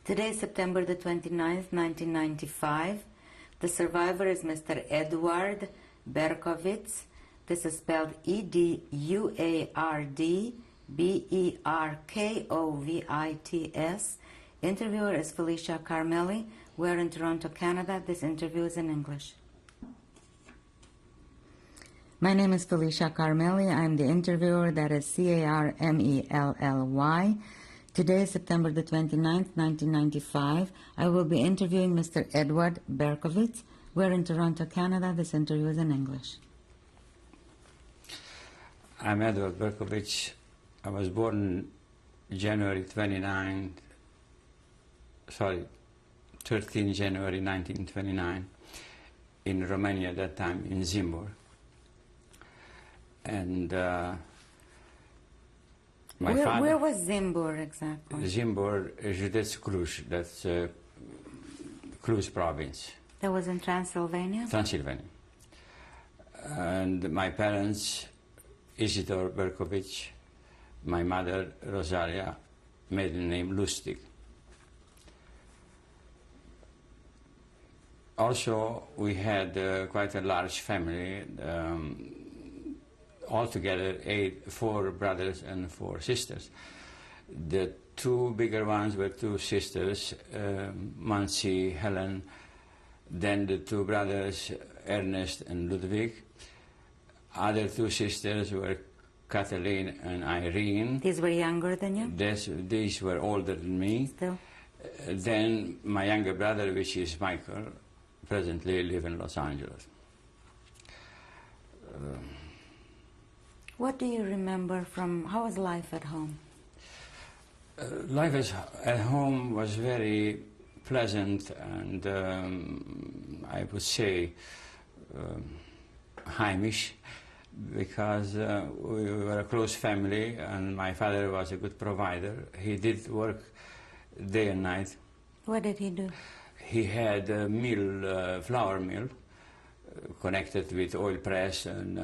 Today is September the 29th, 1995. The survivor is Mr. Eduard Berkovits. This is spelled Eduard Berkovits. Interviewer is Felicia Carmelli. We're in Toronto, Canada. This interview is in English. My name is Felicia Carmelli. I'm the interviewer. That is Carmelly. Today is September the 29th, 1995. I will be interviewing Mr. Eduard Berkovits. We're in Toronto, Canada. This interview is in English. I'm Eduard Berkovits. I was born January 13 January 1929 in Romania, at that time in Zimbor. And where was Zimbor exactly? Zimbor, that's Cluj, that's Cluj province. That was in Transylvania? Transylvania. And my parents, Eduar Berkovits, my mother, Rosalia, maiden name Lustig. Also, we had quite a large family, altogether 4 brothers and 4 sisters. The 2 bigger ones were 2 sisters, Mansi, Helen, then the 2 brothers, Ernest and Ludwig. Other 2 sisters were Kathleen and Irene. These were younger than you? These were older than me. Still? Then my younger brother, which is Michael, presently live in Los Angeles. What do you remember from, how was life at home? Life at home was very pleasant and I would say heimish, because we were a close family and my father was a good provider. He did work day and night. What did he do? He had a mill, flour mill, connected with oil press and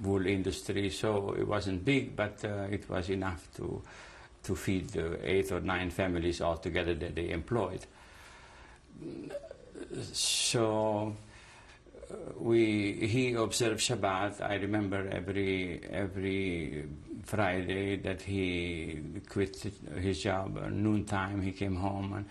wool industry, so it wasn't big, but it was enough to feed the 8 or 9 families altogether that they employed. So he observed Shabbat. I remember every Friday that he quit his job at noontime. He came home, and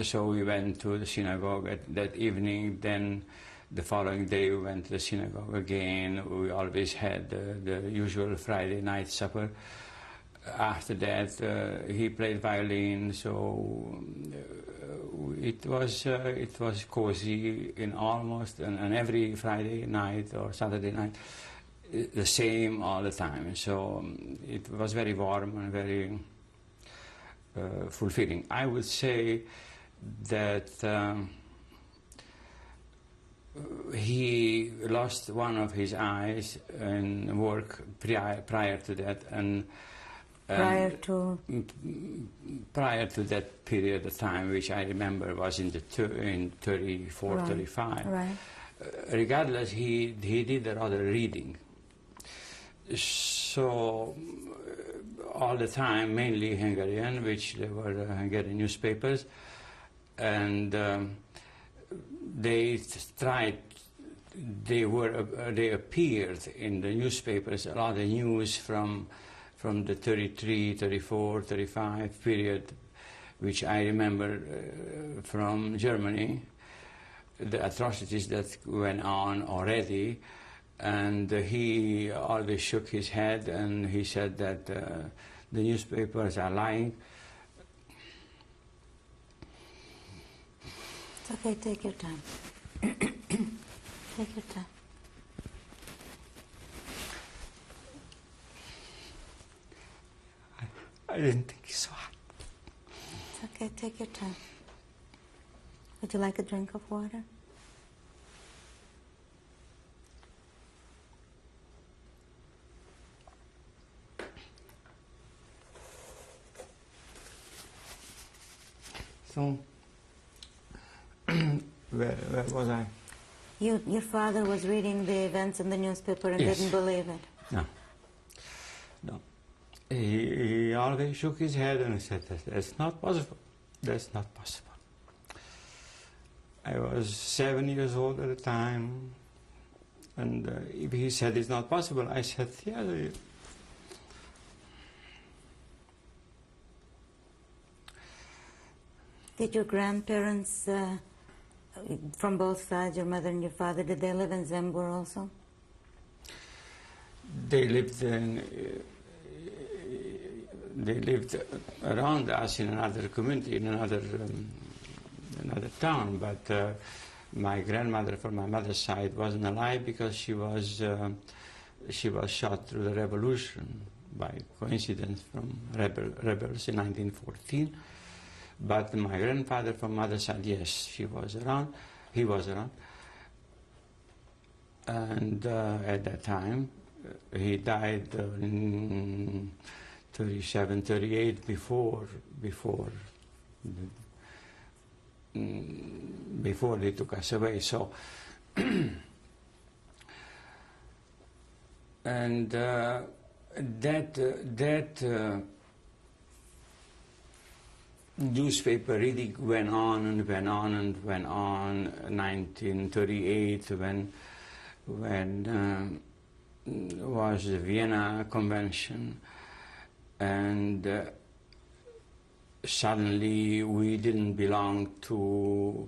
so we went to the synagogue that evening. Then the following day we went to the synagogue again. We always had the usual Friday night supper. After that he played violin, so it was cozy in almost and every Friday night or Saturday night, the same all the time. So it was very warm and very fulfilling. I would say that he lost one of his eyes in work prior to that, and prior to that period of time, which I remember was in 34, right. 35. Right. Regardless, he did a lot of reading. So all the time, mainly Hungarian, which there were Hungarian newspapers, and they appeared in the newspapers, a lot of news from the 33, 34, 35 period, which I remember from Germany, the atrocities that went on already, and he always shook his head and he said that the newspapers are lying. It's okay, take your time. Take your time. I didn't think so. It's okay, take your time. Would you like a drink of water? So, where was I? Your father was reading the events in the newspaper and Yes. didn't believe it. No. He always shook his head and said, that's not possible. That's not possible. I was 7 years old at the time, and if he said it's not possible, I said, yeah. Did your grandparents, from both sides, your mother and your father, did they live in Zembor also? They lived around us in another community, in another town, but my grandmother from my mother's side wasn't alive because she was shot through the revolution by coincidence from rebels in 1914. But my grandfather from mother's side, yes, he was around, and at that time he died in 37, 38 before they took us away. So, and that newspaper reading went on and went on and went on. 1938, when was the Vienna Convention, and suddenly we didn't belong to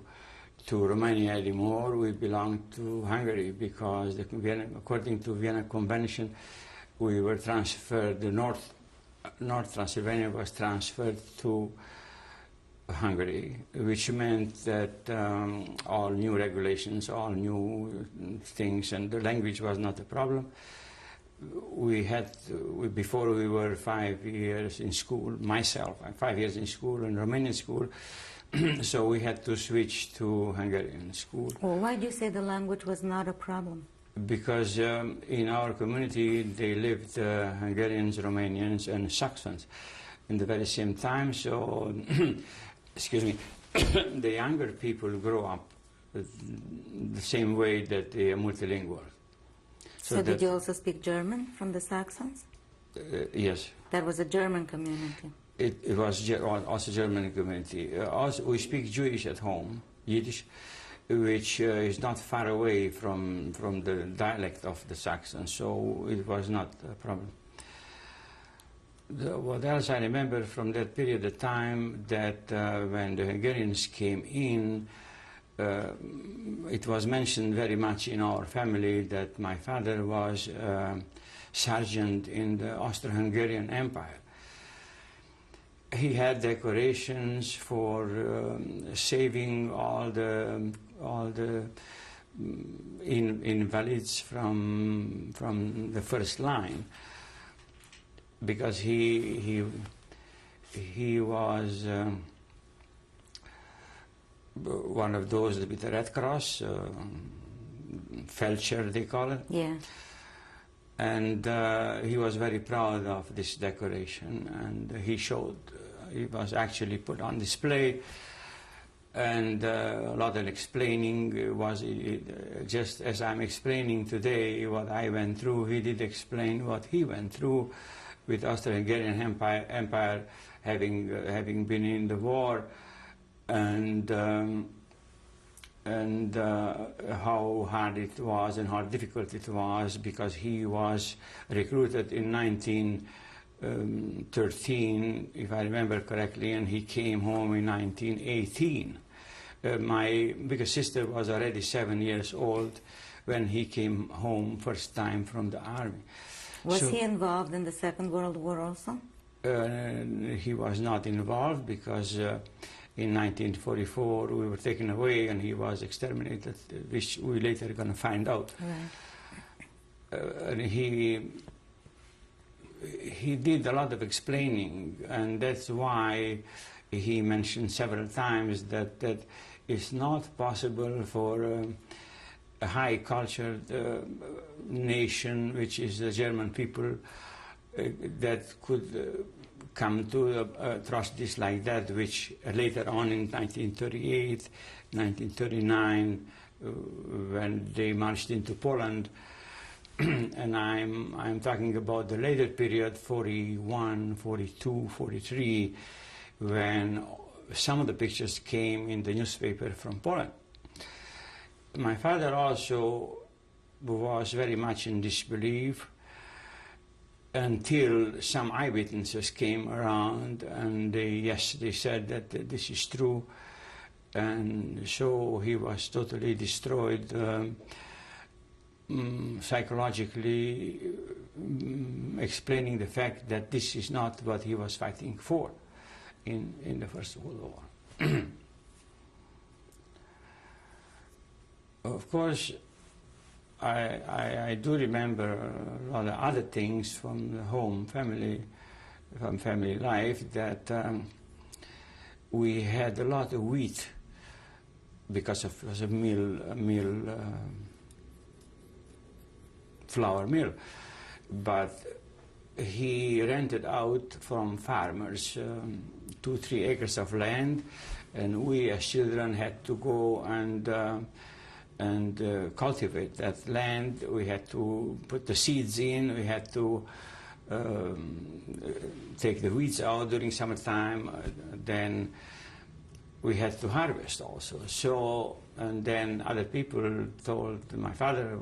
Romania anymore. We belonged to Hungary because according to Vienna Convention, we were transferred. The North Transylvania was transferred to Hungary, which meant that all new regulations, all new things, and the language was not a problem. Before we were 5 years in school, myself, I'm 5 years in school, in Romanian school, so we had to switch to Hungarian school. Well, why do you say the language was not a problem? Because in our community they lived Hungarians, Romanians, and Saxons in the very same time, so excuse me, the younger people grow up the same way that they are multilingual. So did you also speak German from the Saxons? Yes. That was a German community. It was also German community. Also, we speak Jewish at home, Yiddish, which is not far away from the dialect of the Saxons, so it was not a problem. What else I remember from that period of time, that when the Hungarians came in, it was mentioned very much in our family that my father was sergeant in the Austro-Hungarian Empire. He had decorations for saving all the invalids from the first line, because he was one of those with the Red Cross, Felcher they call it. Yeah. And he was very proud of this decoration, and he showed, it was actually put on display, and a lot of explaining was, just as I'm explaining today what I went through, he did explain what he went through with Austro-Hungarian Empire having been in the war, and how hard it was and how difficult it was, because he was recruited in 1913, if I remember correctly, and he came home in 1918. My biggest sister was already 7 years old when he came home first time from the army. Was he involved in the Second World War also? He was not involved, because in 1944 we were taken away and he was exterminated, which we later are going to find out. Right. And he did a lot of explaining, and that's why he mentioned several times that it's not possible for a high cultured nation, which is the German people, that could come to atrocities like that, which later on in 1938, 1939, when they marched into Poland, and I'm talking about the later period, 41, 42, 43, when some of the pictures came in the newspaper from Poland. My father also was very much in disbelief until some eyewitnesses came around, and they said that this is true, and so he was totally destroyed psychologically, explaining the fact that this is not what he was fighting for in the First World War. Of course, I do remember a lot of other things from the home, from family life, that we had a lot of wheat because it was a flour mill. But he rented out from farmers 2-3 acres of land, and we as children had to go and cultivate that land. We had to put the seeds in, we had to take the weeds out during summertime, then we had to harvest also. So, and then other people told my father,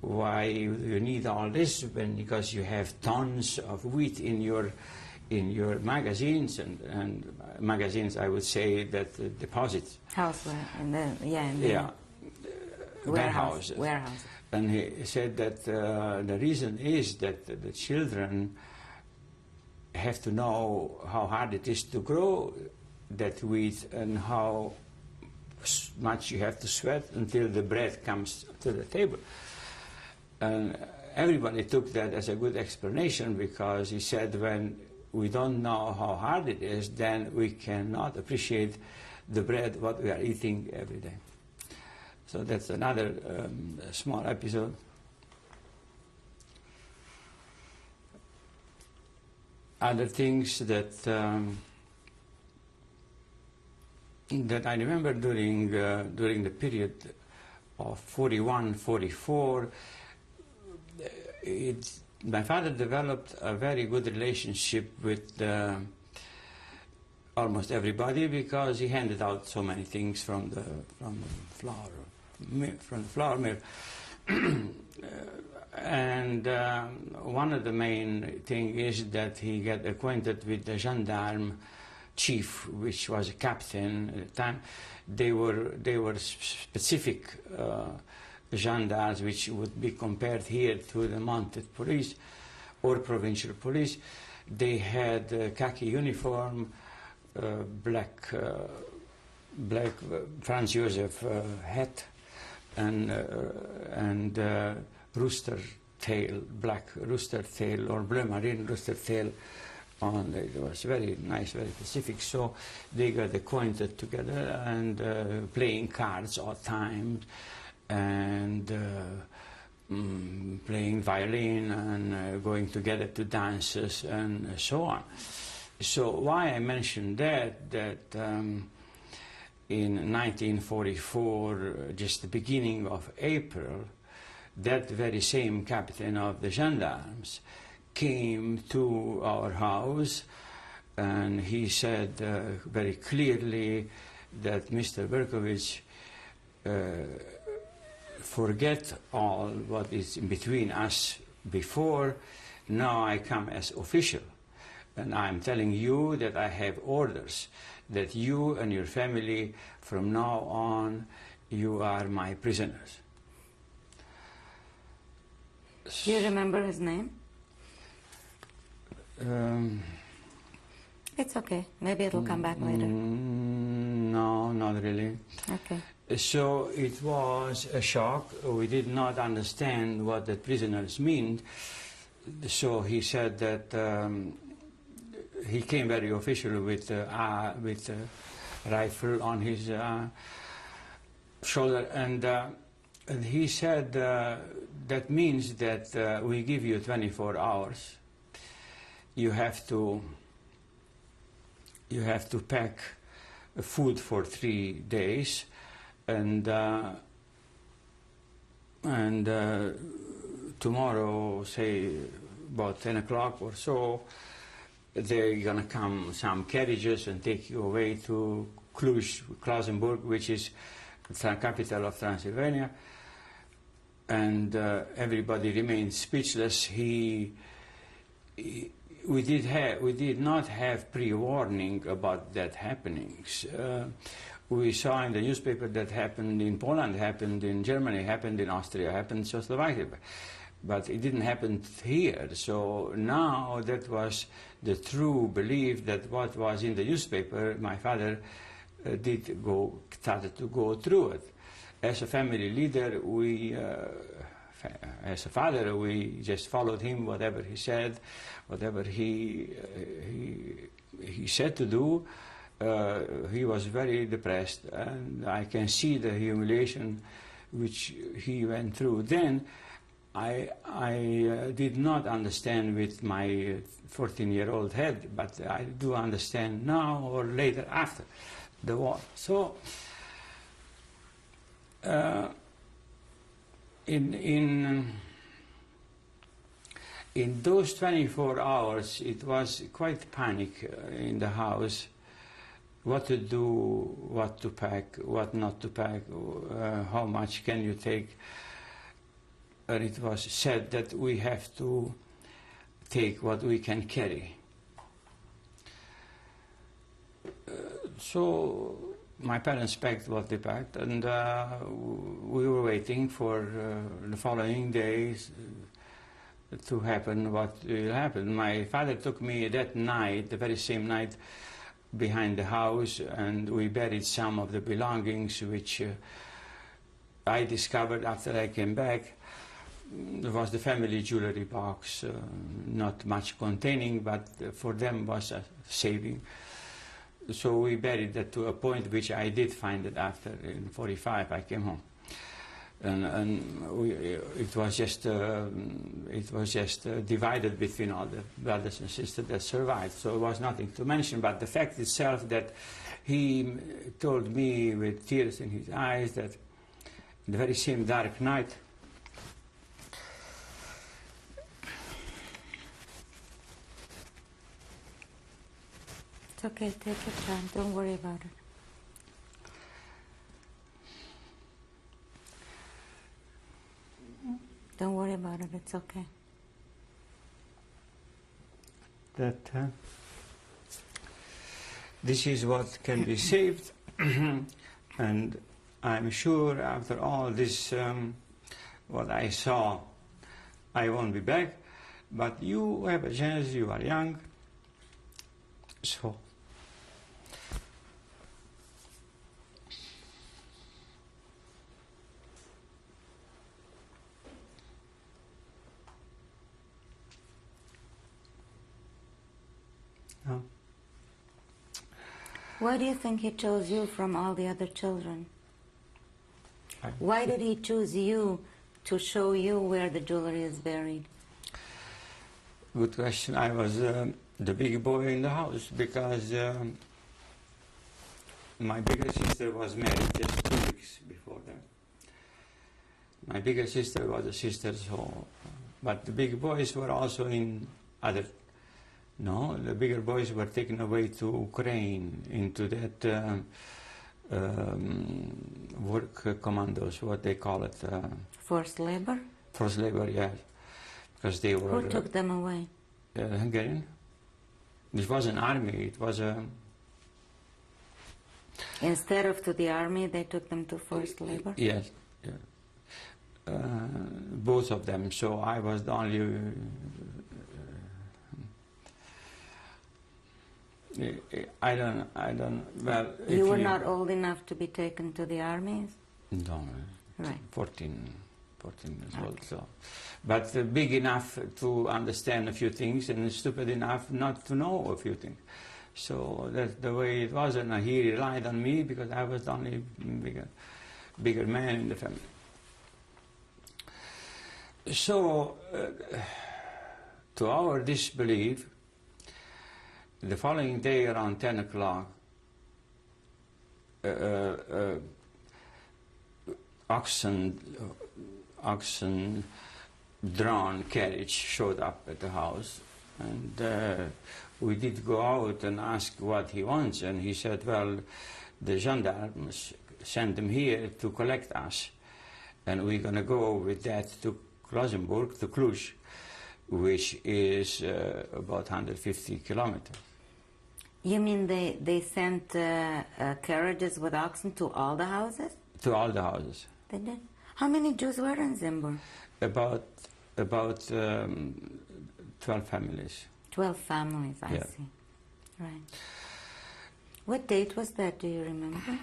why you need all this, because you have tons of wheat in your magazines, and magazines, I would say, that deposits. Warehouses. And he said that the reason is that the children have to know how hard it is to grow that wheat and how much you have to sweat until the bread comes to the table. And everybody took that as a good explanation, because he said, when we don't know how hard it is, then we cannot appreciate the bread what we are eating every day. So that's another small episode. Other things that that I remember during the period of 41, 44, my father developed a very good relationship with almost everybody, because he handed out so many things from the flour mill. And one of the main thing is that he got acquainted with the gendarme chief, which was a captain at the time. They were specific gendarmes, which would be compared here to the mounted police or provincial police. They had khaki uniform, black Franz Josef hat, and rooster tail, black rooster tail or bleu marine rooster tail on. It was very nice, very specific. So they got acquainted together and playing cards all time, and playing violin and going together to dances and so on. So why I mentioned that in 1944, just the beginning of April, that very same captain of the gendarmes came to our house, and he said very clearly that Mr. Berkovits, forget all what is in between us before. Now I come as official, and I'm telling you that I have orders that you and your family, from now on, you are my prisoners. Do you remember his name? It's okay. Maybe it'll come back later. No, not really. Okay. So it was a shock. We did not understand what the prisoners mean. So he said that he came very official with a rifle on his shoulder, and he said that means that we give you 24 hours. You have to pack food for 3 days, and and tomorrow, say about 10 o'clock or so, they're going to come some carriages and take you away to Klausenburg, which is the capital of Transylvania. And everybody remained speechless. We did not have pre-warning about that happenings. We saw in the newspaper that happened in Poland, happened in Germany, happened in Austria, happened in Czechoslovakia. But it didn't happen here. So now that was the true belief that what was in the newspaper, my father started to go through it. As a family leader, as a father, we just followed him, whatever he said, whatever he said to do. He was very depressed, and I can see the humiliation which he went through. Then I did not understand with my 14-year-old head, but I do understand now or later after the war. So in those 24 hours, it was quite panic in the house. What to do, what to pack, what not to pack, how much can you take. And it was said that we have to take what we can carry. So my parents packed what they packed, and we were waiting for the following days to happen what will happen. My father took me that night, the very same night, behind the house, and we buried some of the belongings which I discovered after I came back. There was the family jewelry box, not much containing, but for them was a saving. So we buried that to a point which I did find it after. In 45 I came home, and it was just divided between all the brothers and sisters that survived. So it was nothing to mention, but the fact itself that he told me with tears in his eyes that the very same dark night, it's okay, take your time, don't worry about it. Don't worry about it, it's okay. That this is what can be saved, and I'm sure after all this, what I saw, I won't be back, but you have a chance, you are young, so Why do you think he chose you from all the other children? Why did he choose you to show you where the jewelry is buried? Good question. I was the big boy in the house because my bigger sister was married just 2 weeks before that. My bigger sister was a sister, so, but the big boys were also in other. No, the bigger boys were taken away to Ukraine, into that work commandos, what they call it. Forced labor? Forced labor, yes. Because they were... Who took them away? Hungarian. It was an army, it was a... Instead of to the army, they took them to forced labor? Yes. Yeah. Both of them, so I was the only... I don't, well... You were not old enough to be taken to the armies? No, right. 14 years old, so. But big enough to understand a few things and stupid enough not to know a few things. So that's the way it was, and he relied on me because I was the only bigger man in the family. So, to our disbelief, the following day around 10 o'clock, oxen oxen-drawn carriage showed up at the house, and we did go out and ask what he wants, and he said, well, the gendarmes sent them here to collect us, and we're going to go with that to Luxembourg, to Cluj, which is about 150 kilometers. You mean they sent carriages with oxen to all the houses? To all the houses. They did? How many Jews were in Zimbabwe? About 12 families. 12 families, I see. Right. What date was that, do you remember?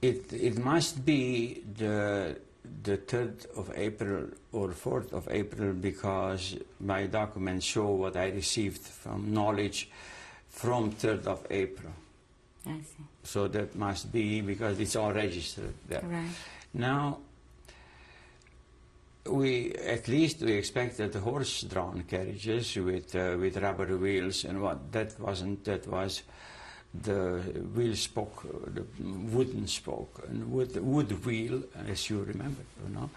It must be the 3rd of April or 4th of April, because my documents show what I received from knowledge from 3rd of April. I see. So that must be, because it's all registered there. Right. Now, we expected horse-drawn carriages with rubber wheels, and what that wasn't. That was the wheel spoke, the wooden spoke, and wood wheel, as you remember, you know.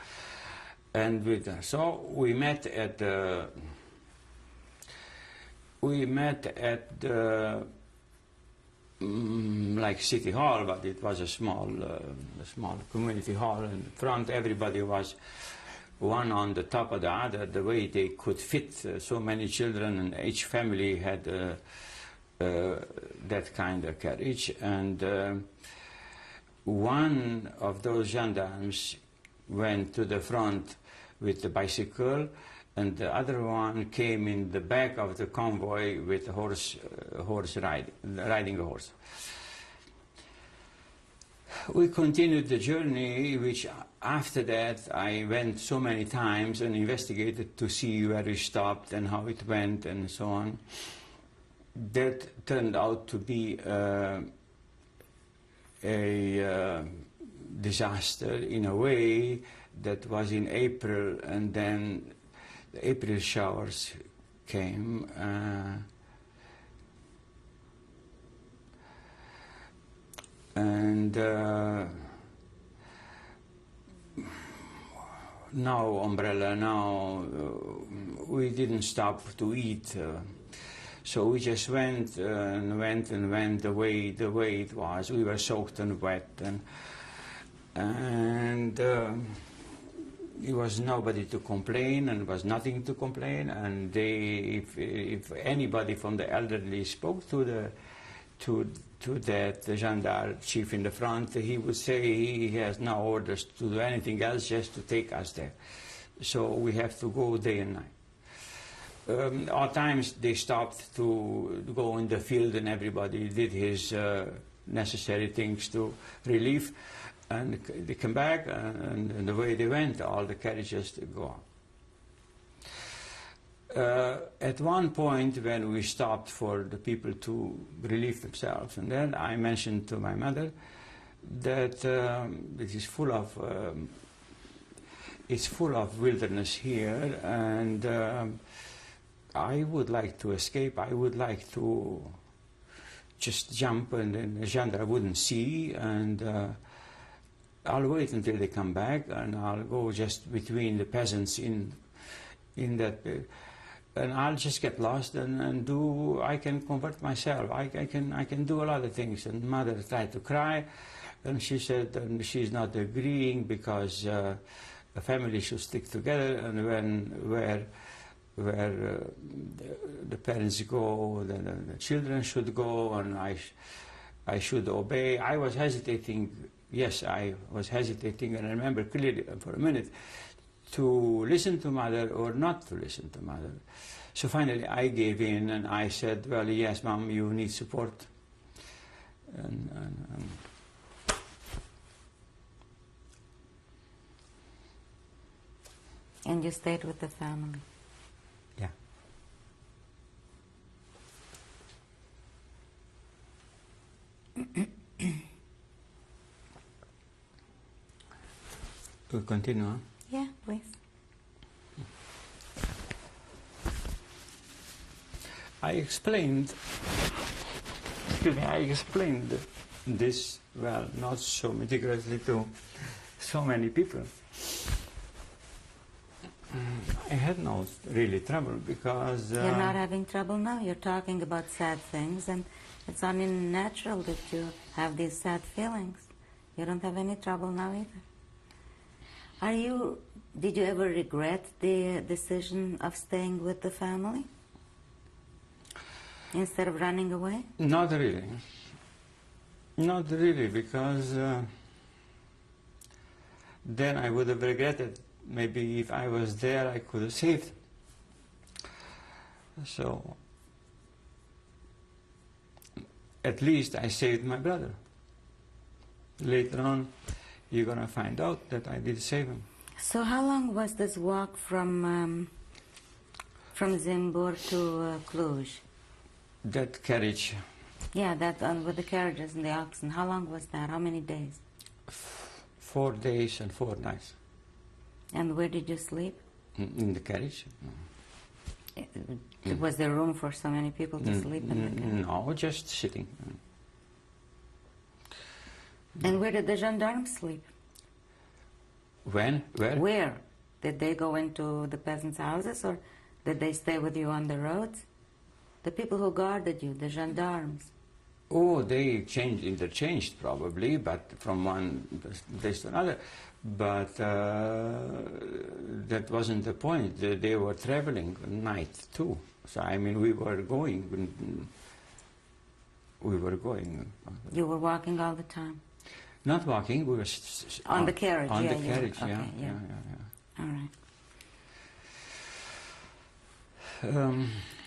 And so we met at the like City Hall, but it was a small community hall. In front, everybody was one on the top of the other, the way they could fit so many children, and each family had that kind of carriage. And one of those gendarmes went to the front with the bicycle, and the other one came in the back of the convoy with a riding a horse. We continued the journey, which after that I went so many times and investigated to see where we stopped and how it went and so on. That turned out to be a disaster in a way. That was in April, and then the April showers came. No umbrella, we didn't stop to eat. So we just went and went the way it was. We were soaked and wet, and it was nobody to complain, and was nothing to complain. And if anybody from the elderly spoke to that gendarme chief in the front, he would say he has no orders to do anything else, just to take us there. So we have to go day and night. At times they stopped to go in the field, and everybody did his necessary things to relieve, and they come back, and the way they went, all the carriages go on. At one point, when we stopped for the people to relieve themselves, and then I mentioned to my mother that it is full of wilderness here, and I would like to escape. I would like to just jump, and then the gendarme wouldn't see, and I'll wait until they come back, and I'll go just between the peasants in that, and I'll just get lost and do. I can convert myself. I can do a lot of things. And mother tried to cry, and she said she's not agreeing, because a family should stick together, and where the parents go, the children should go, and I should obey. I was hesitating. Yes, I was hesitating, and I remember clearly for a minute to listen to mother or not to listen to mother. So finally I gave in, and I said, well, yes, Mom, you need support. And you stayed with the family? Yeah. To continue, huh? Yeah, please. I explained this, well, not so meticulously to so many people. I had no really trouble because... You're not having trouble now? You're talking about sad things, and it's only natural that you have these sad feelings. You don't have any trouble now either. Did you ever regret the decision of staying with the family instead of running away? Not really. Not really, because then I would have regretted. Maybe if I was there, I could have saved. So, at least I saved my brother. Later on, you're going to find out that I did save him. So how long was this walk from Zimbor to Cluj? That carriage. Yeah, that with the carriages and the oxen. How long was that? How many days? 4 days and 4 nights. And where did you sleep? In the carriage. Was there room for so many people to sleep in the carriage? No, just sitting. And where did the gendarmes sleep? When? Where? Where? Did they go into the peasants' houses, or did they stay with you on the roads? The people who guarded you, the gendarmes. Oh, they interchanged probably, but from one place to another. But that wasn't the point. They were traveling at night too. So I mean, we were going. You were walking all the time? Not walking. We were on the carriage. On yeah, the carriage. Okay, Yeah. All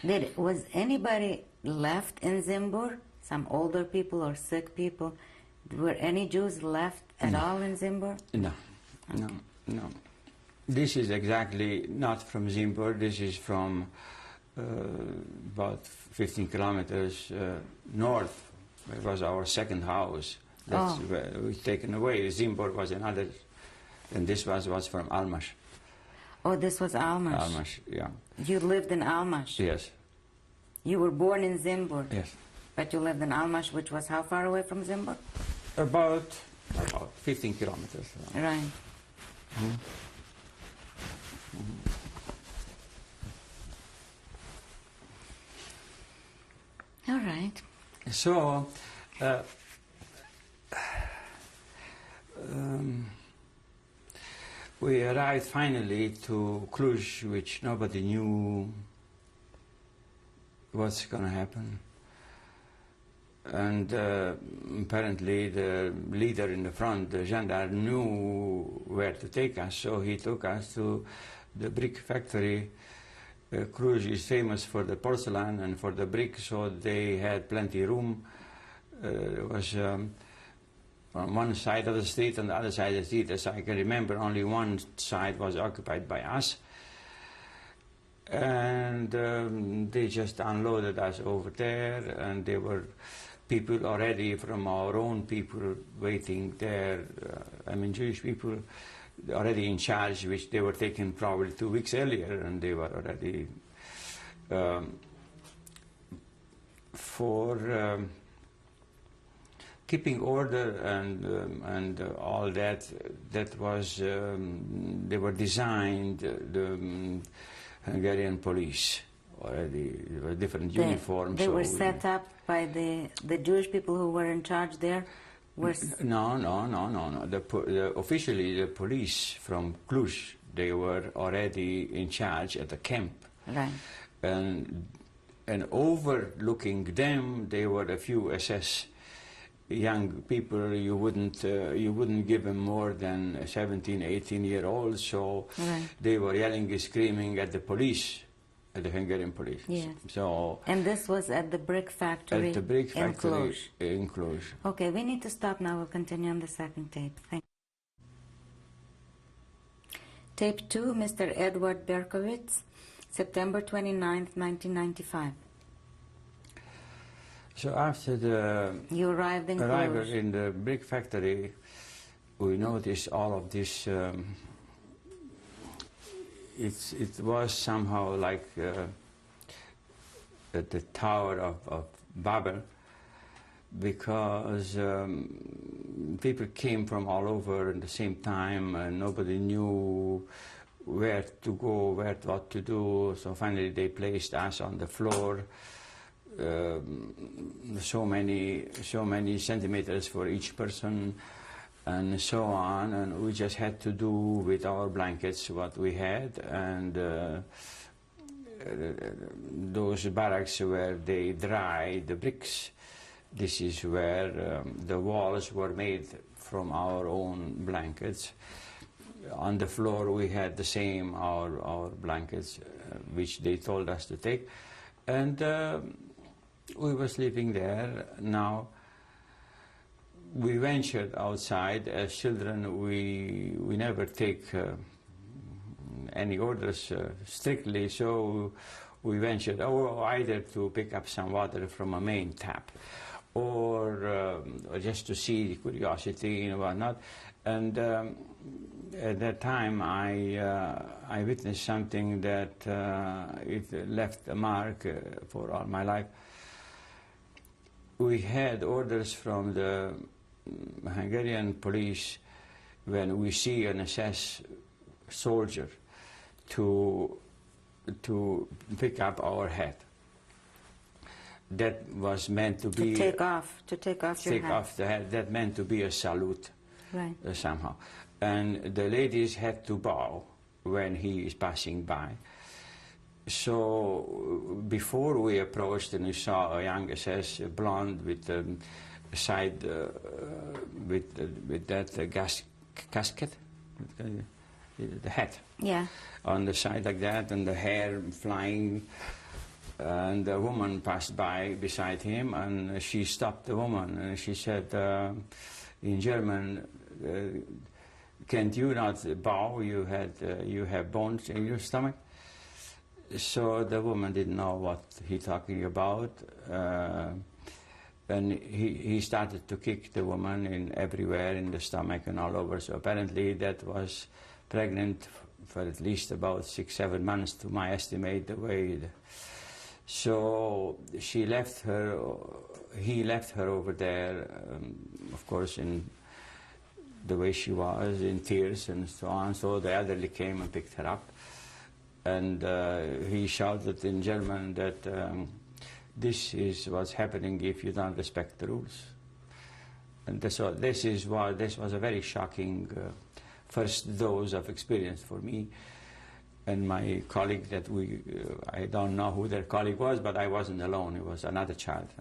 right. Was anybody left in Zimbor? Some older people or sick people? Were any Jews left at all in Zimbor? No, okay. No. This is exactly not from Zimbor. This is from about 15 kilometers north. It was our second house. That's where it was taken away. Zimbor was another, and this was from Almash. Oh, this was Almash. Almash, yeah. You lived in Almash? Yes. You were born in Zimbor? Yes. But you lived in Almash, which was how far away from Zimbor? About 15 kilometers. Right. Mm-hmm. All right. So, we arrived finally to Cluj, which nobody knew what's going to happen. And apparently the leader in the front, the gendarme, knew where to take us, so he took us to the brick factory. Cluj is famous for the porcelain and for the brick, so they had plenty of room. There was on one side of the street, on the other side of the street, as I can remember, only one side was occupied by us. And they just unloaded us over there, and there were people already from our own people waiting there. I mean, Jewish people already in charge, which they were taken probably 2 weeks earlier, and they were already for keeping order and all that. That was they were designed the Hungarian police already. There were different uniforms. They were set up by the Jewish people who were in charge there. No. Officially, the police from Cluj, they were already in charge at the camp. Right. And overlooking them, there were a few SS young people. You wouldn't give them more than 17, 18-year-olds. So they were yelling and screaming at the police. At the Hungarian police. Yes. So. And this was at the brick factory. At the brick factory in Cluj. Okay, we need to stop now. We'll continue on the second tape. Thank you. Tape 2, Mr. Eduard Berkovits, September 29th, 1995. So after the arrival in the brick factory, we noticed all of this. It was somehow like the Tower of Babel. because people came from all over at the same time, and nobody knew where to go, what to do. So finally they placed us on the floor, so many centimeters for each person, and so on, and we just had to do with our blankets what we had. And those barracks where they dry the bricks, this is where the walls were made from our own blankets. On the floor we had the same, our blankets, which they told us to take. And we were sleeping there. Now, we ventured outside. As children, we never take any orders strictly, so we ventured either to pick up some water from a main tap, or just to see curiosity and whatnot. And at that time, I witnessed something that it left a mark for all my life. We had orders from the Hungarian police when we see an SS soldier to pick up our hat. That was meant to be... To take off your hat. Off the hat. That meant to be a salute, right. Somehow. And the ladies had to bow when he is passing by. So before we approached, and we saw a young SS, blonde with side with that casket, the hat, yeah, on the side like that, and the hair flying. And a woman passed by beside him, and she stopped the woman, and she said in German, "Can't you not bow? You have bones in your stomach." So the woman didn't know what he's talking about, and he started to kick the woman in everywhere, in the stomach and all over. So apparently that was pregnant for at least about 6-7 months, to my estimate, the way. So he left her over there, of course, in the way she was, in tears and so on. So the elderly came and picked her up. And he shouted in German that this is what's happening if you don't respect the rules. And this was a very shocking first dose of experience for me and my colleague. That I don't know who their colleague was, but I wasn't alone. It was another child.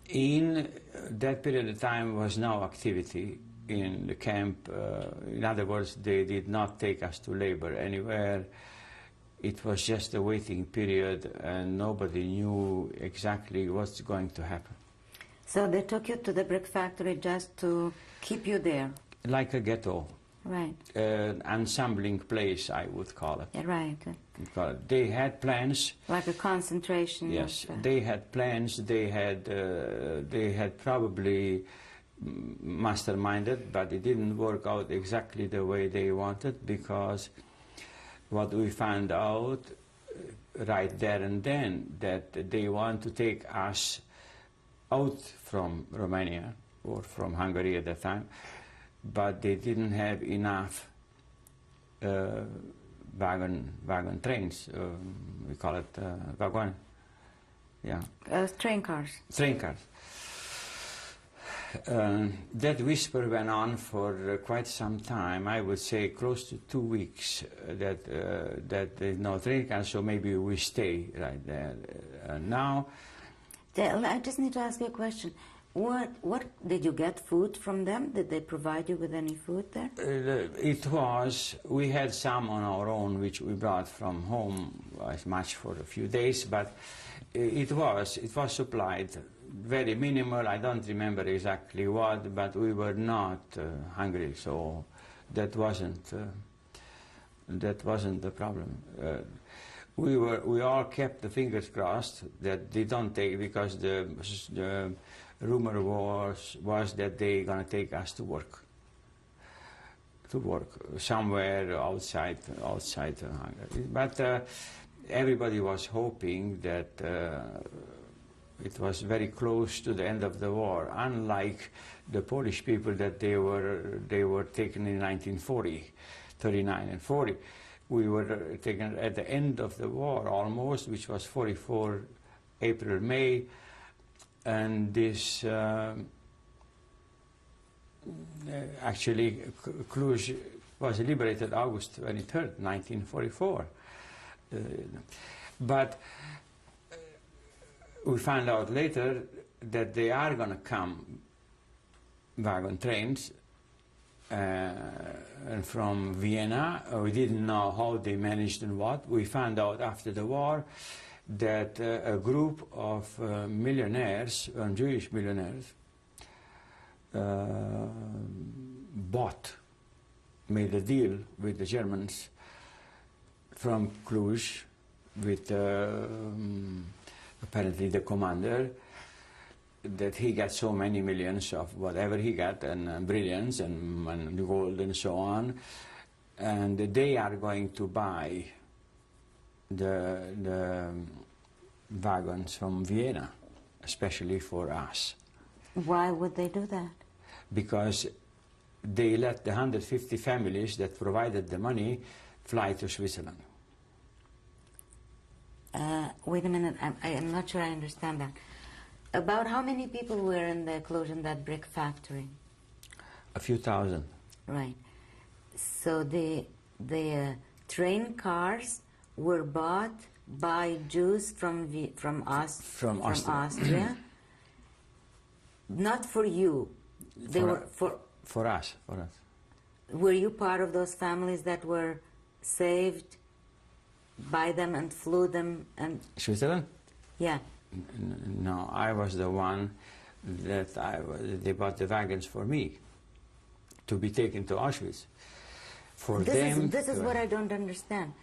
In that period of time was no activity in the camp. In other words, they did not take us to labor anywhere. It was just a waiting period, and nobody knew exactly what's going to happen. So they took you to the brick factory just to keep you there? Like a ghetto. Right. An ensembling place, I would call it. Yeah, right. They had plans. Like a concentration. Yes, they had plans. They had probably masterminded, but it didn't work out exactly the way they wanted, because what we found out right there and then, that they want to take us out from Romania, or from Hungary at that time, but they didn't have enough wagon trains. We call it wagon. Yeah. Train cars. Train cars. That whisper went on for quite some time. I would say close to 2 weeks. That there's no train cars, so maybe we stay right there. Now, I just need to ask you a question. What did you get food from them? Did they provide you with any food there? We had some on our own, which we brought from home, as much for a few days, but it was supplied. Very minimal. I don't remember exactly what, but we were not hungry, so that wasn't the problem. We all kept the fingers crossed that they don't take, because the rumor was that they're gonna take us to work somewhere outside Hungary. But everybody was hoping that It was very close to the end of the war, unlike the Polish people that they were taken in 1940, 39 and 40. We were taken at the end of the war almost, which was 44, April, May, and this actually Cluj was liberated August 23rd, 1944. But we found out later that they are going to come wagon trains and from Vienna. We didn't know how they managed and what. We found out after the war that a group of millionaires, Jewish millionaires, made a deal with the Germans from Cluj with apparently the commander, that he got so many millions of whatever he got, and brilliance and gold and so on, and they are going to buy the wagons from Vienna, especially for us. Why would they do that? Because they let the 150 families that provided the money fly to Switzerland. Wait a minute, I am not sure I understand that. About how many people were in the Cluj in that brick factory? A few thousand. Right. So the train cars were bought by Jews from Austria. Not for you. They were for us. Were you part of those families that were saved by them and flew them and Switzerland? Yeah. No, I was the one that they bought the wagons for me to be taken to Auschwitz. This is what I don't understand.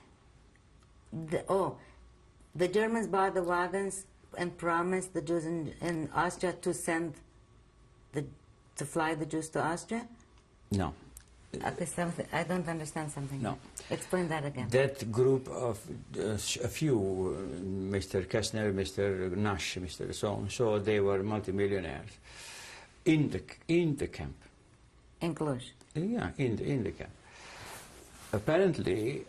The Germans bought the wagons and promised the Jews in Austria to fly the Jews to Austria? No. Okay, I don't understand something. No. Explain that again. That group of a few, Mr. Kessner, Mr. Nash, Mr. so they were multimillionaires in the camp. In Cluj? Yeah, in the camp. Apparently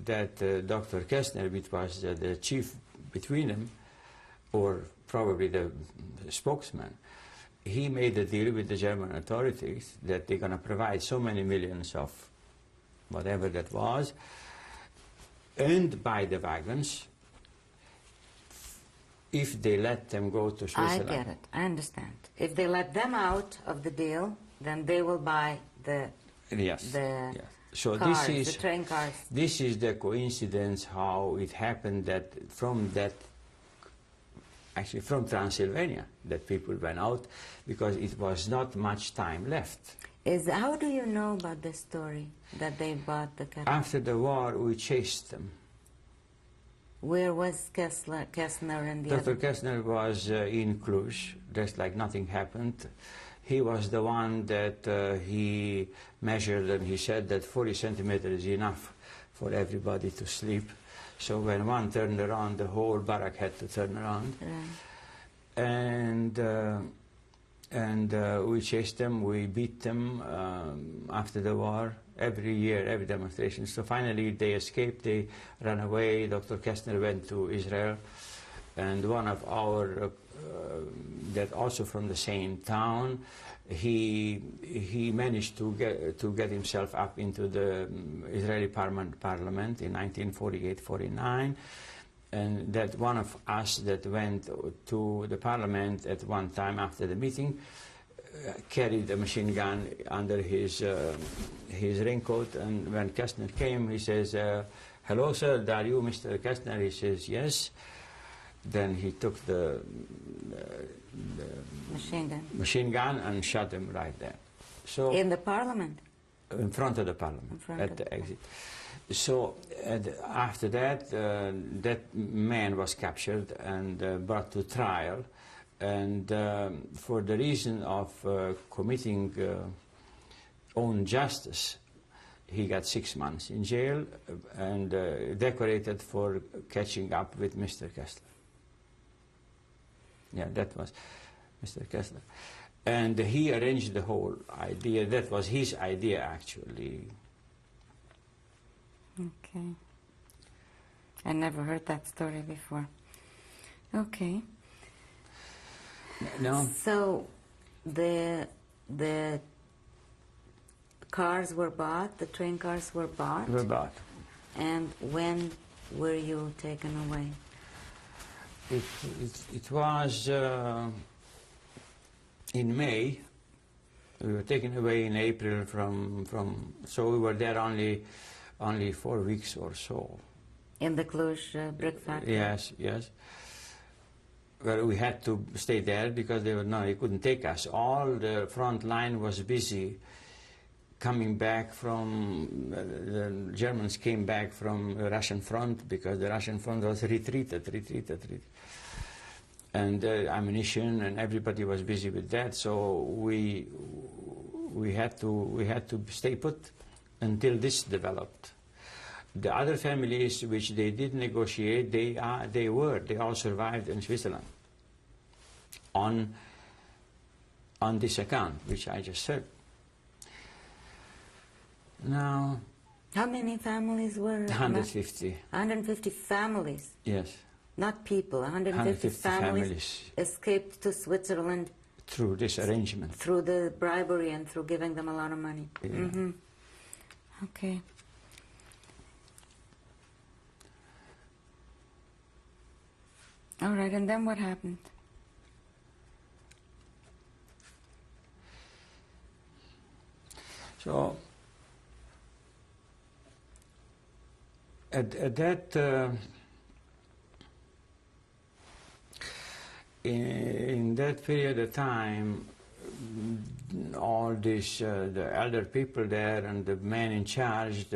that Dr. Kessner, which was the chief between them, or probably the spokesman, he made a deal with the German authorities that they're going to provide so many millions of whatever that was, and buy the wagons if they let them go to Switzerland. I get it. I understand. If they let them out of the deal, then they will buy the So cars, this is the train cars. This is the coincidence how it happened that actually from Transylvania, that people went out because it was not much time left. How do you know about this story, that they bought the cattle? After the war, we chased them. Where was Kessner and the Dr. other? Kessner was in Cluj, just like nothing happened. He was the one that he measured, and he said that 40 centimeters is enough for everybody to sleep. So when one turned around, the whole barrack had to turn around. Right. And we chased them, we beat them after the war, every year, every demonstration. So finally they escaped, they ran away. Dr. Kessner went to Israel, and one of our, that also from the same town, he managed to get himself up into the Israeli parliament in 1948-49, and that one of us that went to the parliament at one time after the meeting carried a machine gun under his raincoat, and when Kessner came, he says, "Hello, sir, are you Mr. Kessner?" He says, "Yes." Then he took the machine gun and shot him right there. So in the parliament? In front of the parliament, at the exit. So after that, that man was captured and brought to trial, and for the reason of committing own justice, he got 6 months in jail and decorated for catching up with Mr. Kessler. Yeah, that was Mr. Kessler. And he arranged the whole idea. That was his idea, actually. Okay. I never heard that story before. Okay. No. So the cars were bought, the train cars were bought. Were bought. And when were you taken away? It was in May. We were taken away in April from so we were there only 4 weeks or so. In the Cluj brick factory? Yes, yes. Well, we had to stay there because they couldn't take us. All the front line was busy coming back from, the Germans came back from the Russian front because the Russian front was retreated. And ammunition, and everybody was busy with that, so we had to stay put until this developed. The other families which they did negotiate, they all survived in Switzerland on this account, which I just said. Now, how many families were? 150. 150 families. Yes. Not people. 150 families escaped to Switzerland through this arrangement. Through the bribery and through giving them a lot of money. Yeah. Mm-hmm. Okay. All right, and then what happened? So, at that, in that period of time, all this, the elder people there and the men in charge,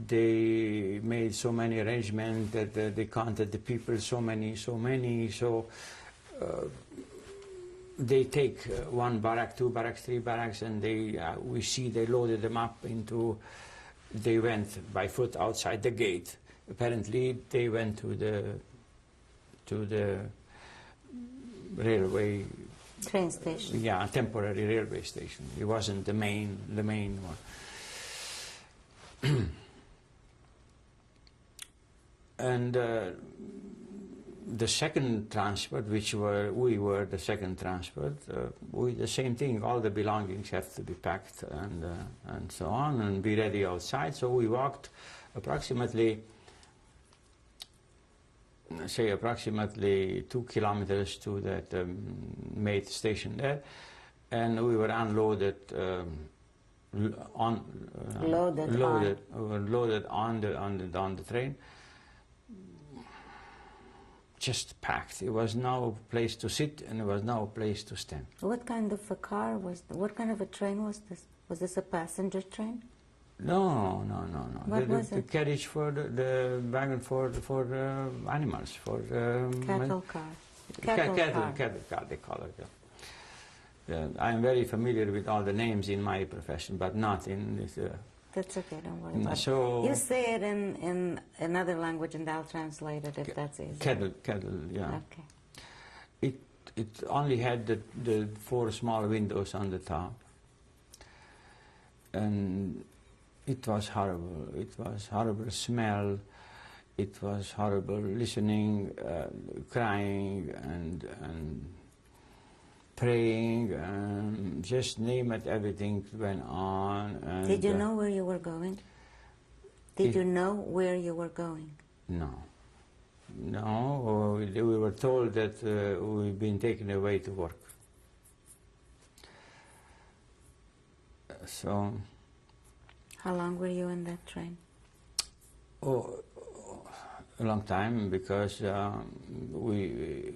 they made so many arrangements that they counted the people so many, so they take one barrack, two barracks, three barracks, and we see they loaded them up into, they went by foot outside the gate. Apparently they went to the railway train station. Yeah, temporary railway station. It wasn't the main one. And the second transport, we were the second transport, the same thing. All the belongings have to be packed and so on, and be ready outside. So we walked approximately 2 kilometers to that main station there, and we were unloaded. Loaded on the train. Just packed. It was no place to sit, and there was no place to stand. What kind of a car was? What kind of a train was this? Was this a passenger train? No. What was the it? carriage for the wagon for animals, for cattle car. Cattle car, they call it. Yeah. I'm very familiar with all the names in my profession, but not in this. That's okay, don't worry about so it. You say it in another language and I'll translate it if that's easy. Cattle, yeah. Okay. It only had the 4 small windows on the top. And it was horrible. It was horrible smell. It was horrible listening, crying and praying, and just name it, everything went on. And did you know where you were going? Did you know where you were going? No. No, we were told that we've been taken away to work. So. How long were you in that train? Oh, a long time, because we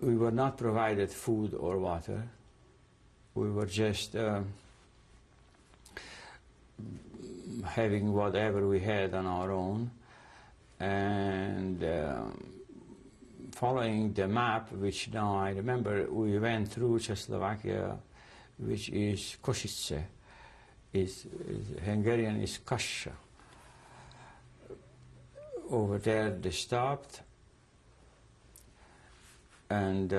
were not provided food or water. We were just having whatever we had on our own, and following the map, which now I remember, we went through Czechoslovakia, which is Košice. Hungarian is Kasha. over there they stopped, and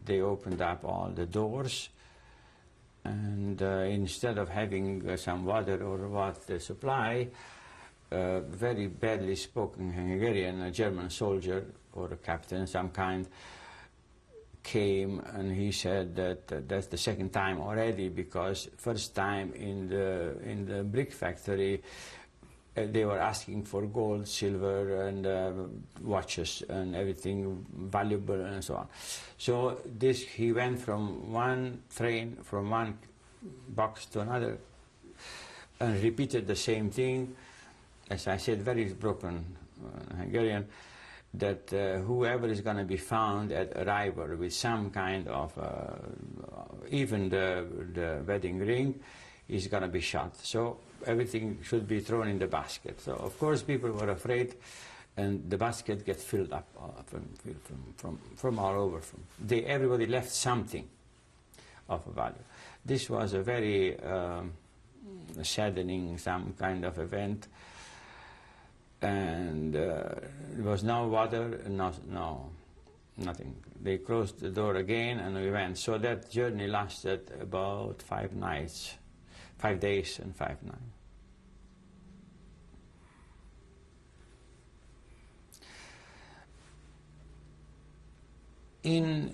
they opened up all the doors, and instead of having some water or water supply, very badly spoken Hungarian, a German soldier or a captain, some kind, came, and he said that that's the second time already, because first time in the brick factory they were asking for gold, silver, and watches and everything valuable and so on. So this, he went from one train, from one box to another, and repeated the same thing. As I said, very broken Hungarian, that whoever is going to be found at arrival with some kind of, even the wedding ring, is going to be shot. So everything should be thrown in the basket. So of course people were afraid, and the basket gets filled up from all over. Everybody left something of value. This was a very saddening, some kind of event. And there was no water, nothing. They closed the door again, and we went. So that journey lasted about 5 nights, 5 days and 5 nights. In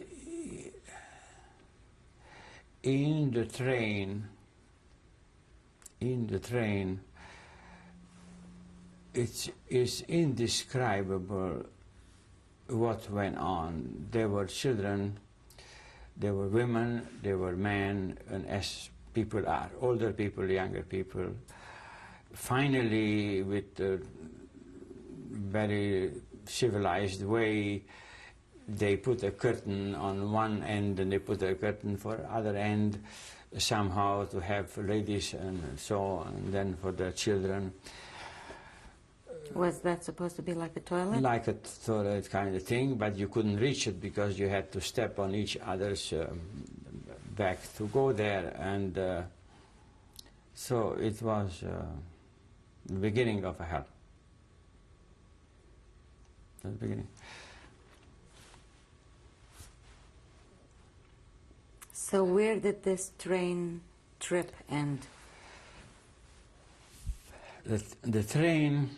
the train, it is indescribable what went on. There were children, there were women, there were men, and as people are, older people, younger people. Finally, with a very civilized way, they put a curtain on one end, and they put a curtain for other end, somehow to have ladies and so on, and then for the children. Was that supposed to be like a toilet? Like a toilet kind of thing, but you couldn't reach it because you had to step on each other's back to go there, and so it was the beginning of a hell. The beginning. So where did this train trip end? The train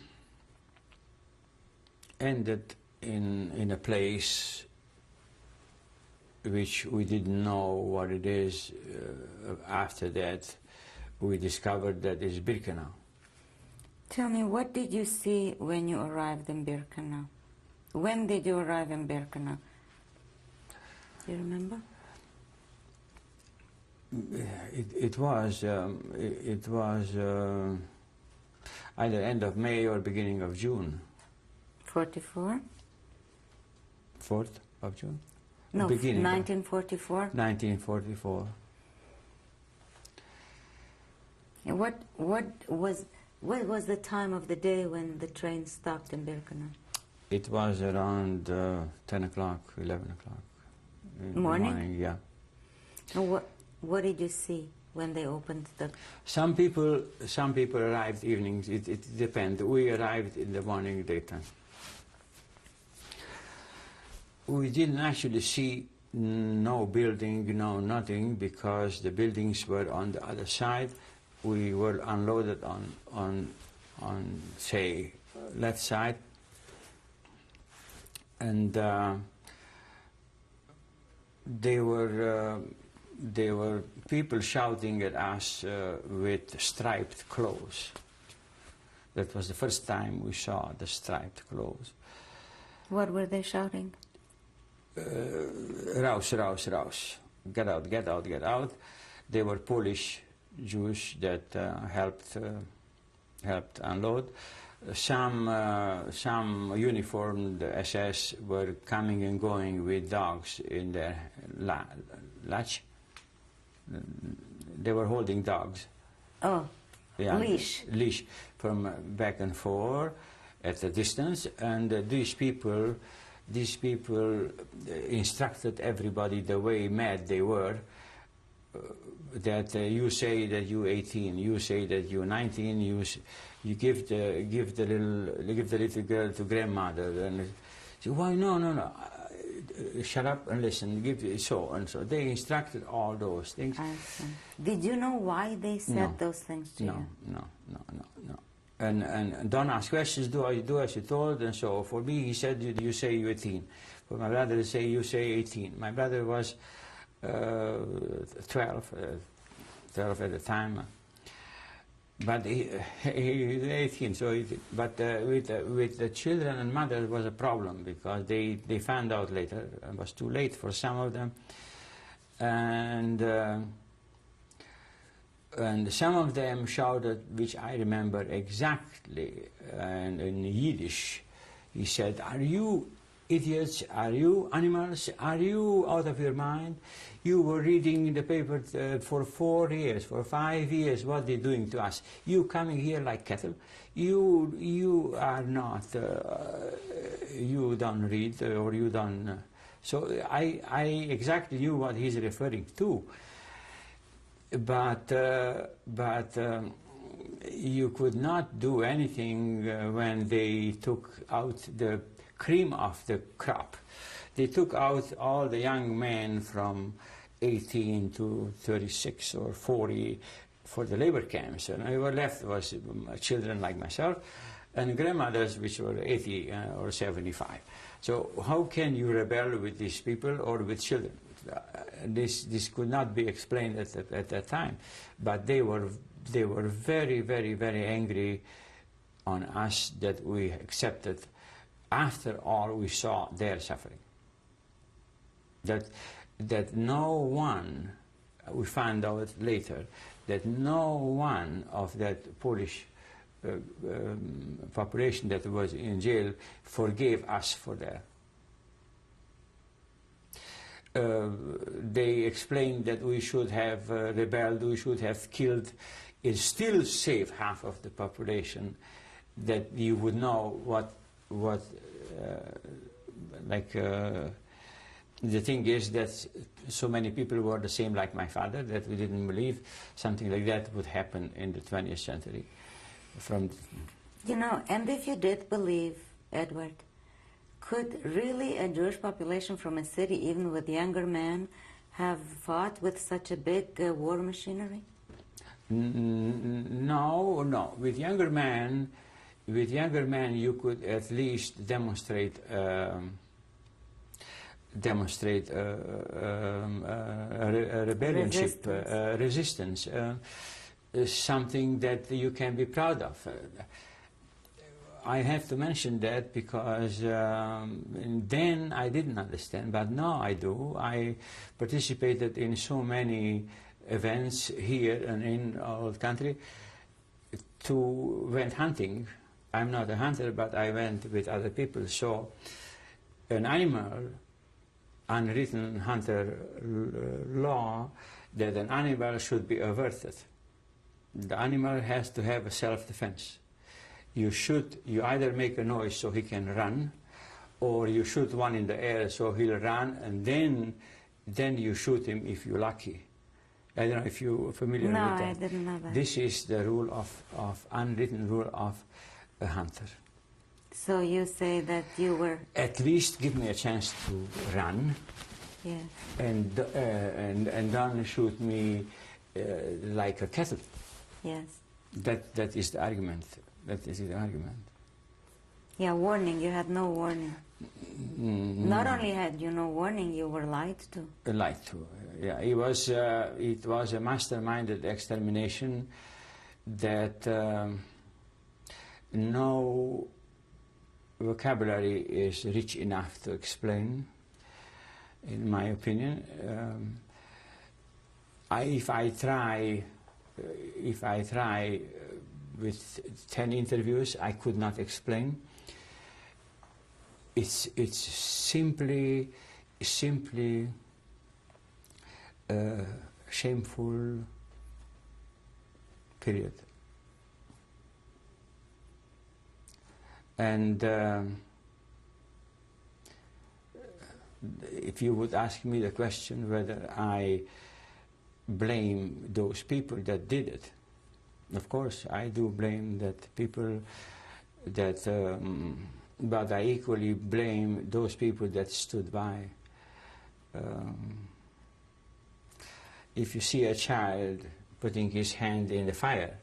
ended in a place which we didn't know what it is. After that, we discovered that it's Birkenau. Tell me, what did you see when you arrived in Birkenau? When did you arrive in Birkenau? Do you remember? It was either end of May or beginning of June. 44? 4th of June? No, beginning 1944. 1944. And what was the time of the day when the train stopped in Birkenau? It was around 10 o'clock, 11 o'clock. Morning? Yeah. And what did you see when they opened the... Some people arrived evenings. It depends. We arrived in the morning, daytime. We didn't actually see no building, no nothing, because the buildings were on the other side. We were unloaded on say, left side, and there were people shouting at us with striped clothes. That was the first time we saw the striped clothes. What were they shouting? Raus, raus, raus. Get out, get out, get out. They were Polish Jews that helped unload. Some uniformed SS were coming and going with dogs in their latch. They were holding dogs. Oh, yeah, leash. Leash from back and forth at a distance, and these people instructed everybody the way mad they were. that you say that you're 18, you say that you're 19, you give the little girl to grandmother, and say, why no, shut up and listen, give so and so. They instructed all those things. I see. Did you know why they said those things to you? No. And don't ask questions, do as you told, and so for me he said, you say you're 18. For my brother he say, you say 18. My brother was 12 at the time, but he 18. So, with the children and mothers was a problem, because they found out later. It was too late for some of them, and some of them shouted, which I remember exactly, and in Yiddish, he said, "Are you idiots? Are you animals? Are you out of your mind? You were reading the paper for 4 years, for 5 years, what they're doing to us. You coming here like cattle. You are not, you don't read, or you don't." So I exactly knew what he's referring to. But you could not do anything when they took out the cream of the crop. They took out all the young men from 18 to 36 or 40 for the labor camps, and what were left was children like myself and grandmothers which were 80 or 75. So how can you rebel with these people or with children? This could not be explained at that time, but they were very, very, very angry on us that we accepted. After all, we saw their suffering. That no one, we found out later, that no one of that Polish population that was in jail forgave us for that. They explained that we should have rebelled, we should have killed, and still save half of the population, that you would know what the thing is that so many people were the same like my father, that we didn't believe something like that would happen in the 20th century. You know, and if you did believe, Eduard, could really a Jewish population from a city, even with younger men, have fought with such a big war machinery? No. With younger men, you could at least demonstrate rebellionship, resistance, something that you can be proud of. I have to mention that because then I didn't understand, but now I do. I participated in so many events here and in our country. Went hunting. I'm not a hunter, but I went with other people. So an animal, unwritten hunter law, that an animal should be averted. The animal has to have a self-defense. You either make a noise so he can run, or you shoot one in the air so he'll run, and then you shoot him if you're lucky. I don't know if you're familiar with that. No, I didn't know that. This is the rule of unwritten rule of a hunter. So you say that you were... At least give me a chance to run. Yes. And don't shoot me like a cattle. Yes. That is the argument. That is the argument. Yeah, warning. You had no warning. Not only had you no warning, you were lied to. Lied to. Yeah, it was a masterminded extermination that no vocabulary is rich enough to explain, in my opinion. If I try with 10 interviews, I could not explain. It's simply shameful period. And if you would ask me the question whether I blame those people that did it. Of course, I do blame that people that, but I equally blame those people that stood by. If you see a child putting his hand in the fire,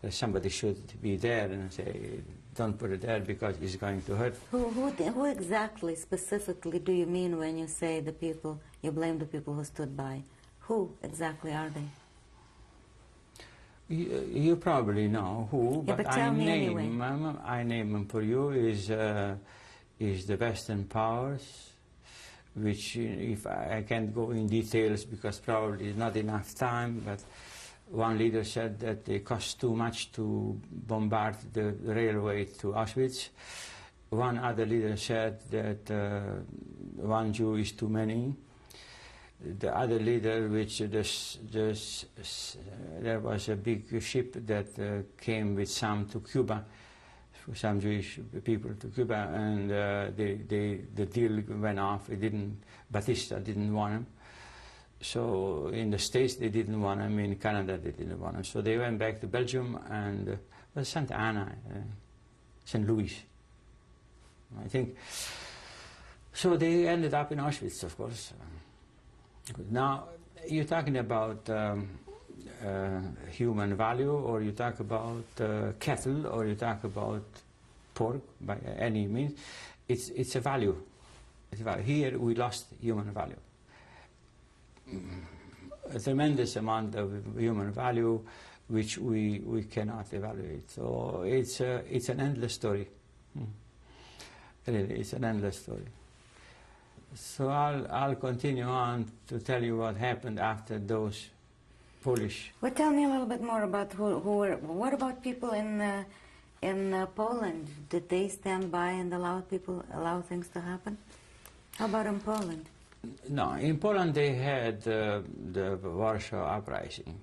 somebody should be there and say, don't put it there because it's going to hurt. Who exactly, specifically, do you mean when you say the people, you blame the people who stood by? Who exactly are they? You probably know who, yeah, but tell I me name anyway. them. I name them for you. Is the Western powers, which if I can't go in details because probably not enough time, but one leader said that it cost too much to bombard the railway to Auschwitz. One other leader said that one Jew is too many. The other leader, which there was a big ship that came with some to Cuba, some Jewish people to Cuba, and the deal went off. It didn't. Batista didn't want him. So in the States they didn't want him. In Canada they didn't want him. So they went back to Belgium and Santa Ana, St. Louis, I think. So they ended up in Auschwitz, of course. Now, you're talking about human value, or you talk about cattle, or you talk about pork by any means. It's a value. It's a value. Here we lost human value. A tremendous amount of human value which we cannot evaluate. So it's an endless story. Really, it's an endless story. So I'll continue on to tell you what happened after those Polish. Well, tell me a little bit more about who were. What about people in Poland? Did they stand by and allow things to happen? How about in Poland? No, in Poland they had the Warsaw Uprising.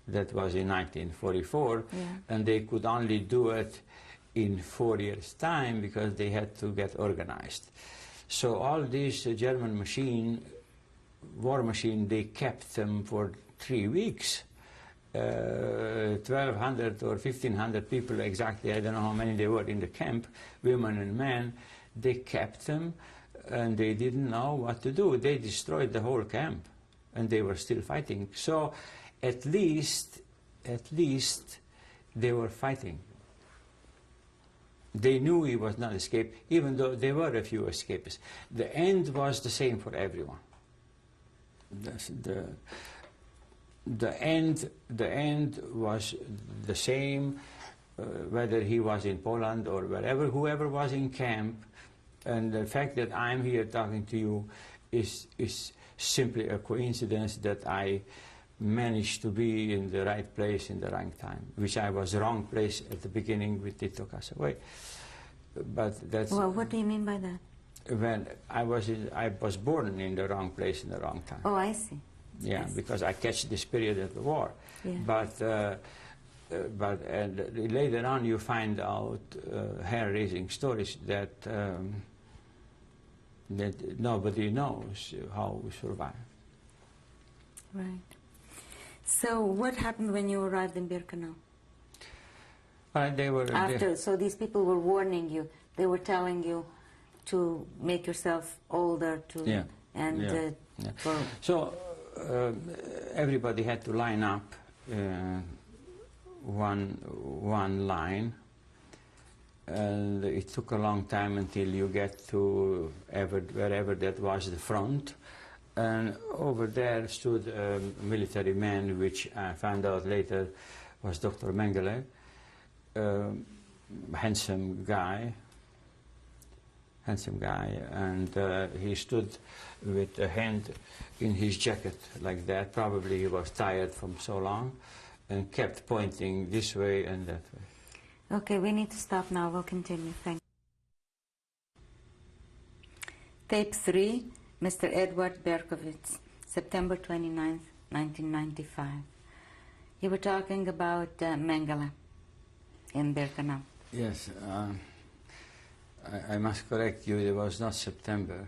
That was in 1944, yeah. And they could only do it in 4 years' time because they had to get organized. So all these German war machine, they kept them for 3 weeks. 1,200 or 1,500 people exactly, I don't know how many they were in the camp, women and men, they kept them and they didn't know what to do. They destroyed the whole camp and they were still fighting. So at least they were fighting. They knew he was not escaped, even though there were a few escapists. The end was the same for everyone. The end was the same, whether he was in Poland or wherever, whoever was in camp. And the fact that I'm here talking to you is simply a coincidence that I managed to be in the right place in the right time, which I was wrong place at the beginning, which they took us away. But that's... Well, what do you mean by that? When I was born in the wrong place in the wrong time. Oh, I see. Yeah, yes. Because I catch this period of the war. Yeah. But later on you find out hair-raising stories that that nobody knows how we survived. Right. So what happened when you arrived in Birkenau? They were so these people were warning you. They were telling you to make yourself older. So everybody had to line up one line, and it took a long time until you get to wherever that was the front. And over there stood a military man, which I found out later was Dr. Mengele, handsome guy, and he stood with a hand in his jacket like that. Probably he was tired from so long, and kept pointing this way and that way. Okay, we need to stop now. We'll continue. Thank you. Tape 3, Mr. Eduar Berkovits, September 29th, 1995. You were talking about Mengele in Birkenau. Yes, I must correct you, it was not September.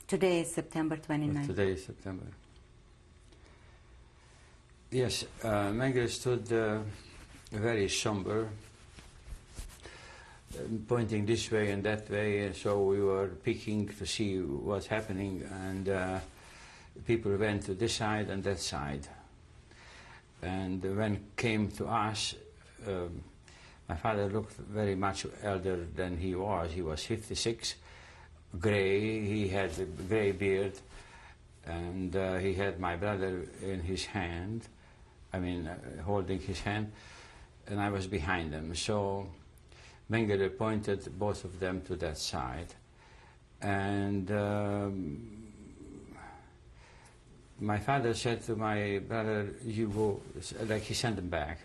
Today is September 29th. Today is September. Yes, Mengele stood very somber, pointing this way and that way, and so we were peeking to see what's happening, and people went to this side and that side. And when it came to us, my father looked very much elder than he was. He was 56, gray, he had a gray beard, and he had my brother in his hand, holding his hand, and I was behind them. So Mengele pointed both of them to that side. And my father said to my brother, you go, like he sent him back.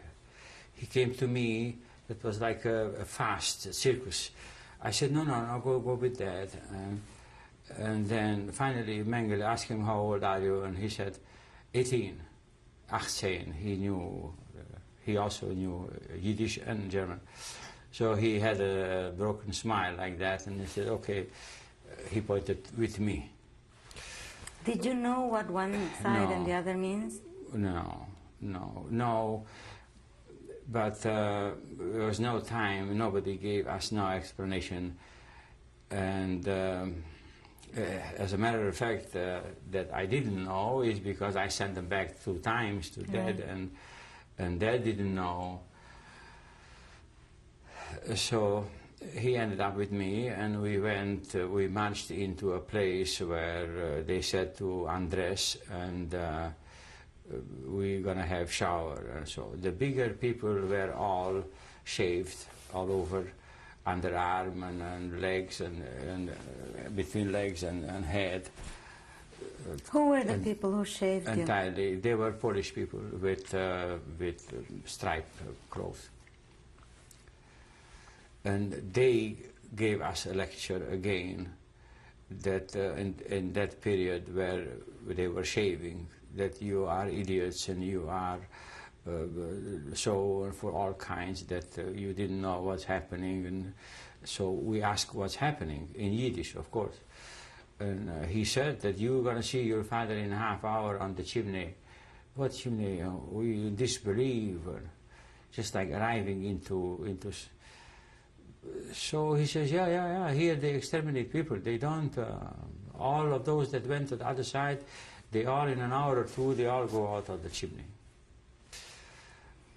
He came to me, it was like a fast circus. I said, no, go with Dad. And then finally Mengele asked him, how old are you? And he said, 18. 18. He also knew Yiddish and German. So he had a broken smile like that, and he said, okay, he pointed with me. Did you know what one side and the other means? No. But there was no time, nobody gave us no explanation. And as a matter of fact, that I didn't know is because I sent them back 2 times to Dad, and Dad didn't know. So he ended up with me, and we marched into a place where they said to undress, and we're going to have shower. And so the bigger people were all shaved all over, underarm and legs, and between legs and head. Who were the people who shaved you? Entirely. They were Polish people with striped clothes. And they gave us a lecture again that in that period where they were shaving, that you are idiots and you are so for all kinds, that you didn't know what's happening. And so we asked what's happening, in Yiddish, of course. And he said that you're going to see your father in a half hour on the chimney. What chimney? We disbelieve. Just like arriving into. So he says, yeah, here they exterminate people. They don't, all of those that went to the other side, they all in an hour or 2, they all go out of the chimney.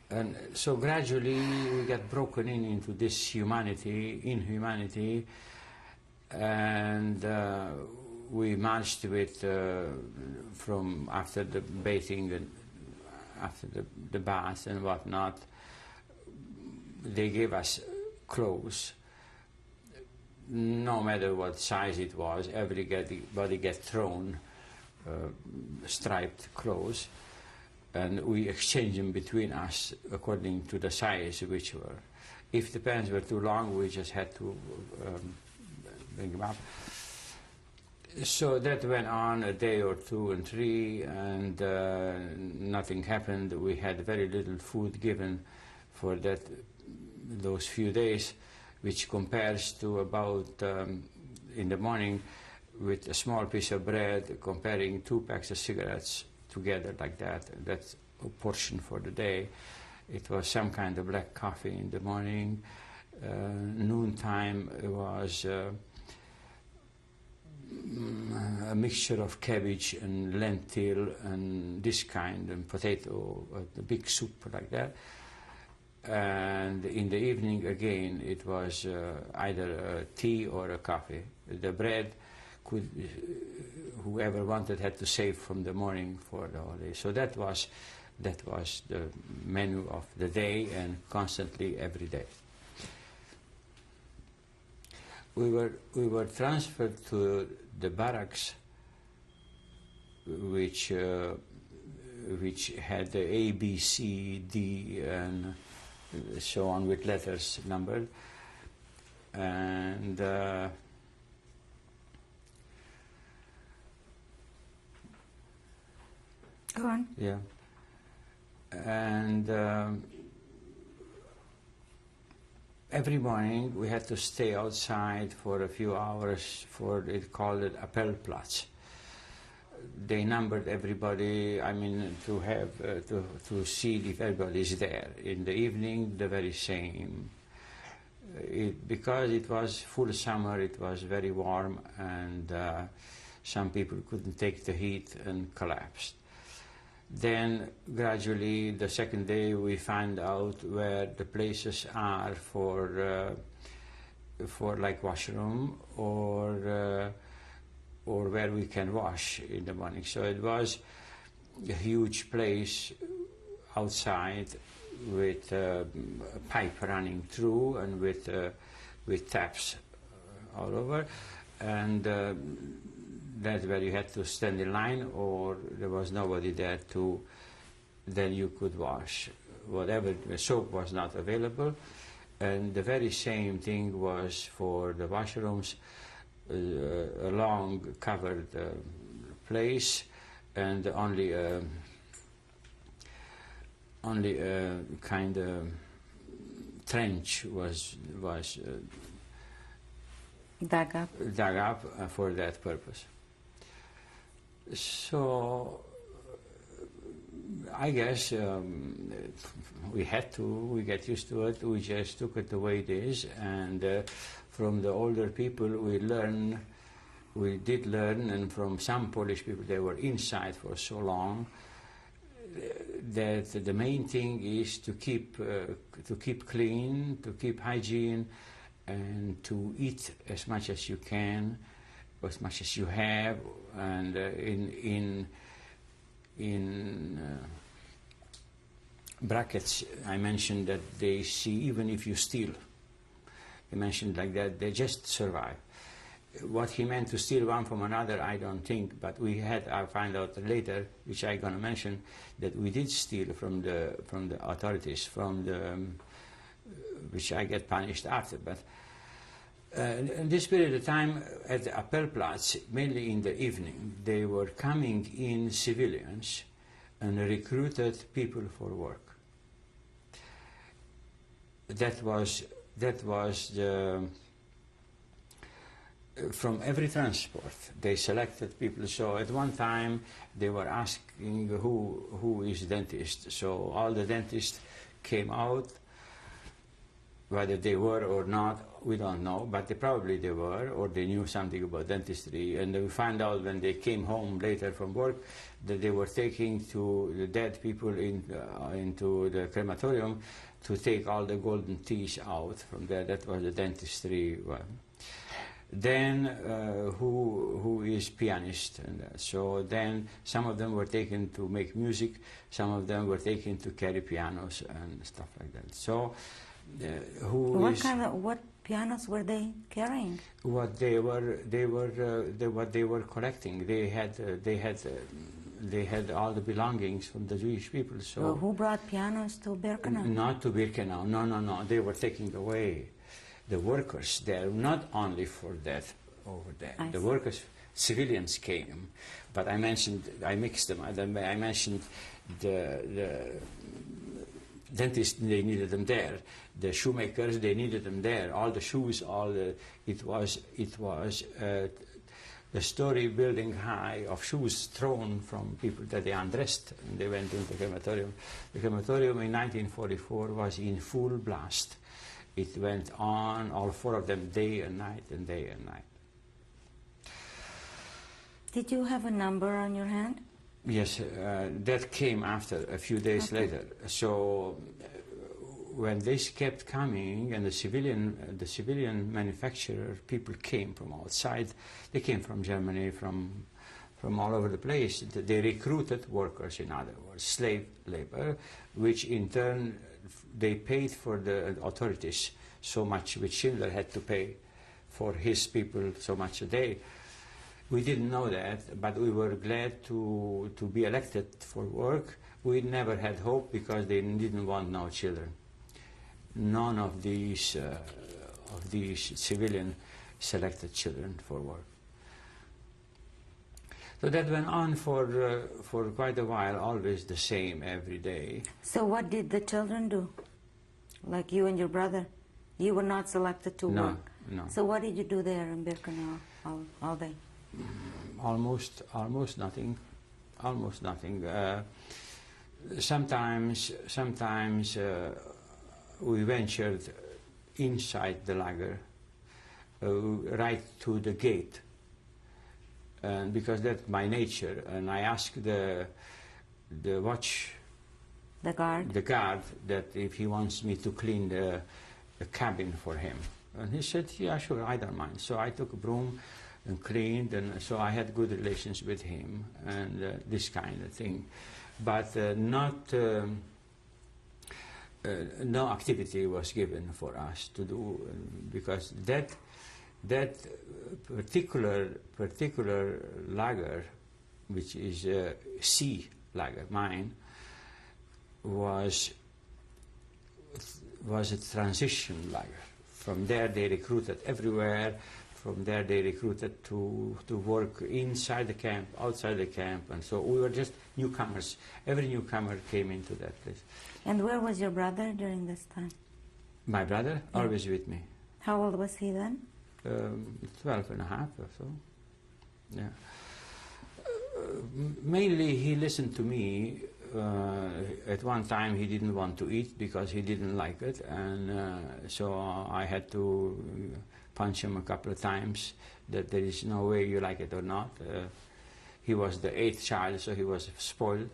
And so gradually we get broken into this inhumanity, and we marched with, from after the bathing and after the bath and whatnot, they gave us clothes, no matter what size it was. Everybody get thrown striped clothes, and we exchanged them between us according to the size which were. If the pants were too long, we just had to bring them up. So that went on a day or 2 and 3, and nothing happened. We had very little food given for those few days, which compares to about in the morning with a small piece of bread, comparing 2 packs of cigarettes together like that. That's a portion for the day. It was some kind of black coffee in the morning. Noontime it was a mixture of cabbage and lentil and this kind, and potato, a big soup like that. And in the evening again it was either a tea or a coffee. The bread whoever wanted had to save from the morning for the whole day. So that was the menu of the day, and constantly every day. We were transferred to the barracks, which had the A, B, C, D, and so on, with letters numbered, and go on. Yeah, and every morning we had to stay outside for a few hours for, it called it Appellplatz. they numbered everybody, I mean, to have, to see if everybody is there. In the evening, the very same. Because it was full summer, it was very warm, and some people couldn't take the heat and collapsed. Then gradually, the second day, we find out where the places are for like washroom or where we can wash in the morning. So it was a huge place outside with a pipe running through and with taps all over, and that's where you had to stand in line, or there was nobody there to, then you could wash. Whatever, the soap was not available, and the very same thing was for the washrooms, a long covered place, and only a kind of trench was dug up for that purpose. So I guess we get used to it. We just took it the way it is, and from the older people we did learn, and from some Polish people, they were inside for so long, that the main thing is to keep clean, to keep hygiene, and to eat as much as you can, as much as you have, and in brackets I mentioned that they see even if you steal. They mentioned like that, they just survive. What he meant to steal one from another, I don't think, but I find out later, which I'm going to mention, that we did steal from the authorities, which I get punished after. But in this period of time, at the Appelplatz, mainly in the evening, they were coming in civilians and recruited people for work. That was the... From every transport, they selected people. So at one time, they were asking who is dentist. So all the dentists came out. Whether they were or not, we don't know, but probably they were, or they knew something about dentistry. And we found out when they came home later from work that they were taking to the dead people into the crematorium to take all the golden teeth out from there. That was the dentistry one. Then who is pianist, and so then some of them were taken to make music, some of them were taken to carry pianos and stuff like that. So what pianos were they carrying? What they were collecting. They had all the belongings from the Jewish people. So well, who brought pianos to Birkenau? Not to Birkenau. No. They were taking away the workers there, not only for that over there. The workers, civilians came, but I mixed them. I mentioned the dentists, they needed them there. The shoemakers, they needed them there. All the shoes, it was the story building high of shoes thrown from people that they undressed, and they went into the crematorium. The crematorium in 1944 was in full blast. It went on, all four of them, day and night and day and night. Did you have a number on your hand? Yes, that came after, a few days later. So when this kept coming, and the civilian manufacturer people came from outside, they came from Germany, from all over the place. They recruited workers, in other words, slave labor, which in turn they paid for the authorities so much, which Schindler had to pay for his people so much a day. We didn't know that, but we were glad to be elected for work. We never had hope because they didn't want no children. None of these civilian selected children for work. So that went on for quite a while, always the same every day. So what did the children do? Like you and your brother? You were not selected to work? No. So what did you do there in Birkenau all day? almost nothing. Sometimes we ventured inside the lager, right to the gate, and because that's my nature. And I asked the guard that if he wants me to clean the cabin for him, and he said, yeah, sure, I don't mind. So I took a broom and cleaned, and so I had good relations with him and this kind of thing, but no activity was given for us to do, because that particular lager, which is C lager, mine, was a transition lager. From there they recruited everywhere. From there they recruited to work inside the camp, outside the camp, and so we were just newcomers. Every newcomer came into that place. And where was your brother during this time? My brother? Yeah. Always with me. How old was he then? 12 and a half or so. Yeah. Mainly he listened to me. At one time he didn't want to eat because he didn't like it, and so I had to punch him a couple of times that there is no way you like it or not. He was the 8th child, so he was spoiled,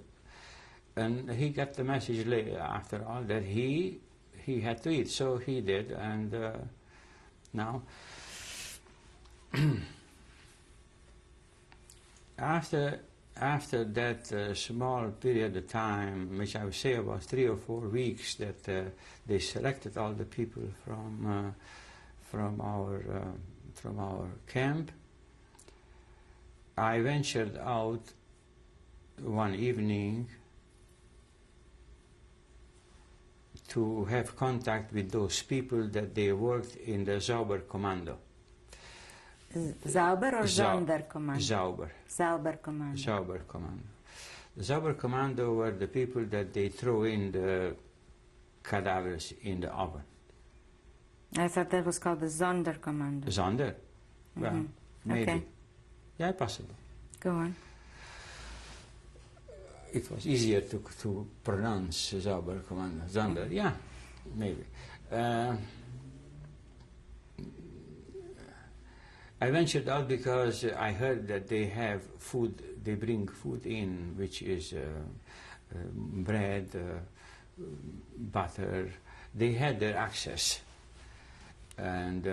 and he got the message later, after all, that he had to eat, so he did. And now after that small period of time, which I would say about 3 or 4 weeks, that they selected all the people from our camp, I ventured out one evening to have contact with those people that they worked in the Zauber Commando. Zauber or Zauber Commando? Zauber. Zauber Commando. Zauber Commando. The Zauber Commando were the people that they throw in the cadavers in the oven. I thought that was called the Sonderkommando. Sonder? Well, maybe. Okay. Yeah, possible. Go on. It was easier to pronounce Zauber Commando. Sonder, yeah, maybe. I ventured out because I heard that they have food, they bring food in, which is bread, butter. They had their access, and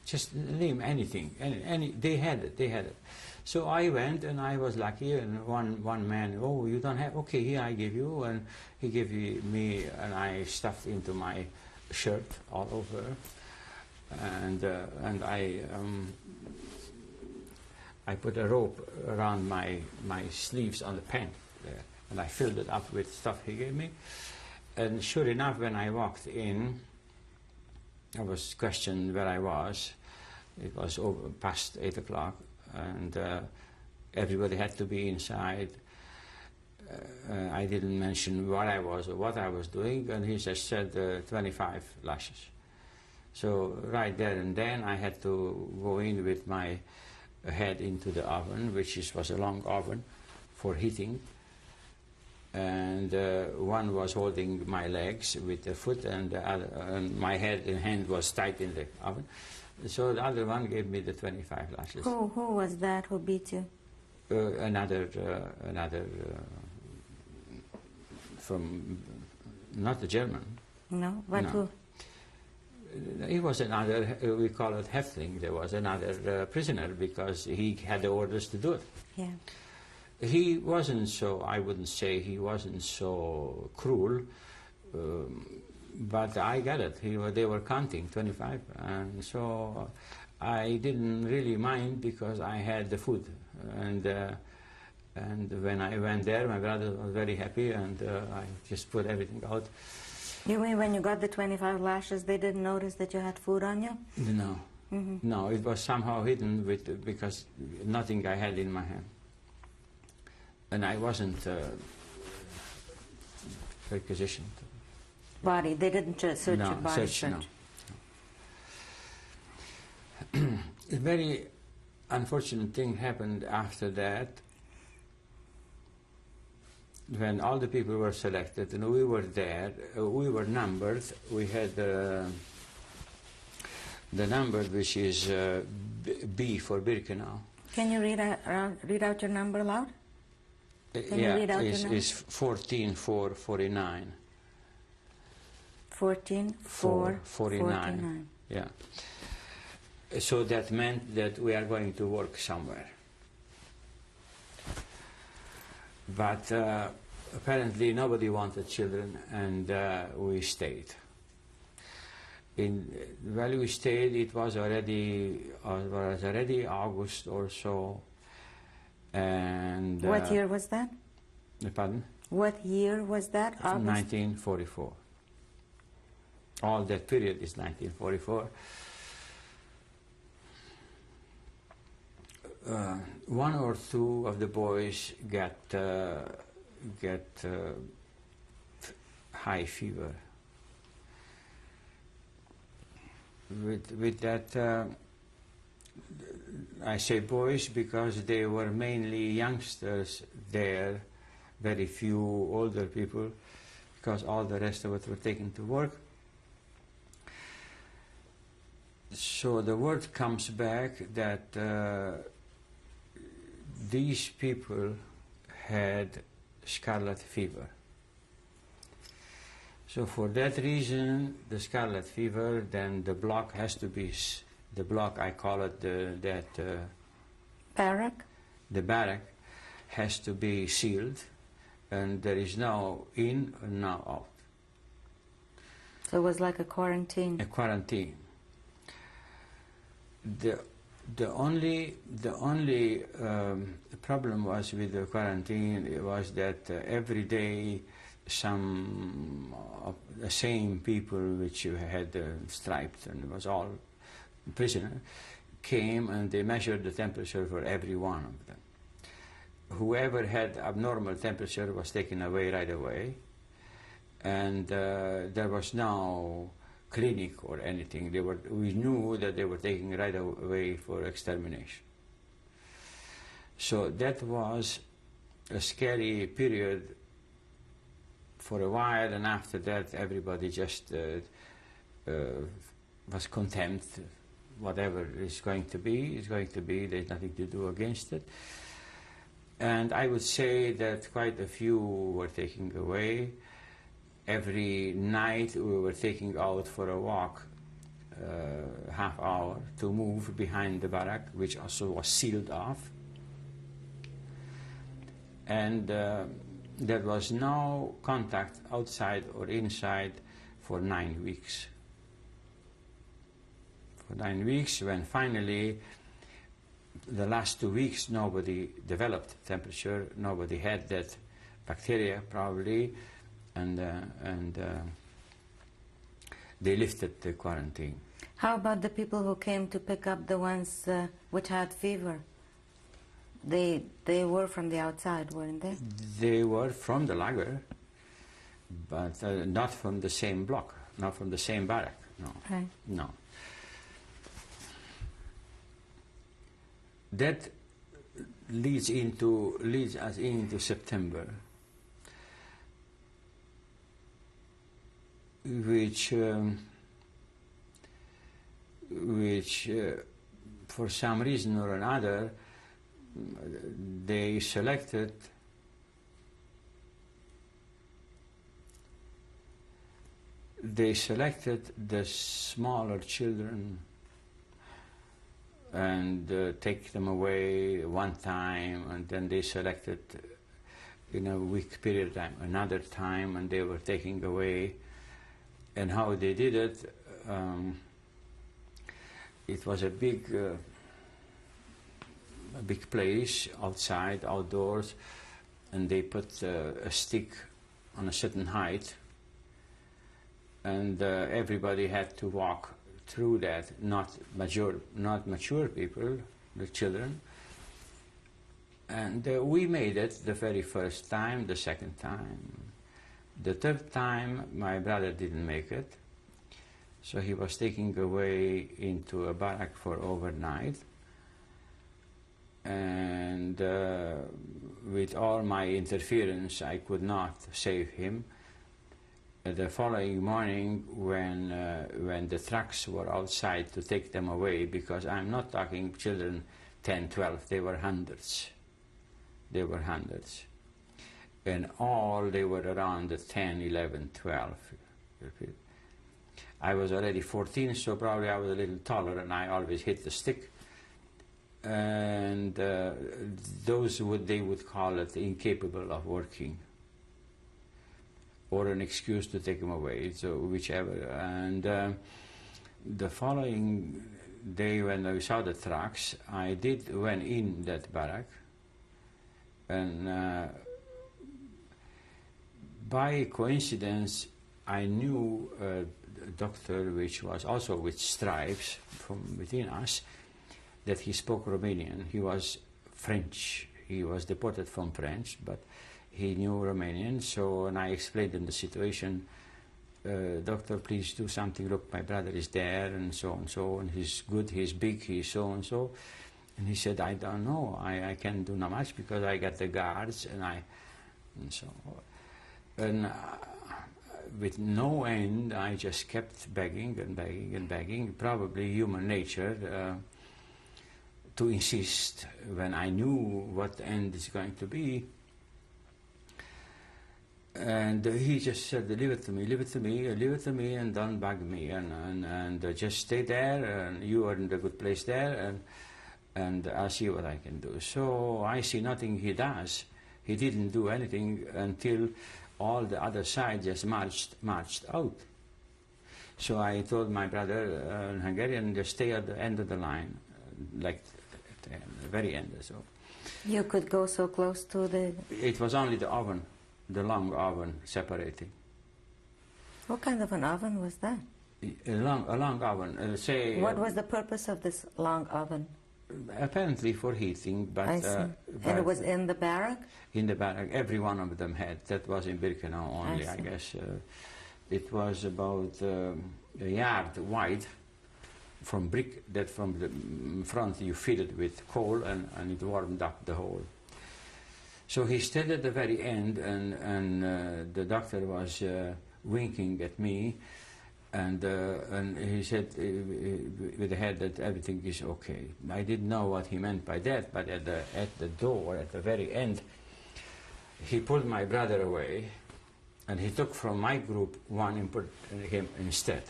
just name anything, they had it. So I went, and I was lucky, and one man, oh, you don't have, okay, here I give you, and he gave me, and I stuffed into my shirt all over. And I put a rope around my sleeves on the pant there, and I filled it up with stuff he gave me. And sure enough, when I walked in, I was questioned where I was. It was past 8 o'clock, and everybody had to be inside. I didn't mention where I was or what I was doing, and he just said 25 lashes. So right there and then I had to go in with my head into the oven, which was a long oven for heating. And one was holding my legs with the foot, and the other, and my head and hand was tight in the oven. So the other one gave me the 25 lashes. Who was that who beat you? Another from, not a German. No? But no. who? He was another, we call it Häftling. There was another prisoner, because he had the orders to do it. Yeah. He wasn't so, I wouldn't say he wasn't so cruel, but I got it. They were counting 25, and so I didn't really mind because I had the food. And when I went there, my brother was very happy, and I just put everything out. You mean when you got the 25 lashes, they didn't notice that you had food on you? No. Mm-hmm. No, it was somehow hidden because nothing I had in my hand. And I wasn't requisitioned. Body, they didn't search your body? No. Very unfortunate thing happened after that. When all the people were selected and we were there, we were numbered. We had the number which is B for Birkenau. Can you read out your number loud? Can you read out your number? It's 14,449. 14,449. Yeah. So that meant that we are going to work somewhere. But apparently nobody wanted children, and we stayed. While we stayed, it was already August or so. And what year was that? Pardon? What year was that? August? 1944. All that period is 1944. One or two of the boys get high fever. With that, I say boys because they were mainly youngsters there, very few older people, because all the rest of us were taken to work. So the word comes back that these people had scarlet fever. So for that reason, the scarlet fever, then the block has to be, the block I call it barrack? The barrack has to be sealed, and there is no in and no out. So it was like a quarantine? A quarantine. The only problem was with the quarantine was that every day some of the same people which you had striped and it was all prisoner came and they measured the temperature for every one of them. Whoever had abnormal temperature was taken away right away, and there was no clinic or anything. We knew that they were taken right away for extermination. So that was a scary period for a while, and after that everybody just was content. Whatever is going to be, is going to be. There's nothing to do against it. And I would say that quite a few were taken away. Every night we were taking out for a walk, half hour, to move behind the barrack, which also was sealed off. And there was no contact outside or inside for 9 weeks. For 9 weeks, when finally, the last 2 weeks, nobody developed temperature, nobody had that bacteria probably, and they lifted the quarantine. How about the people who came to pick up the ones which had fever? They were from the outside, weren't they? They were from the lager, but not from the same block, not from the same barrack, no. Right. No. That leads us into September, which for some reason or another they selected the smaller children and take them away one time, and then they selected in a week period of time another time, and they were taking away. And how they did it, it was a big place outside, outdoors, and they put a stick on a certain height, and everybody had to walk through that, not mature people, the children. And we made it the very first time, the second time. The third time, my brother didn't make it, so he was taken away into a barrack for overnight. and with all my interference I could not save him. The following morning, when the trucks were outside to take them away, because I'm not talking children 10, 12, they were hundreds. They were hundreds. And all they were around the 10, 11, 12. I was already 14, so probably I was a little taller, and I always hit the stick. And they would call it incapable of working, or an excuse to take him away, so whichever. And the following day, when I saw the trucks, I went in that barrack, and by coincidence, I knew a doctor which was also with stripes from within us, that he spoke Romanian. He was French. He was deported from French, but he knew Romanian. So when I explained him the situation, doctor, please do something. Look, my brother is there, and so, and he's good, he's big, he's so and so. And he said, I don't know, I can't do not much because I got the guards, and so. And with no end, I just kept begging and begging and begging, probably human nature, to insist when I knew what the end is going to be. And he just said, leave it to me, leave it to me, leave it to me, and don't bug me, and just stay there, and you are in the good place there, and I'll see what I can do. So I see nothing he does. He didn't do anything until all the other side just marched out. So I told my brother in Hungarian, just stay at the end of the line, like at the very end. So you could go so close to the... It was only the oven, the long oven separating. What kind of an oven was that? A long oven. Say. What was the purpose of this long oven? Apparently for heating, but... I see. And it was in the barrack? In the barrack. Every one of them had. That was in Birkenau only, I guess. It was about a yard wide from brick, that from the front you fill it with coal, and it warmed up the whole. So he stood at the very end, and the doctor was winking at me, and he said with the head that everything is okay. I didn't know what he meant by that, but at the door, at the very end, he pulled my brother away, and he took from my group one and put him instead.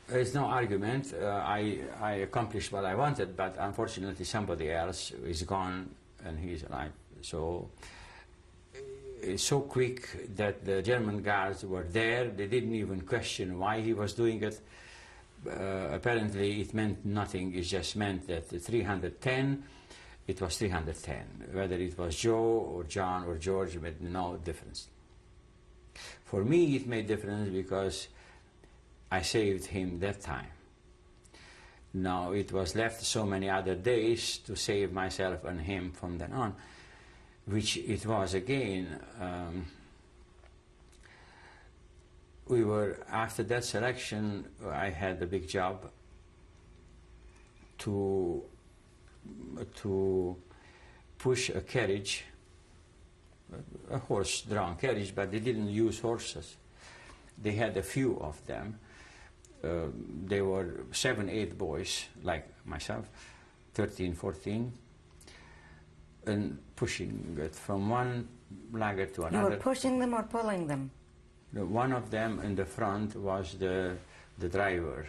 There's no argument. I accomplished what I wanted, but unfortunately somebody else is gone and he's alive. So it's so quick that the German guards were there. They didn't even question why he was doing it. Apparently it meant nothing. It just meant that the 310, it was 310. Whether it was Joe or John or George, it made no difference. For me it made difference because I saved him that time. Now it was left so many other days to save myself and him from then on, which it was again. We were, after that selection, I had a big job to push a carriage, a horse-drawn carriage, but they didn't use horses. They had a few of them. They were 7, 8 boys, like myself, 13, 14, and pushing it from one lager to another. You were pushing them or pulling them? One of them in the front was the driver,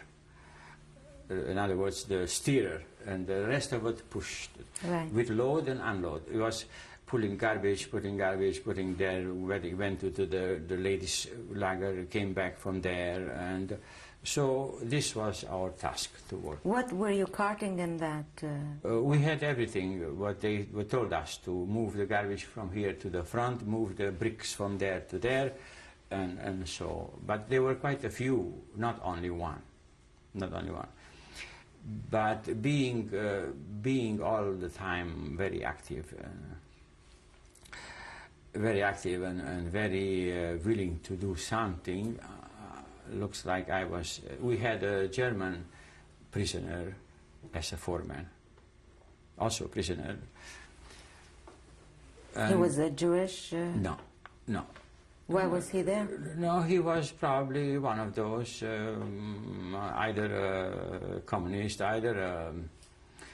in other words, the steerer, and the rest of it pushed, right, with load and unload. It was pulling garbage, putting there, went to the ladies' lager, came back from there, and so this was our task to work. What were you carting in that? We had everything, what they told us, to move the garbage from here to the front, move the bricks from there to there, and so. But there were quite a few, not only one. But being all the time very active and very willing to do something, looks like I was. We had a German prisoner as a foreman, also a prisoner. He was a Jewish? No, no. Why was he there? No, he was probably one of those, either a communist, either a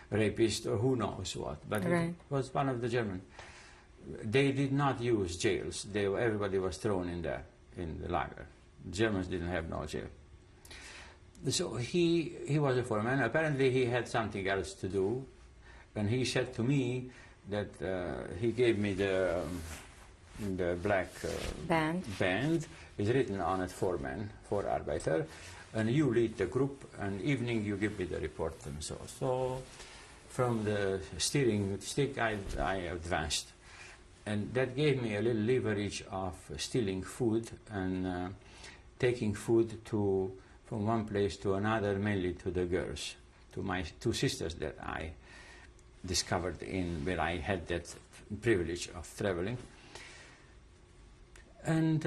rapist, or who knows what. But Right. it was one of the German. They did not use jails. Everybody was thrown in there, in the lager. Germans didn't have no jail. So he was a foreman. Apparently he had something else to do. And he said to me that he gave me the black band. It's written on it foreman, Vorarbeiter. And you lead the group, and evening you give me the report and so. So from the steering stick I advanced. And that gave me a little leverage of stealing food and taking food from one place to another, mainly to the girls, to my two sisters that I discovered where I had that privilege of traveling. And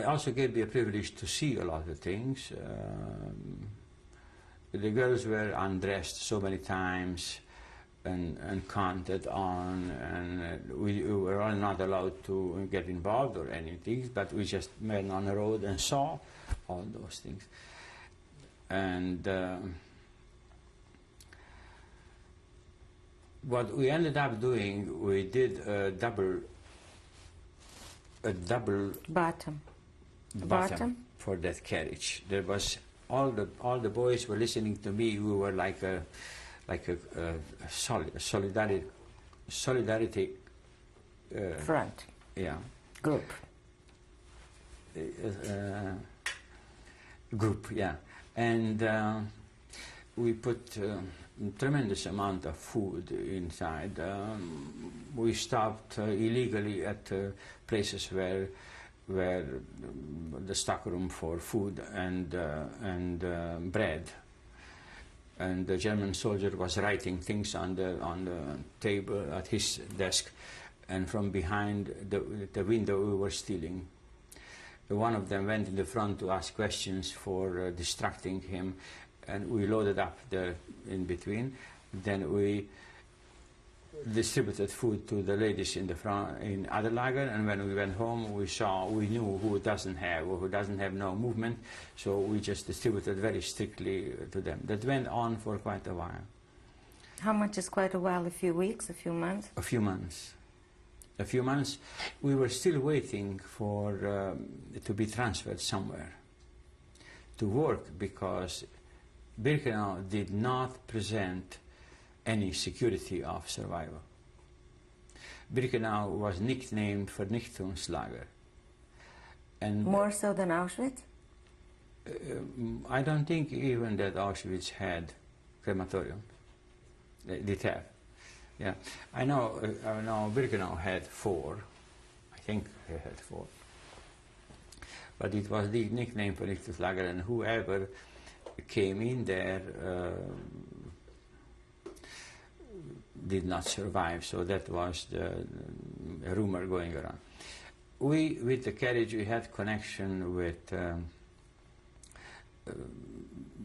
also gave me a privilege to see a lot of things. The girls were undressed so many times and counted on, and we were all not allowed to get involved or anything, but we just went on the road and saw all those things. And what we ended up doing, we did a double Bottom for that carriage. There was all the boys were listening to me. We were like a solidarity front. Yeah. Group. Group, yeah. And we put tremendous amount of food inside. We stopped illegally at places where the stockroom for food and bread. And the German soldier was writing things on the table at his desk, and from behind the window we were stealing. One of them went in the front to ask questions for distracting him, and we loaded up in between. Then we distributed food to the ladies in the front in other lager, and when we went home we knew who doesn't have no movement, so we just distributed very strictly to them. That went on for quite a while. How much is quite a while? A few weeks, a few months? A few months. A few months. We were still waiting for to be transferred somewhere to work, because Birkenau did not present any security of survival. Birkenau was nicknamed Vernichtungslager. And more so than Auschwitz? I don't think even that Auschwitz had crematorium. They did have. Yeah, I know Birkenau had 4. I think they had 4. But it was the nickname Vernichtungslager, and whoever came in there did not survive, so that was the rumor going around. With the carriage, we had connection with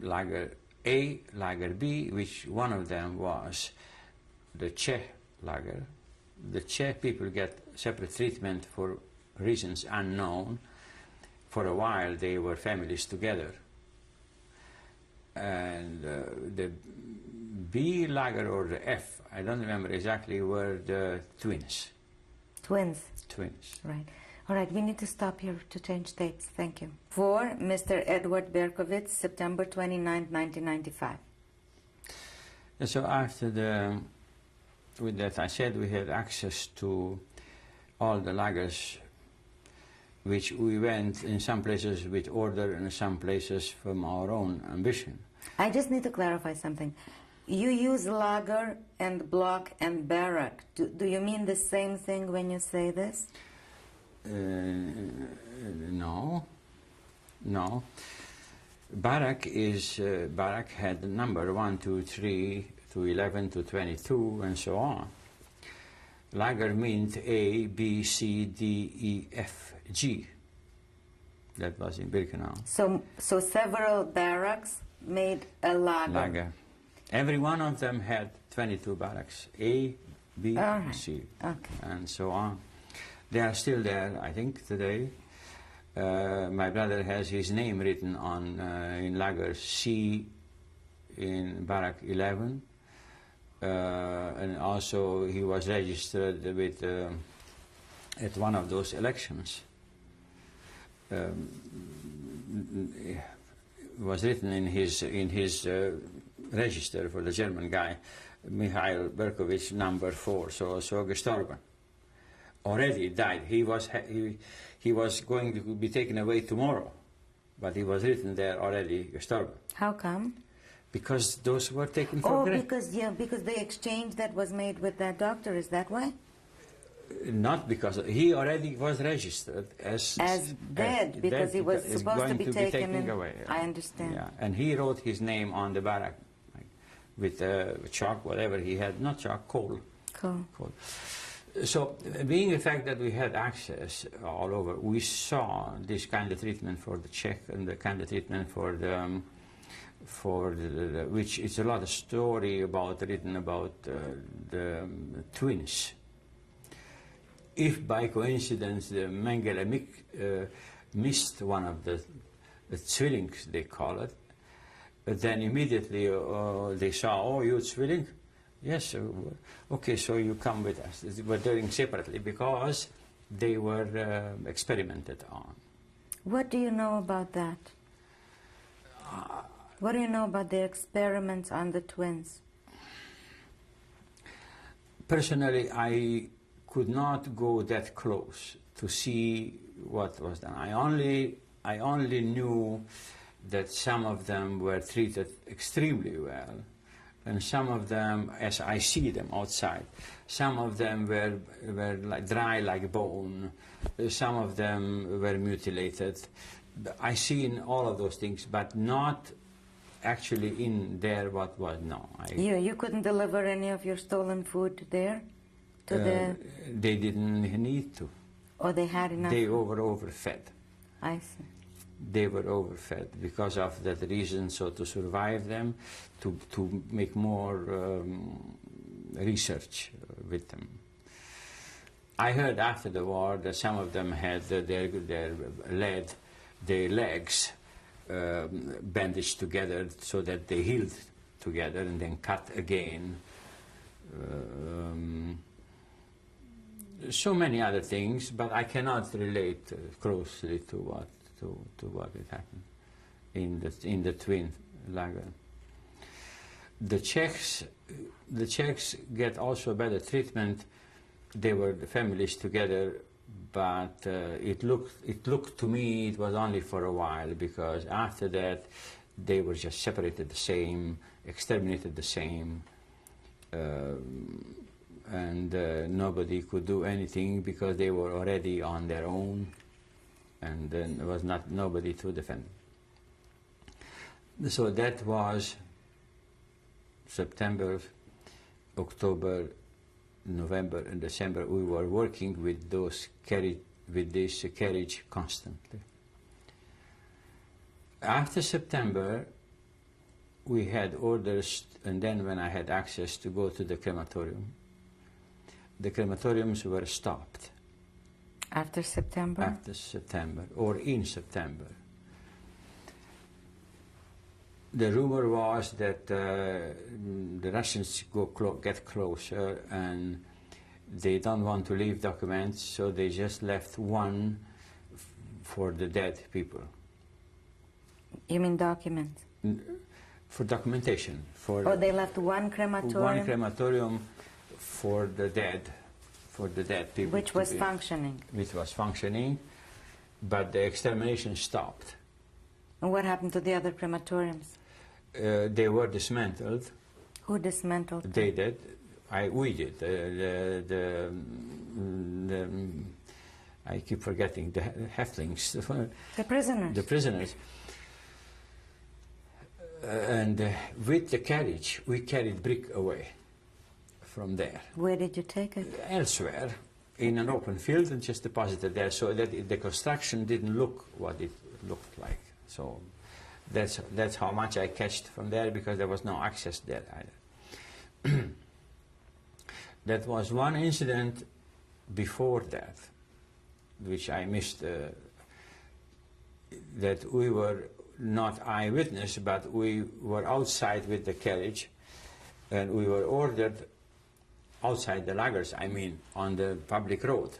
Lager A, Lager B, which one of them was the Czech lager. The Czech people get separate treatment for reasons unknown. For a while they were families together. And the B lager or the F, I don't remember exactly, were the twins. Twins. Twins. Right. All right, we need to stop here to change tapes. Thank you. For Mr. Eduard Berkovits, September 29, 1995. And so after with that I said we had access to all the lagers, which we went in some places with order and in some places from our own ambition. I just need to clarify something. You use lager and block and barrack. Do you mean the same thing when you say this? No. Barrack had the number 1, 2, 3 to 11 to 22 and so on. Lager meant A, B, C, D, E, F, G. That was in Birkenau. So several barracks made a lager. Lager. Every one of them had 22 barracks, A, B, C, and so on. They are still there, I think, today. My brother has his name written on in Lager C in Barrack 11, and also he was registered with at one of those elections. Was written in his register for the German guy, Eduar Berkovits, number 4, so gestorben. Already died. He was going to be taken away tomorrow, but he was written there already gestorben. How come? Because those were taken for granted. Because the exchange that was made with that doctor, is that why? Not because he already was registered as dead, because he was supposed to be taken away. I understand. Yeah, and he wrote his name on the barrack with chalk, whatever he had, not chalk, coal. Cool. So, being the fact that we had access all over, we saw this kind of treatment for the Czech and the kind of treatment for the which is a lot of story written about the twins. If by coincidence the Mengele missed one of the zwillings, they call it, then immediately they saw, oh, you're zwilling? Yes, okay, so you come with us. We're doing separately because they were experimented on. What do you know about that? What do you know about the experiments on the twins? Personally, I could not go that close to see what was done. I only knew that some of them were treated extremely well, and some of them, as I see them outside, some of them were like dry like bone, some of them were mutilated. I seen all of those things, but not actually in there what was known. You couldn't deliver any of your stolen food there? They didn't need to. Or they had enough? They were overfed. I see. They were overfed because of that reason, so to survive them, to make more research with them. I heard after the war that some of them had their legs bandaged together so that they healed together and then cut again. So many other things, but I cannot relate closely to what had happened in the twin lager. The Czechs get also better treatment. They were the families together, but it looked to me it was only for a while, because after that they were just separated the same, exterminated the same. And nobody could do anything because they were already on their own, and then there was nobody to defend. So that was September, October, November, and December. We were working with this carriage constantly. After September, we had orders, and then when I had access to go to the crematorium, the crematoriums were stopped. After September? After September, or in September. The rumor was that the Russians get closer and they don't want to leave documents, so they just left one for the dead people. You mean documents? For documentation. They left one crematorium? One crematorium for the dead people. Which was functioning? Which was functioning, but the extermination stopped. And what happened to the other crematoriums? They were dismantled. Who dismantled them? They did. We did. I keep forgetting the Häftlings. The prisoners. The prisoners. And with the carriage, we carried brick away from there. Where did you take it? Elsewhere. in an open field and just deposited there, so that the construction didn't look what it looked like. So that's how much I catched from there, because there was no access there either. That was one incident before that, which I missed, that we were not eyewitness, but we were outside with the carriage, and we were ordered outside the lagers, I mean, on the public road,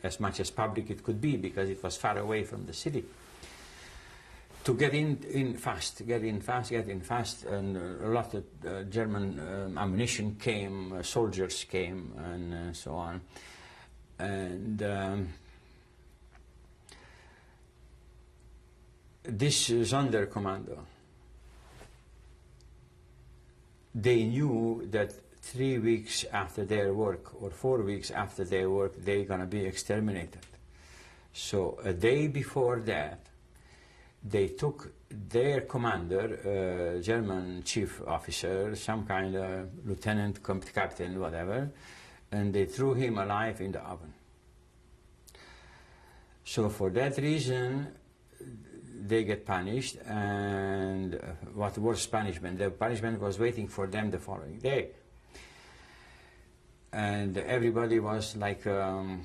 as much as public it could be, because it was far away from the city, to get in fast, and a lot of German ammunition came, soldiers came, and so on. And this Sonderkommando, they knew that 3 weeks after their work, or 4 weeks after their work, they're going to be exterminated. So a day before that, they took their commander, German chief officer, some kind of lieutenant, captain, whatever, and they threw him alive in the oven. So for that reason, they get punished, and what worse punishment? The punishment was waiting for them the following day. And everybody was like in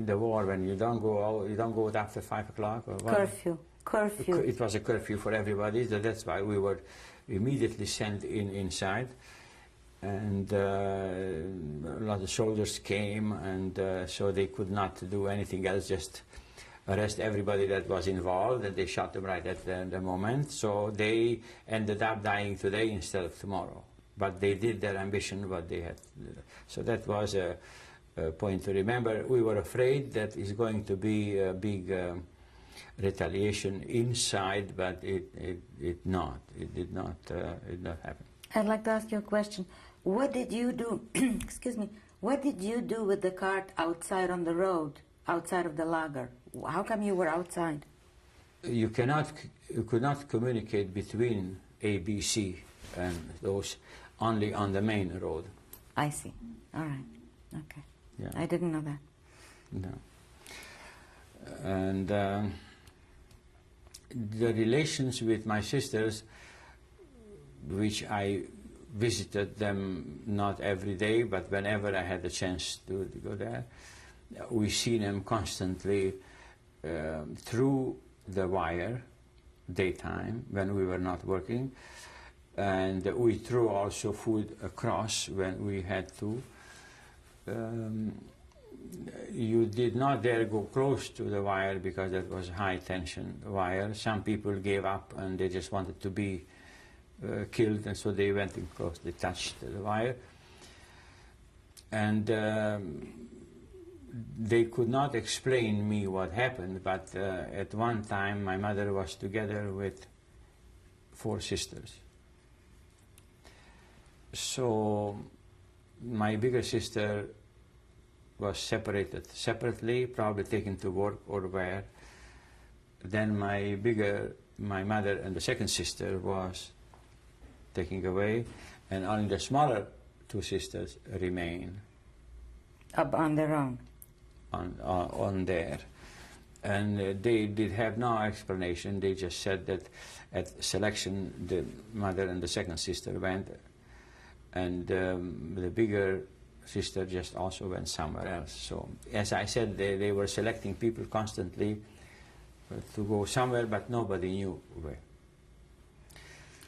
the war, when you don't go out after 5 o'clock or what? Curfew. It was a curfew for everybody, so that's why we were immediately sent inside. And a lot of soldiers came, and so they could not do anything else, just arrest everybody that was involved, and they shot them right at the moment. So they ended up dying today instead of tomorrow. But they did their ambition, what they had. So that was a point to remember. We were afraid that it's going to be a big retaliation inside, but it did not happen. I'd like to ask you a question. What did you do, excuse me, what did you do with the cart outside on the road, outside of the lager? How come you were outside? You could not communicate between A, B, C and those, only on the main road. I see. All right. Okay. Yeah. I didn't know that. No. And the relations with my sisters, which I visited them not every day, but whenever I had a chance to go there, we see them constantly through the wire, daytime, when we were not working, and we threw also food across when we had to. You did not dare go close to the wire because that was high tension wire. Some people gave up and they just wanted to be killed, and so they went in close, they touched the wire. And they could not explain me what happened, but at one time my mother was together with 4 sisters. So my bigger sister was separated separately, probably taken to work or where. Then my mother and the second sister was taken away, and only the smaller 2 sisters remain. Up on their own? On there. And they did have no explanation. They just said that at selection the mother and the second sister went, and the bigger sister just also went somewhere else. So as I said, they were selecting people constantly to go somewhere, but nobody knew where.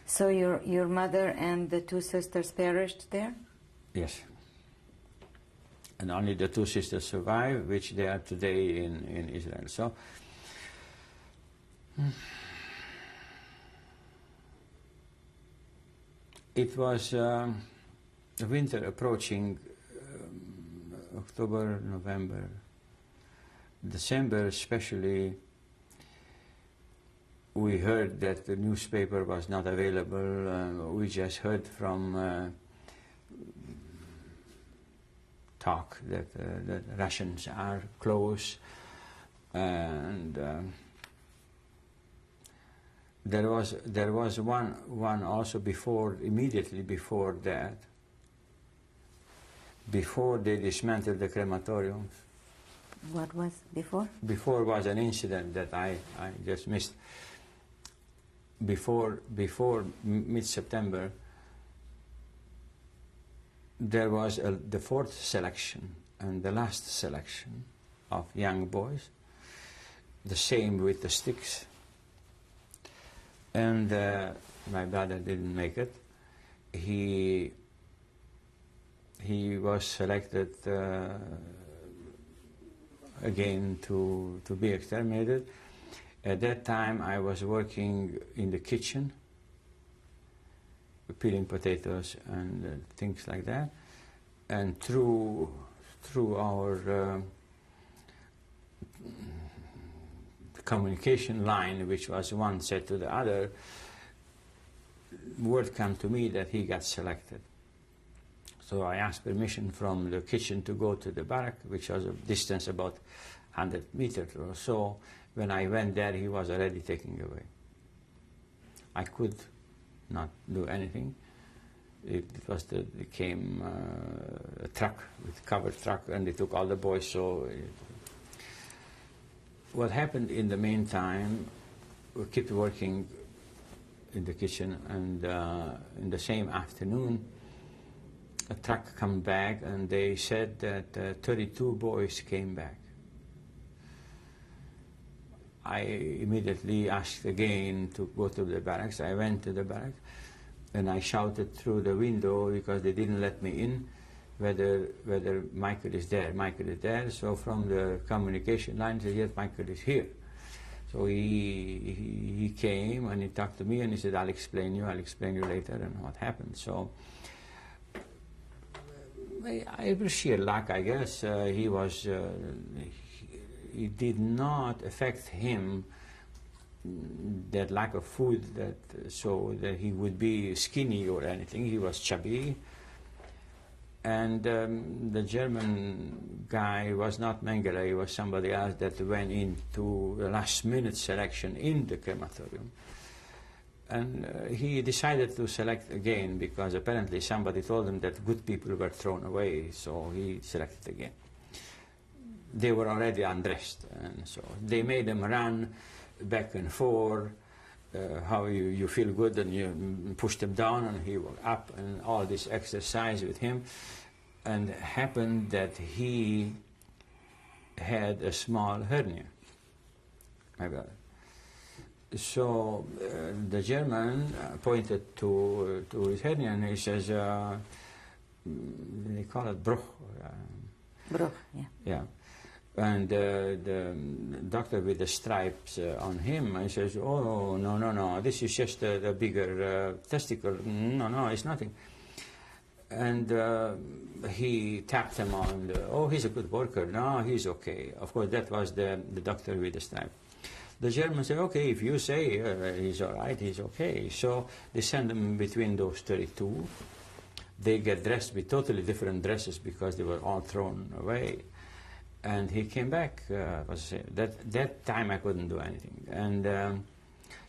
So your mother and the 2 sisters perished there? Yes. And only the 2 sisters survived, which they are today in Israel. So it was winter approaching, October, November, December especially. We heard that the newspaper was not available. We just heard from talk that the Russians are close, and There was one also immediately before that, before they dismantled the crematoriums. What was before? Before was an incident that I just missed. Before mid-September, there was the fourth selection and the last selection of young boys. The same with the sticks. And my brother didn't make it. He was selected again to be exterminated. At that time I was working in the kitchen, peeling potatoes and things like that. And through our communication line, which was one said to the other, word came to me that he got selected. So I asked permission from the kitchen to go to the barrack, which was a distance about 100 meters or so. When I went there, he was already taken away. I could not do anything. It came a truck, with covered truck, and they took all the boys. So what happened in the meantime, we kept working in the kitchen, and in the same afternoon, a truck came back, and they said that 32 boys came back. I immediately asked again to go to the barracks. I went to the barracks, and I shouted through the window, because they didn't let me in, whether Michael is there. Michael is there. So from the communication line, he said, yes, Michael is here. So he came and he talked to me, and he said, I'll explain you later and what happened. So it was sheer luck, I guess. It did not affect him, that lack of food, so that he would be skinny or anything. He was chubby. And the German guy was not Mengele, he was somebody else that went into the last-minute selection in the crematorium. And he decided to select again, because apparently somebody told him that good people were thrown away, so he selected again. They were already undressed, and so they made them run back and forth, how you feel good, and you push them down, and he was up, and all this exercise with him. And it happened that he had a small hernia, my brother. So the German pointed to his hernia, and he says, they call it Bruch. Bruch, yeah. Yeah. And the doctor with the stripes on him, he says, oh, no, this is just a bigger testicle. No, it's nothing. And he tapped him on oh, he's a good worker. No, he's okay. Of course, that was the doctor with the stripe. The German said, okay, if you say he's all right, he's okay. So they send him between those 32. They get dressed with totally different dresses because they were all thrown away. And he came back. That time I couldn't do anything. And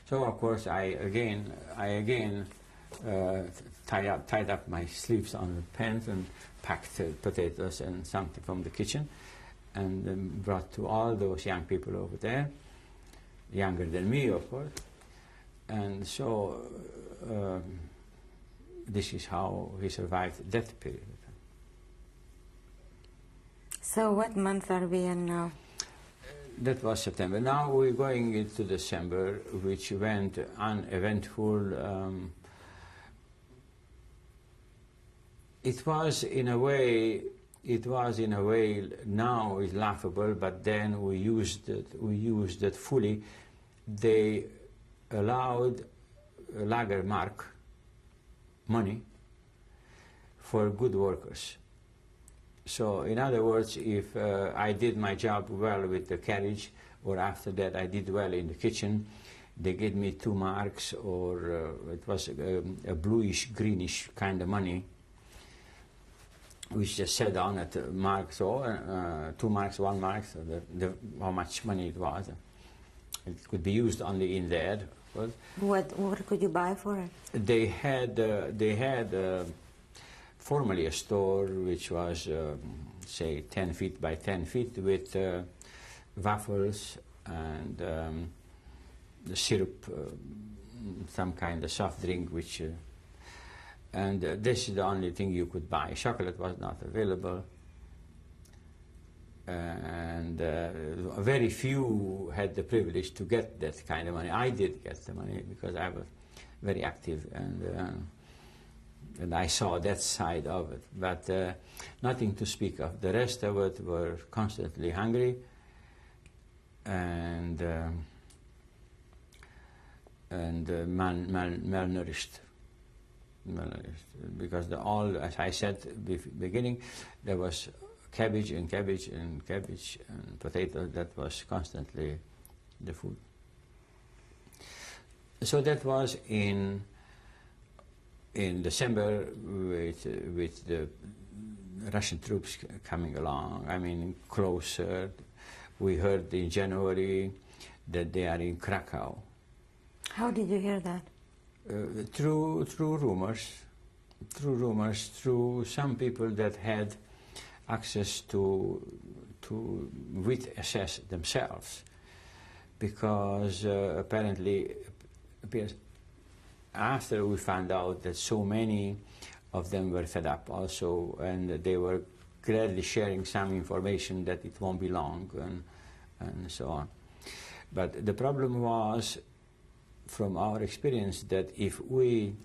so, of course, I again tied up my sleeves on the pants and packed potatoes and something from the kitchen, and brought to all those young people over there, younger than me, of course. And so this is how he survived that period. So what month are we in now? That was September. Now we're going into December, which went uneventful. It was in a way now is laughable, but then we used it fully. They allowed Lagermark money for good workers. So in other words, if I did my job well with the carriage, or after that I did well in the kitchen, they gave me 2 marks, or it was a bluish, greenish kind of money, which just said on it marks, or 2 marks, 1 mark, so how much money it was. It could be used only in there, was. What could you buy for it? They had formerly a store which was say 10 feet by 10 feet with waffles and the syrup, some kind of soft drink, which and this is the only thing you could buy. Chocolate was not available, and very few had the privilege to get that kind of money. I did get the money because I was very active, and I saw that side of it, but nothing to speak of. The rest of it were constantly hungry and malnourished, because as I said beginning, there was cabbage and cabbage and cabbage and potato. That was constantly the food. So that was in December with the Russian troops coming along. I mean, closer. We heard in January that they are in Krakow. How did you hear that? Through rumors, through some people that had access to with SS themselves, because apparently after we found out that so many of them were fed up also, and they were gladly sharing some information that it won't be long and so on. But the problem was, from our experience, that if we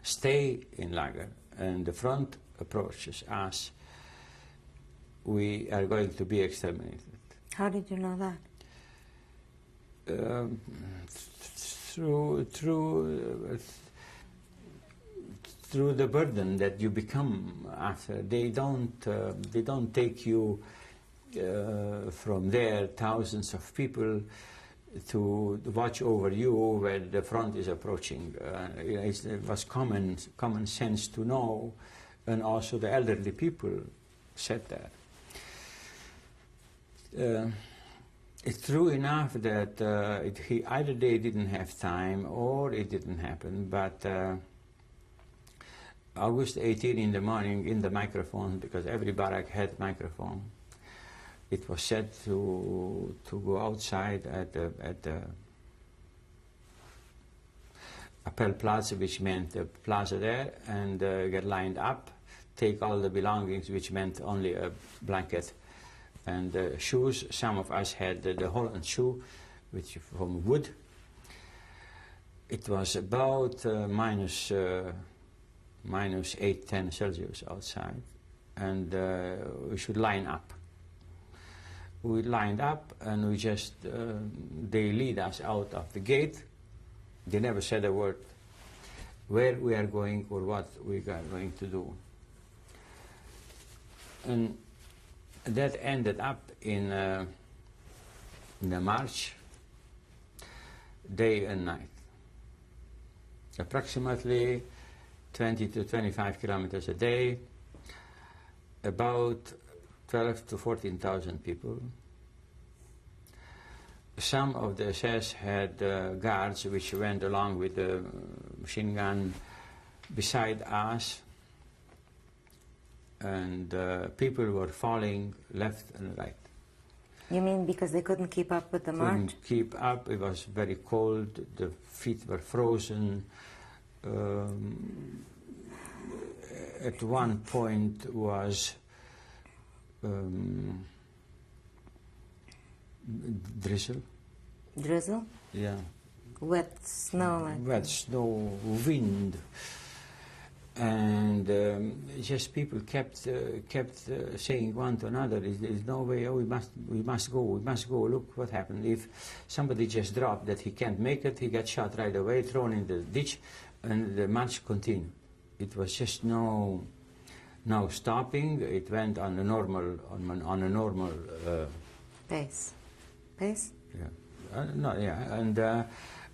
stay in lager and the front approaches us, we are going to be exterminated. How did you know that? Through the burden that you become after. They don't take you from there, thousands of people, to watch over you when the front is approaching. It was common sense to know, and also the elderly people said that. It's true enough that either they didn't have time or it didn't happen, but August 18 in the morning, in the microphone, because every barrack had microphone, it was said to go outside at the Appel Plaza, which meant the plaza there, and get lined up, take all the belongings, which meant only a blanket and shoes. Some of us had the Holland shoe, which from wood. It was about minus 8, 10 Celsius outside, and we should line up. We lined up, and we just, they lead us out of the gate. They never said a word where we are going or what we are going to do. And that ended up in the march, day and night. Approximately 20 to 25 kilometers a day, about 12 to 14,000 people. Some of the SS had guards which went along with the machine gun beside us, and people were falling left and right. You mean because they couldn't keep up with the march? Couldn't keep up. It was very cold. The feet were frozen. At one point was drizzle. Drizzle? Yeah. Wet snow, like wet snow, wind, and just people kept saying one to another, "There's no way. Oh, we must go. Look what happened. If somebody just dropped that he can't make it, he got shot right away, thrown in the ditch, and the march continued. It was just no stopping. It went on a normal pace. Yeah. No, yeah,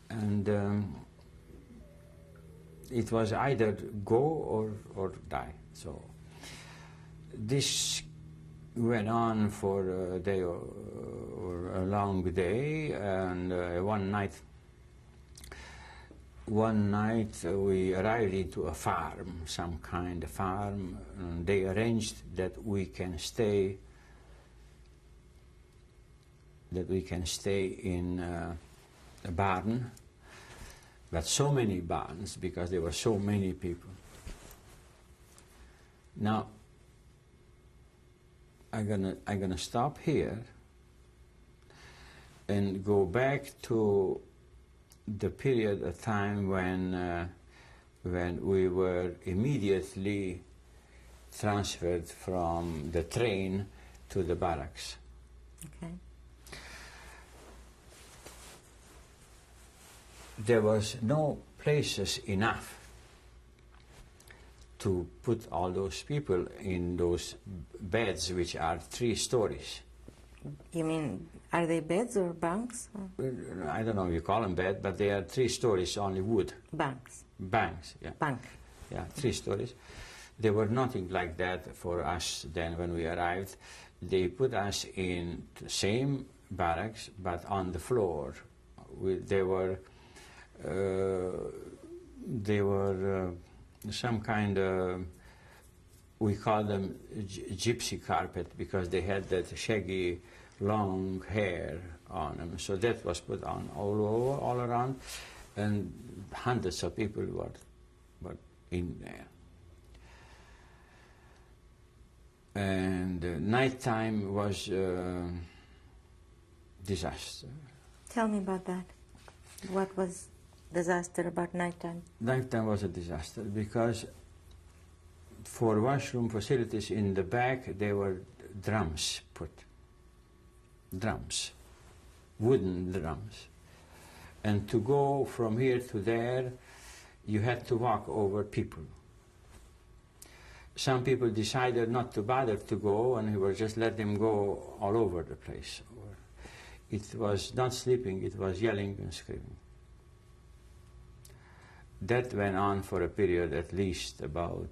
and it was either go or die. So this went on for a day or a long day, and one night one night we arrived into a farm, some kind of farm, and they arranged that we can stay in a barn, but so many barns because there were so many people. Now I'm gonna stop here and go back to the period of time when we were immediately transferred from the train to the barracks. Okay. There was no places enough to put all those people in those beds, which are 3 stories. You mean, are they beds or bunks? Or? I don't know if you call them bed, but they are 3 stories, only wood. Bunks. Banks, yeah. Bunk. Yeah, 3 stories. There were nothing like that for us then when we arrived. They put us in the same barracks, but on the floor. They were some kind of, we call them gypsy carpet, because they had that shaggy long hair on them. So that was put on all over, all around, and hundreds of people were in there. And nighttime was disaster. Tell me about that. What was disaster about nighttime? Nighttime was a disaster because for washroom facilities in the back there were drums put. Drums. Wooden drums. And to go from here to there, you had to walk over people. Some people decided not to bother to go, and we were just let them go all over the place. It was not sleeping, it was yelling and screaming. That went on for a period at least about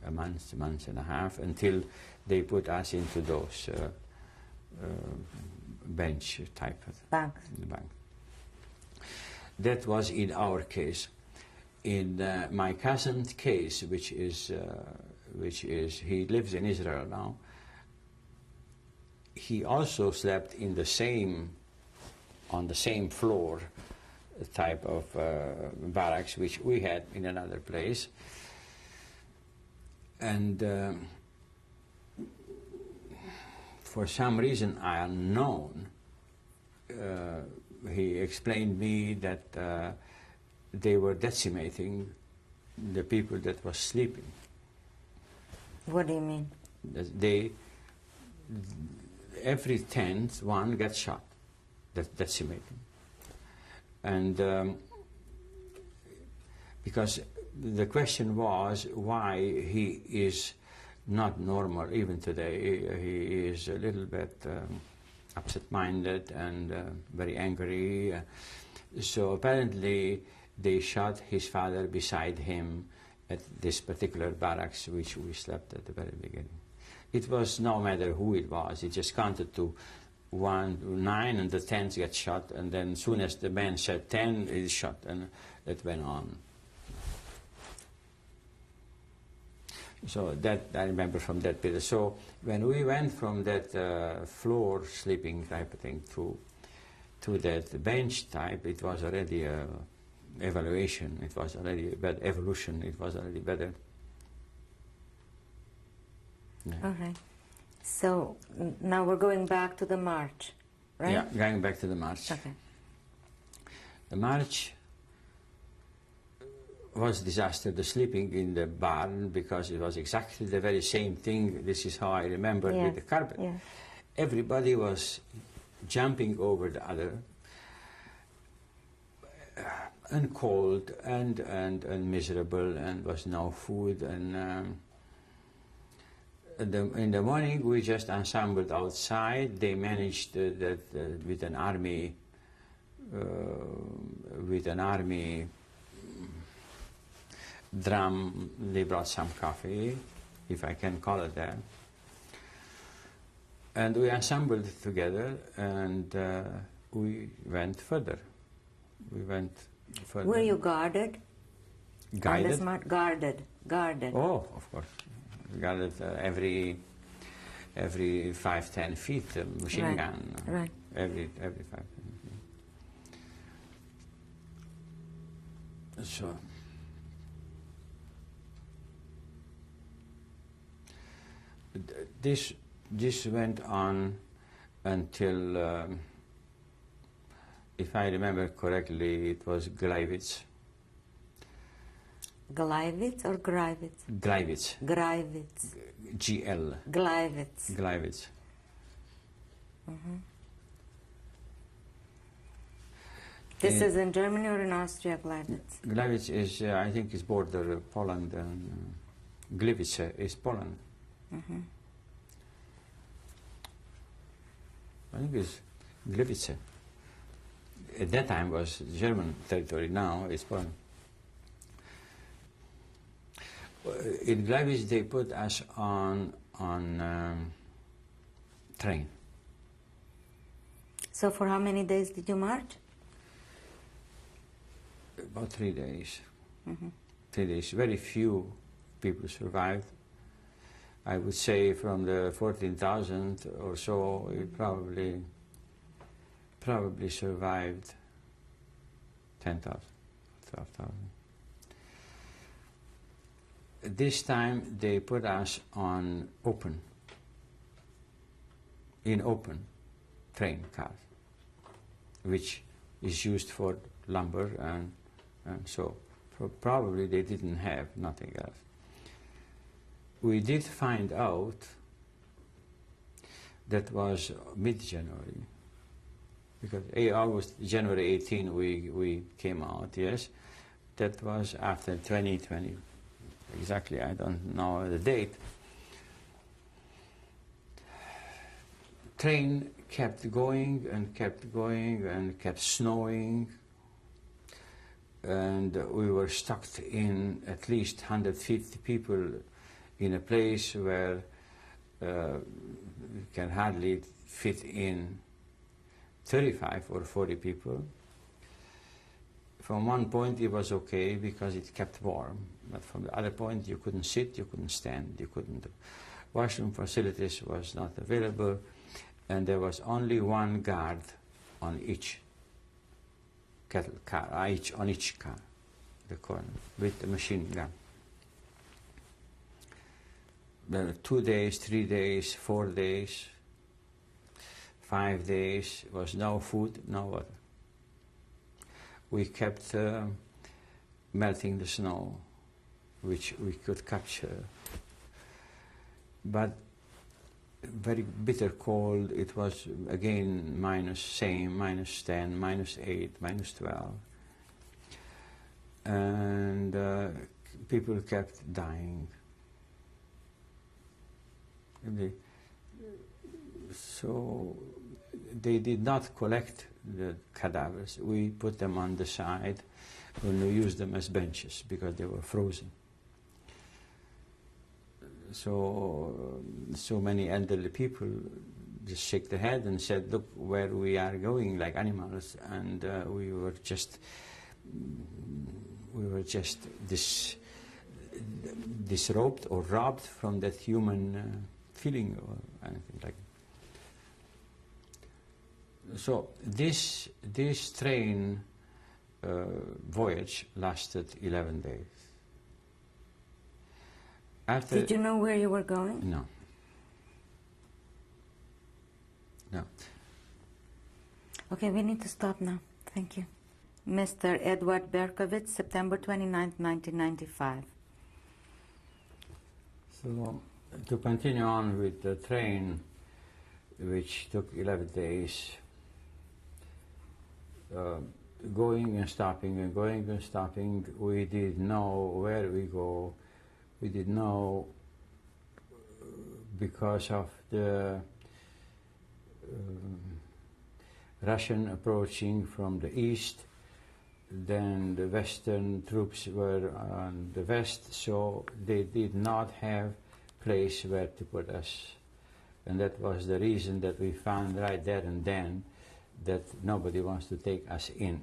a month and a half, until they put us into those bench type of Bunks. bank. That was in our case. In my cousin's case, which is he lives in Israel now, he also slept in the same, on the same floor type of barracks which we had in another place. And for some reason unknown, he explained me that they were decimating the people that was sleeping. What do you mean? Every 10th one gets shot. That's decimating. And because the question was why he is not normal even today. He is a little bit absent-minded and very angry. So apparently they shot his father beside him at this particular barracks which we slept at the very beginning. It was no matter who it was, it just counted to 9 and the 10th get shot, and then as soon as the man said 10, he shot, and it went on. So that I remember from that period. So when we went from that floor sleeping type of thing to that bench type, it was already a evaluation, it was already a bad evolution, it was already better. Yeah. All right. So now we're going back to the march, right? Yeah, going back to the march. Okay. The march was disaster, the sleeping in the barn, because it was exactly the very same thing. This is how I remember with the carpet. Yeah. Everybody was jumping over the other, and cold and miserable, and was no food. And in the morning we just ensembled outside. They managed that with an army drum, they brought some coffee, if I can call it that. And we assembled it together, and we went further. We went Were you guarded? Guided? Guarded. Oh, of course. Guarded every 5-10 feet, machine gun. Right. Every 5. So. This went on until, if I remember correctly, it was Gleiwitz. Gleiwitz or Greiwitz? Gleiwitz. Greiwitz. GL. Gleiwitz. Gleiwitz. This is in Germany or in Austria, Gleiwitz? Gleiwitz is, I think, is border Poland, and Gliwice is Poland. I think it's Gliwice. At that time was German territory, now it's Poland. In Gleiwitz they put us on train. So for how many days did you march? About 3 days. 3 days. Very few people survived. I would say from the 14,000 or so, it probably survived 10,000, 12,000. This time they put us on open train cars, which is used for lumber and so probably they didn't have nothing else. We did find out, that was mid-January, because January 18 we came out, yes. That was after 2020, exactly, I don't know the date. Train kept going and kept going and kept snowing, and we were stuck in at least 150 people in a place where you can hardly fit in 35 or 40 people. From one point it was okay because it kept warm, but from the other point you couldn't sit, you couldn't stand, you couldn't. Washroom facilities was not available, and there was only one guard on each car, on each car, the corner, with a machine gun. There were 2 days, 3 days, 4 days, 5 days, was no food, no water. We kept melting the snow, which we could capture. But very bitter cold, it was again -10, -8, -12. And people kept dying. So they did not collect the cadavers. We put them on the side and we used them as benches because they were frozen. So many elderly people just shake their head and said, look where we are going like animals, and we were just disrobed or robbed from that human feeling or anything like that. So this train voyage lasted 11 days. After Did you know where you were going? No. No. Okay, we need to stop now. Thank you. Mr. Eduard Berkovits, September 29, 1995. So, to continue on with the train, which took 11 days, going and stopping and going and stopping, we didn't know where we go. We didn't know because of the Russian approaching from the east. Then the Western troops were on the west, so they did not have place where to put us. And that was the reason that we found right there and then that nobody wants to take us in.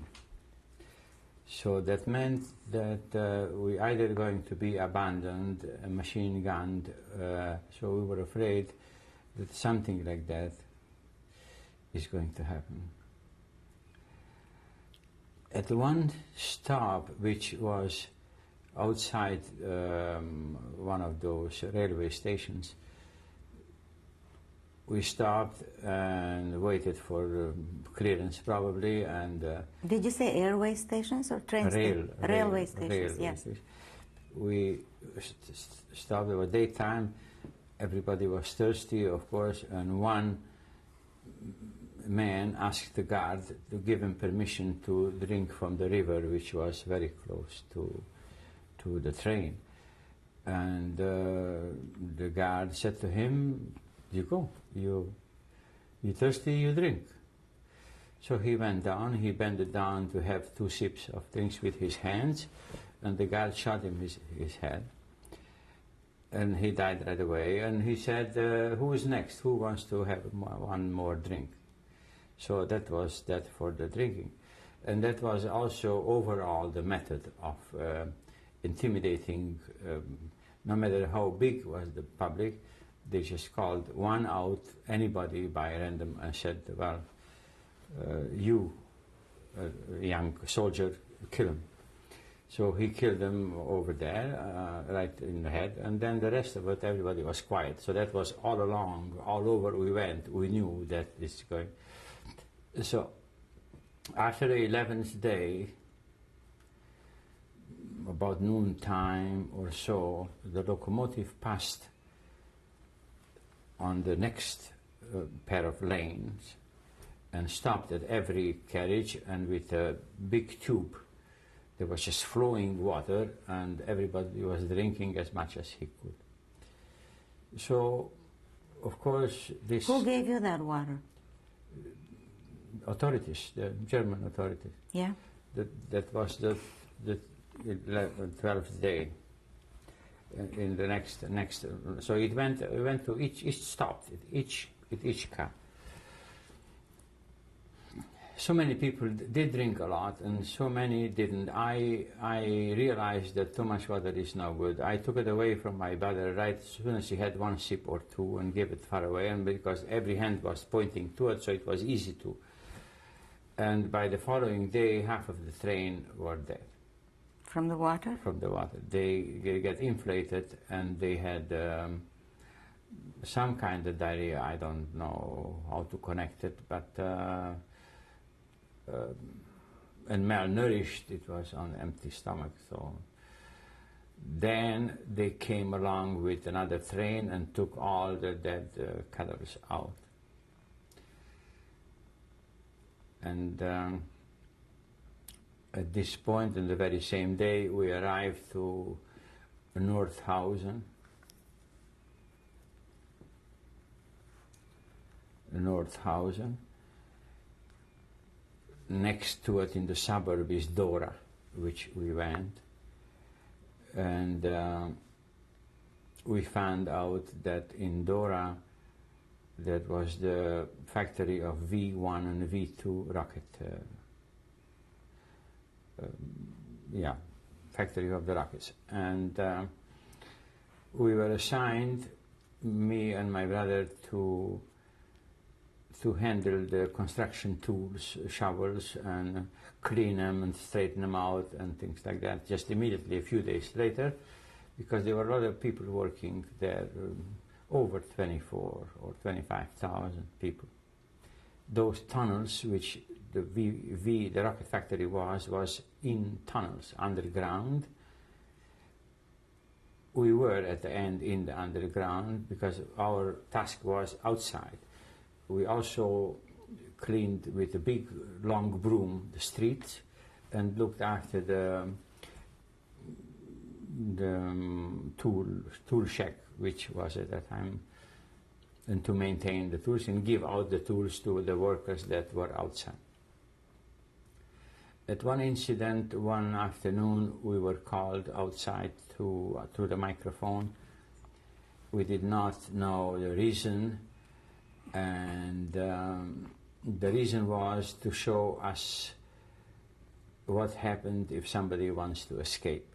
So that meant that we either going to be abandoned, machine gunned, so we were afraid that something like that is going to happen. At one stop, which was outside one of those railway stations, we stopped and waited for clearance probably, and did you say airway stations or train stations? Railway stations, yes. We stopped. It was daytime, everybody was thirsty, of course, and one man asked the guard to give him permission to drink from the river, which was very close to the train. And the guard said to him, "You go. You thirsty, you drink." So he went down, he bent down to have 2 sips of drinks with his hands, and the guard shot him his head. And he died right away, and he said, "Who is next? Who wants to have one more drink?" So that was that for the drinking. And that was also overall the method of intimidating, no matter how big was the public. They just called one out, anybody by random, and said, "Well, you, young soldier, kill him." So he killed him over there, right in the head, and then the rest of it, everybody was quiet. So that was all along, all over we went, we knew that this is going. So after the 11th day, about noontime or so, the locomotive passed on the next pair of lanes and stopped at every carriage, and with a big tube there was just flowing water, and everybody was drinking as much as he could. So, of course, this... Who gave you that water? Authorities, the German authorities. Yeah? That was the 12th day. In the next, so it went to each stopped, each car. So many people did drink a lot, and so many didn't. I realized that too much water is no good. I took it away from my brother right as soon as he had 1 sip or 2, and gave it far away, and because every hand was pointing to it, so it was easy to. And by the following day, half of the train were dead. From the water? From the water. They get inflated, and they had some kind of diarrhea. I don't know how to connect it, but and malnourished, it was on empty stomach. So then they came along with another train and took all the dead cadavers out. And at this point, in the very same day, we arrived to Nordhausen. Next to it in the suburb is Dora, which we went. And we found out that in Dora, that was the factory of V1 and V2 rocket. Factory of the rockets. And we were assigned, me and my brother, to handle the construction tools, shovels, and clean them and straighten them out and things like that, just immediately a few days later, because there were a lot of people working there, over 24 or 25,000 people. Those tunnels, which the rocket factory was in tunnels, underground. We were at the end in the underground because our task was outside. We also cleaned with a big long broom the streets and looked after the tool shack, which was at that time, and to maintain the tools and give out the tools to the workers that were outside. At one incident, one afternoon, we were called outside through the microphone. We did not know the reason, and the reason was to show us what happened if somebody wants to escape.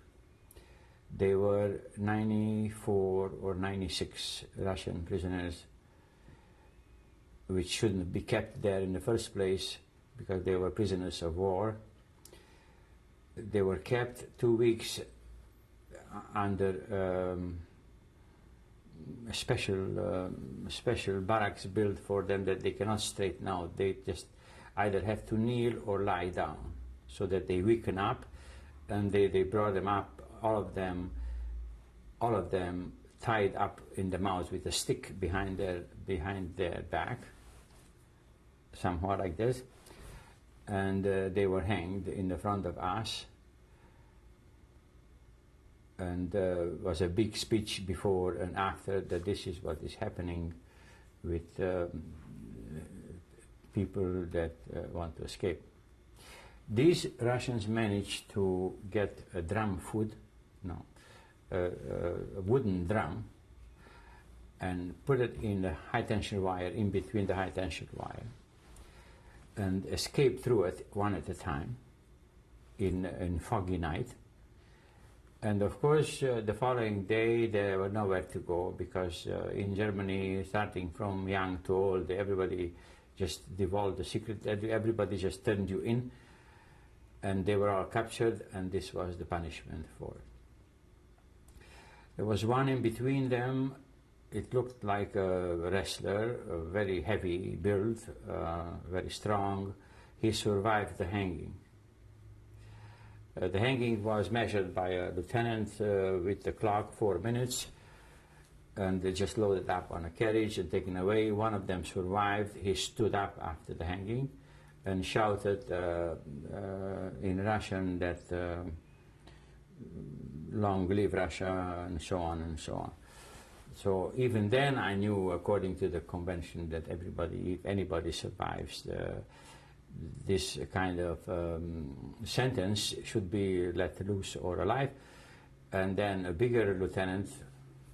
There were 94 or 96 Russian prisoners which shouldn't be kept there in the first place because they were prisoners of war. They were kept 2 weeks under special barracks built for them that they cannot straighten out. They just either have to kneel or lie down so that they weaken up, and they brought them up, all of them tied up in the mouth with a stick behind their back, somewhat like this, and they were hanged in the front of us. And was a big speech before and after that this is what is happening with people that want to escape. These Russians managed to get a wooden drum, and put it in the high tension wire, in between the high tension wire, and escape through it one at a time in foggy night. And of course, the following day they were nowhere to go, because in Germany, starting from young to old, everybody just divulged the secret. Everybody just turned you in, and they were all captured, and this was the punishment for it. There was one in between them. It looked like a wrestler, a very heavy build, very strong. He survived the hanging. The hanging was measured by a lieutenant with the clock, 4 minutes, and they just loaded up on a carriage and taken away. One of them survived. He stood up after the hanging and shouted in Russian that long live Russia, and so on and so on. So even then I knew, according to the convention, that everybody, if anybody survives this kind of sentence, should be let loose or alive. And then a bigger lieutenant,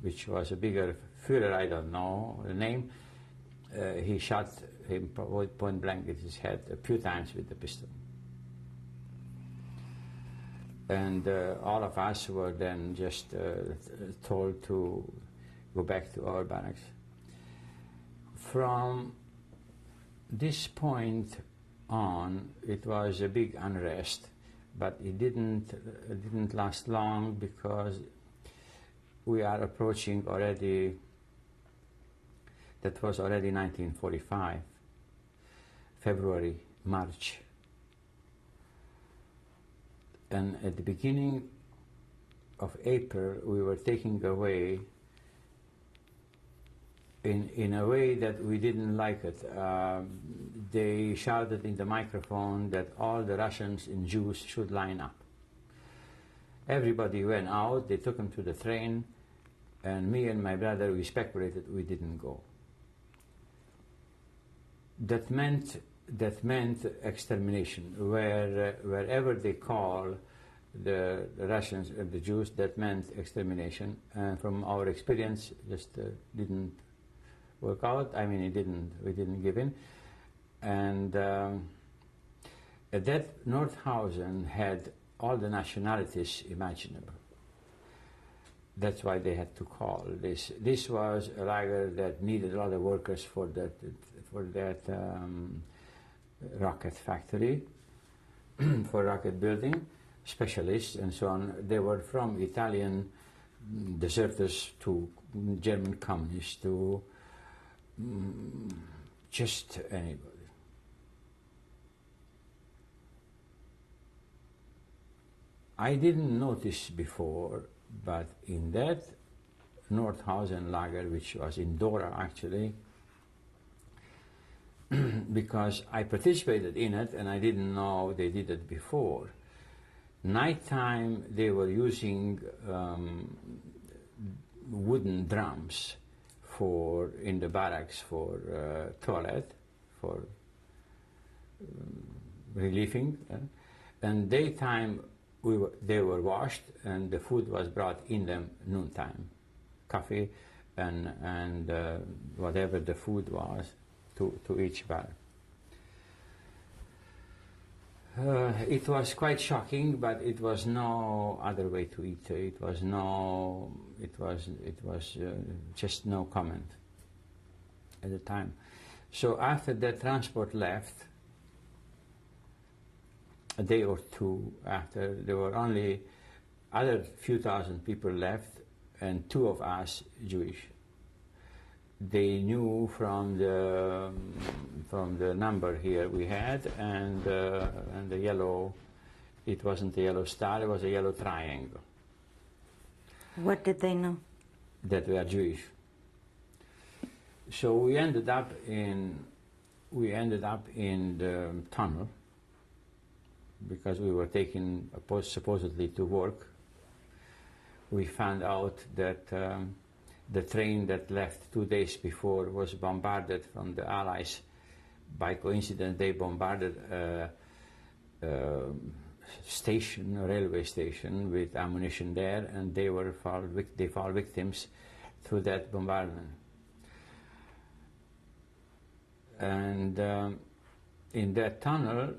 which was a bigger Führer, I don't know the name, he shot him point blank at his head a few times with the pistol. And all of us were then just told to go back to our barracks. From this point on, it was a big unrest, but it didn't last long, because we are approaching already, that was already 1945, February, March. And at the beginning of April, we were taken away in a way that we didn't like it. They shouted in the microphone that all the Russians and Jews should line up. Everybody went out, they took them to the train, and me and my brother, we speculated we didn't go. That meant extermination. Wherever they call the Russians and the Jews, that meant extermination. And from our experience, just didn't work out. I mean, we didn't give in. And that Nordhausen had all the nationalities imaginable. That's why they had to call this. This was a lager that needed a lot of workers for that rocket factory, for rocket building, specialists and so on. They were from Italian deserters to German communists to just anybody. I didn't notice before, but in that Nordhausen lager, which was in Dora actually, because I participated in it and I didn't know they did it before. Nighttime they were using wooden drums in the barracks for toilet, for relieving, and daytime they were washed and the food was brought in them noontime, coffee and whatever the food was to each barrack. It was quite shocking, but it was no other way to eat. It was just no comment at the time. So after the transport left, a day or two after, there were only other few thousand people left, and two of us Jewish. They knew from the number here we had, and the yellow. It wasn't a yellow star; it was a yellow triangle. What did they know? That we are Jewish. So we ended up in the tunnel because we were taken supposedly to work. We found out that the train that left 2 days before was bombarded from the Allies. By coincidence, they bombarded a railway station with ammunition there, and they fall victims through that bombardment. And in that tunnel,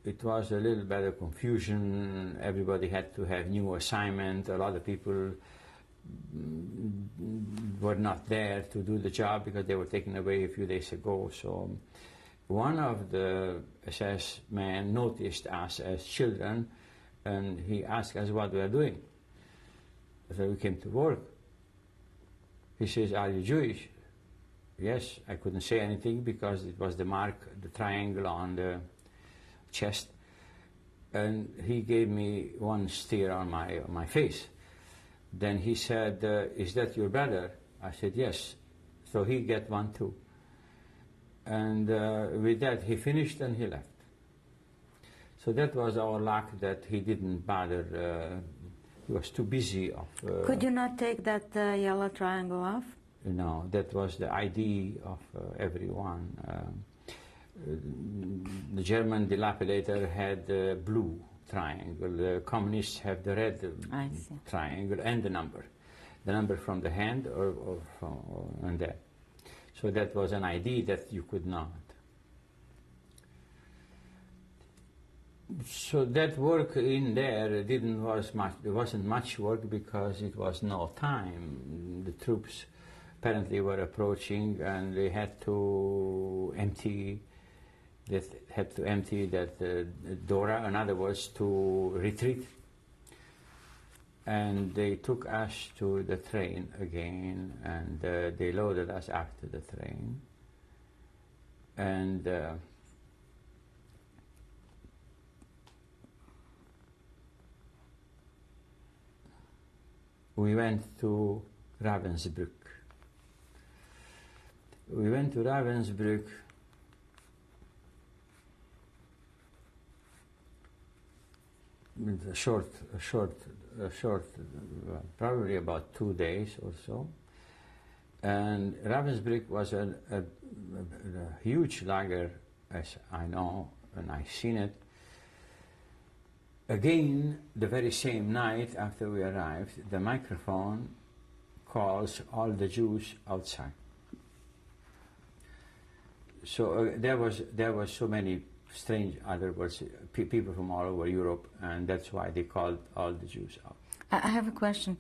it was a little bit of confusion. Everybody had to have new assignment. A lot of people were not there to do the job because they were taken away a few days ago. So one of the SS men noticed us as children, and he asked us what we are doing. So we came to work. He says, "Are you Jewish?" Yes, I couldn't say anything because it was the mark, the triangle on the chest, and he gave me one stare on my face. Then he said, "Is that your brother?" I said, "Yes." So he get one too. And with that he finished and he left. So that was our luck that he didn't bother. He was too busy. Could you not take that yellow triangle off? No, that was the ID of everyone. The German dilapidator had the blue triangle. The communists have the red triangle and the number from the hand or and that. So that was an ID that you could not. So that work in there wasn't much work because it was no time. The troops apparently were approaching, and they had to empty that Dora, in other words, to retreat. And they took us to the train again, and they loaded us after the train. And we went to Ravensbrück. We went to Ravensbrück with a short, probably about 2 days or so. And Ravensbrück was a huge lager, as I know, and I've seen it. Again, the very same night after we arrived, the microphone calls all the Jews outside. So there was so many strange, other words, people from all over Europe, and that's why they called all the Jews out. I have a question.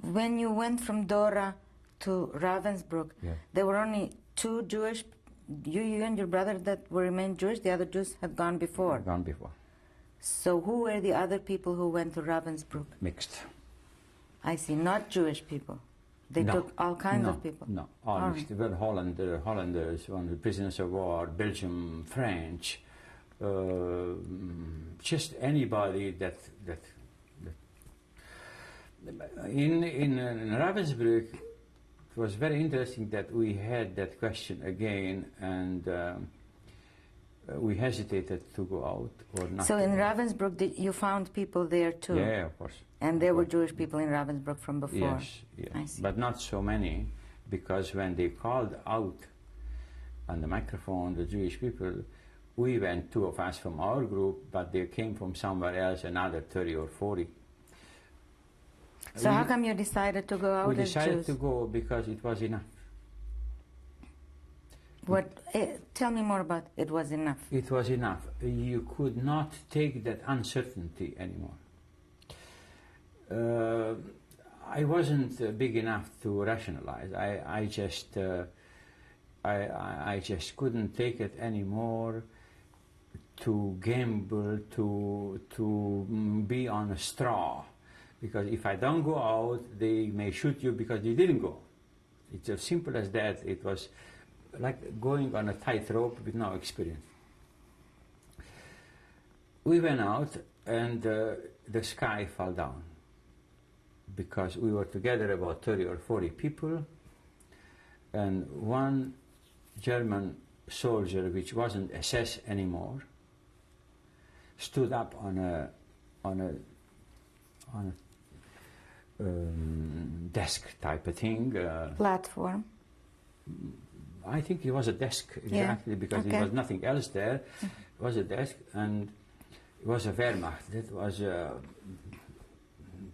When you went from Dora to Ravensbrück, there were only two Jewish, you and your brother, that were remained Jewish. The other Jews had gone before. Gone before. So who were the other people who went to Ravensbrück? Mixed. I see, not Jewish people. They took all kinds of people. No, all mixed. Well, Hollanders, the prisoners of war, Belgium, French, just anybody that in Ravensbrück. It was very interesting that we had that question again, and we hesitated to go out or not. So in Ravensbrück, you found people there too? Yeah, of course. And there were Jewish people in Ravensbrück from before? Yes, I see. But not so many, because when they called out on the microphone the Jewish people, we went, two of us from our group, but they came from somewhere else, another 30 or 40. So how come you decided to go out as Jews? We decided to go because it was enough. What? Tell me more about it was enough. It was enough. You could not take that uncertainty anymore. I wasn't big enough to rationalize. I just couldn't take it anymore. To gamble, to be on a straw, because if I don't go out, they may shoot you because you didn't go. It's as simple as that. It was like going on a tightrope with no experience. We went out, and the sky fell down, because we were together about 30 or 40 people, and one German soldier, which wasn't SS anymore, stood up on a desk type of thing. Platform. I think it was a desk, exactly, because there was nothing else there. It was a desk, and it was a Wehrmacht. That was a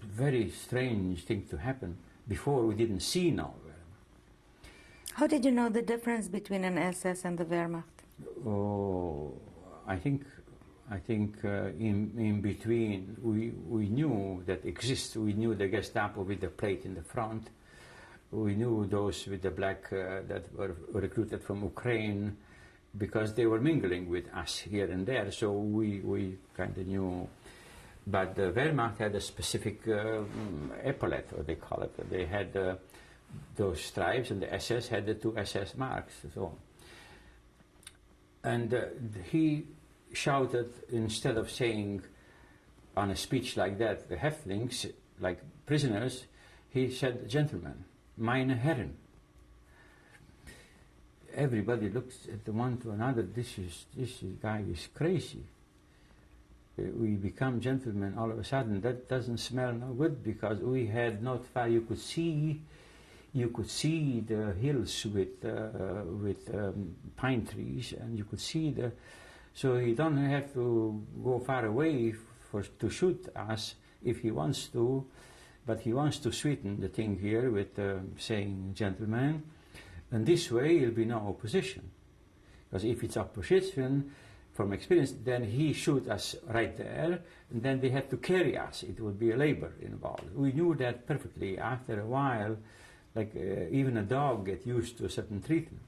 very strange thing to happen. Before we didn't see no Wehrmacht. How did you know the difference between an SS and the Wehrmacht? Oh, I think in between we knew that exists. We knew the Gestapo with the plate in the front. We knew those with the black that were recruited from Ukraine, because they were mingling with us here and there. So we kind of knew. But the Wehrmacht had a specific epaulette, what they call it. They had those stripes, and the SS had the 2 SS marks. So, and he shouted, instead of saying on a speech like that, the häftlings, like prisoners, he said, "Gentlemen, meine Herren." Everybody looks at the one to another. This guy is crazy. We become gentlemen all of a sudden. That doesn't smell no good, because we had not far. You could see the hills with pine trees, and you could see the. So he don't have to go far away to shoot us if he wants to, but he wants to sweeten the thing here with saying, "Gentlemen," and this way there'll be no opposition. Because if it's opposition, from experience, then he shoot us right there, and then they have to carry us. It would be a labor involved. We knew that perfectly. After a while, like even a dog gets used to a certain treatment.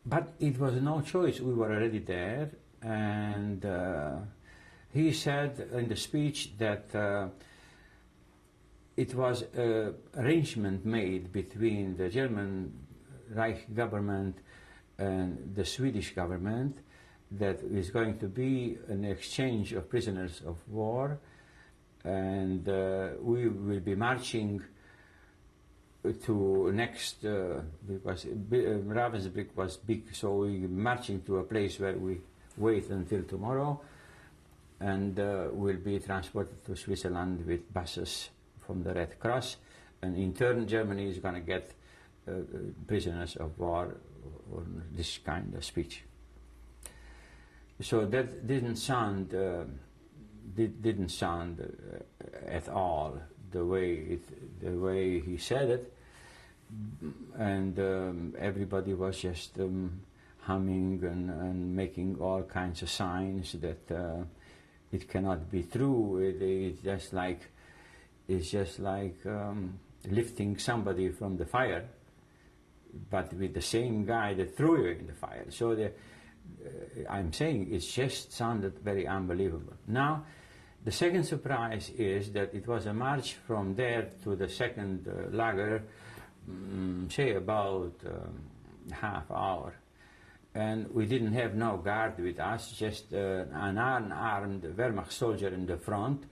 But it was no choice. We were already there, and he said in the speech that it was an arrangement made between the German Reich government and the Swedish government that is going to be an exchange of prisoners of war, and we will be marching to next, because Ravensbrück was big, so we marching to a place where we wait until tomorrow, and we'll be transported to Switzerland with buses from the Red Cross, and in turn Germany is going to get prisoners of war, or this kind of speech. So that didn't sound at all the way he said it, and everybody was just humming and making all kinds of signs that it cannot be true. It's just like lifting somebody from the fire, but with the same guy that threw you in the fire. So I'm saying it just sounded very unbelievable. Now, the second surprise is that it was a march from there to the second lager, say about half hour. And we didn't have no guard with us, just an unarmed Wehrmacht soldier in the front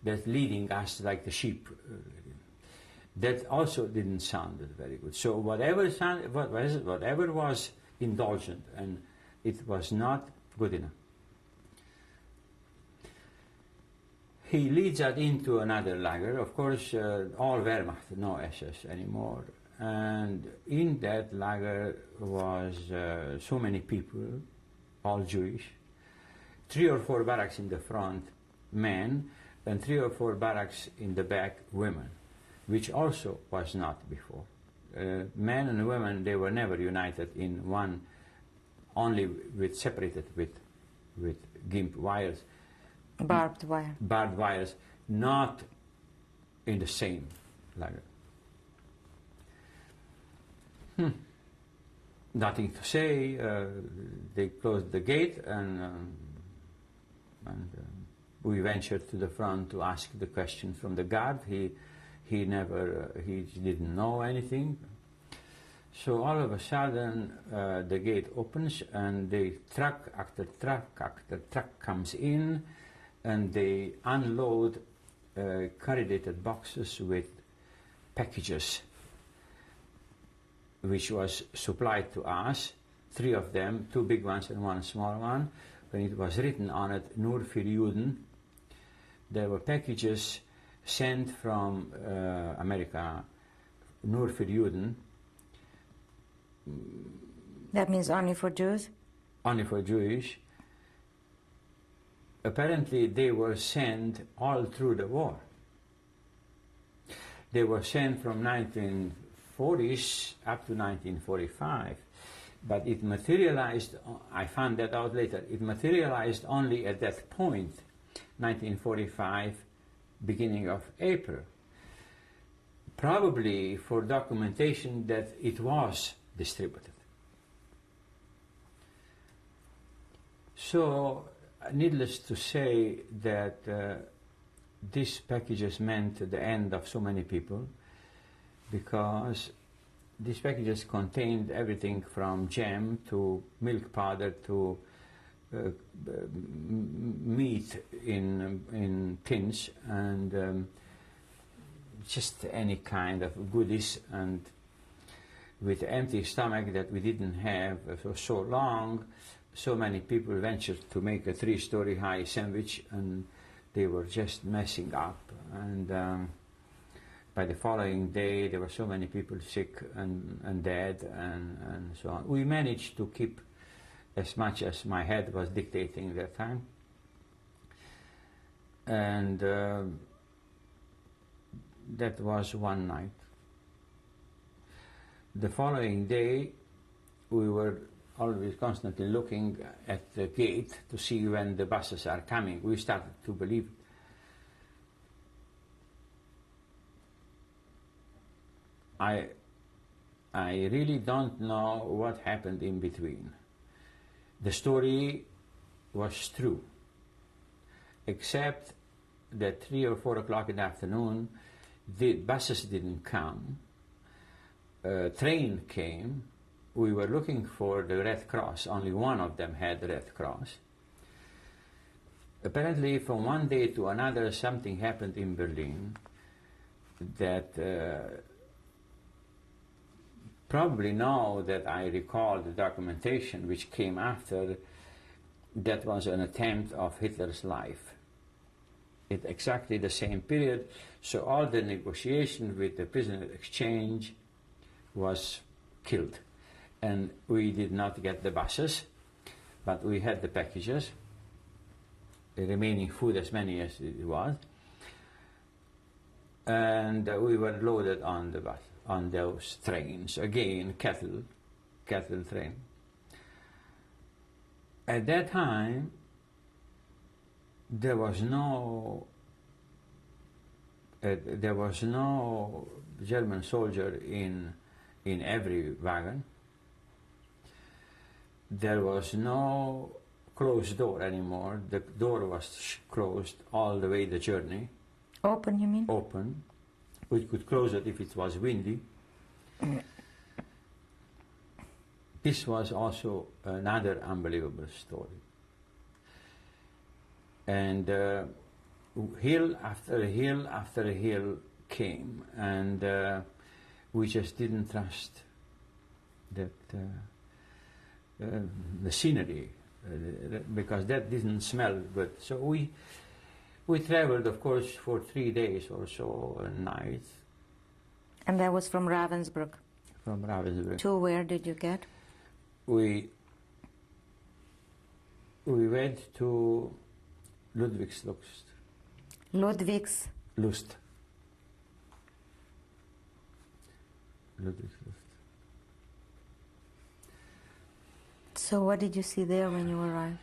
that's leading us like the sheep. That also didn't sound very good. So whatever was indulgent, and it was not good enough. He leads us into another lager, of course, all Wehrmacht, no SS anymore. And in that lager was so many people, all Jewish, 3 or 4 barracks in the front, men, and 3 or 4 barracks in the back, women, which also was not before. Men and women, they were never united in one, only separated with gimp wires. Barbed wire. Barbed wires, not in the same lager. Nothing to say. They closed the gate, and we ventured to the front to ask the question from the guard. He didn't know anything. So all of a sudden, the gate opens, and the truck after truck after truck comes in, and they unload corrugated boxes with packages, which was supplied to us, 3 of them, 2 big ones and 1 small one, and it was written on it, Nur für Juden. There were packages sent from America, Nur für Juden. That means only for Jews? Only for Jewish. Apparently they were sent all through the war. They were sent from 1940s up to 1945, but it materialized, I found that out later, it materialized only at that point, 1945, beginning of April. Probably for documentation that it was distributed. So, needless to say that these packages meant the end of so many people, because these packages contained everything from jam to milk powder to meat in tins, and just any kind of goodies, and with empty stomach that we didn't have for so long, so many people ventured to make a 3-story high sandwich, and they were just messing up, and by the following day there were so many people sick and dead and so on. We managed to keep as much as my head was dictating that time, and that was one night. The following day we were always constantly looking at the gate to see when the buses are coming. We started to believe it. I really don't know what happened in between. The story was true, except that 3 or 4 o'clock in the afternoon, the buses didn't come. Train came. We were looking for the Red Cross. Only one of them had the Red Cross. Apparently, from one day to another, something happened in Berlin that probably now that I recall the documentation which came after, that was an attempt of Hitler's life. At exactly the same period, so all the negotiation with the prisoner exchange was killed. And we did not get the buses, but we had the packages, the remaining food, as many as it was, and we were loaded on the bus, on those trains, again cattle train. At that time, there was no German soldier in every wagon. There was no closed door anymore. The door was closed all the way the journey. Open, you mean? Open. We could close it if it was windy. This was also another unbelievable story. And hill after hill after hill came, and we just didn't trust that the scenery, because that didn't smell good. So we traveled, of course, for 3 days or so, nights. And that was from Ravensbrück? From Ravensbrück. To where did you get? We went to Ludwigslust. Ludwigslust. Ludwigslust. So what did you see there when you arrived?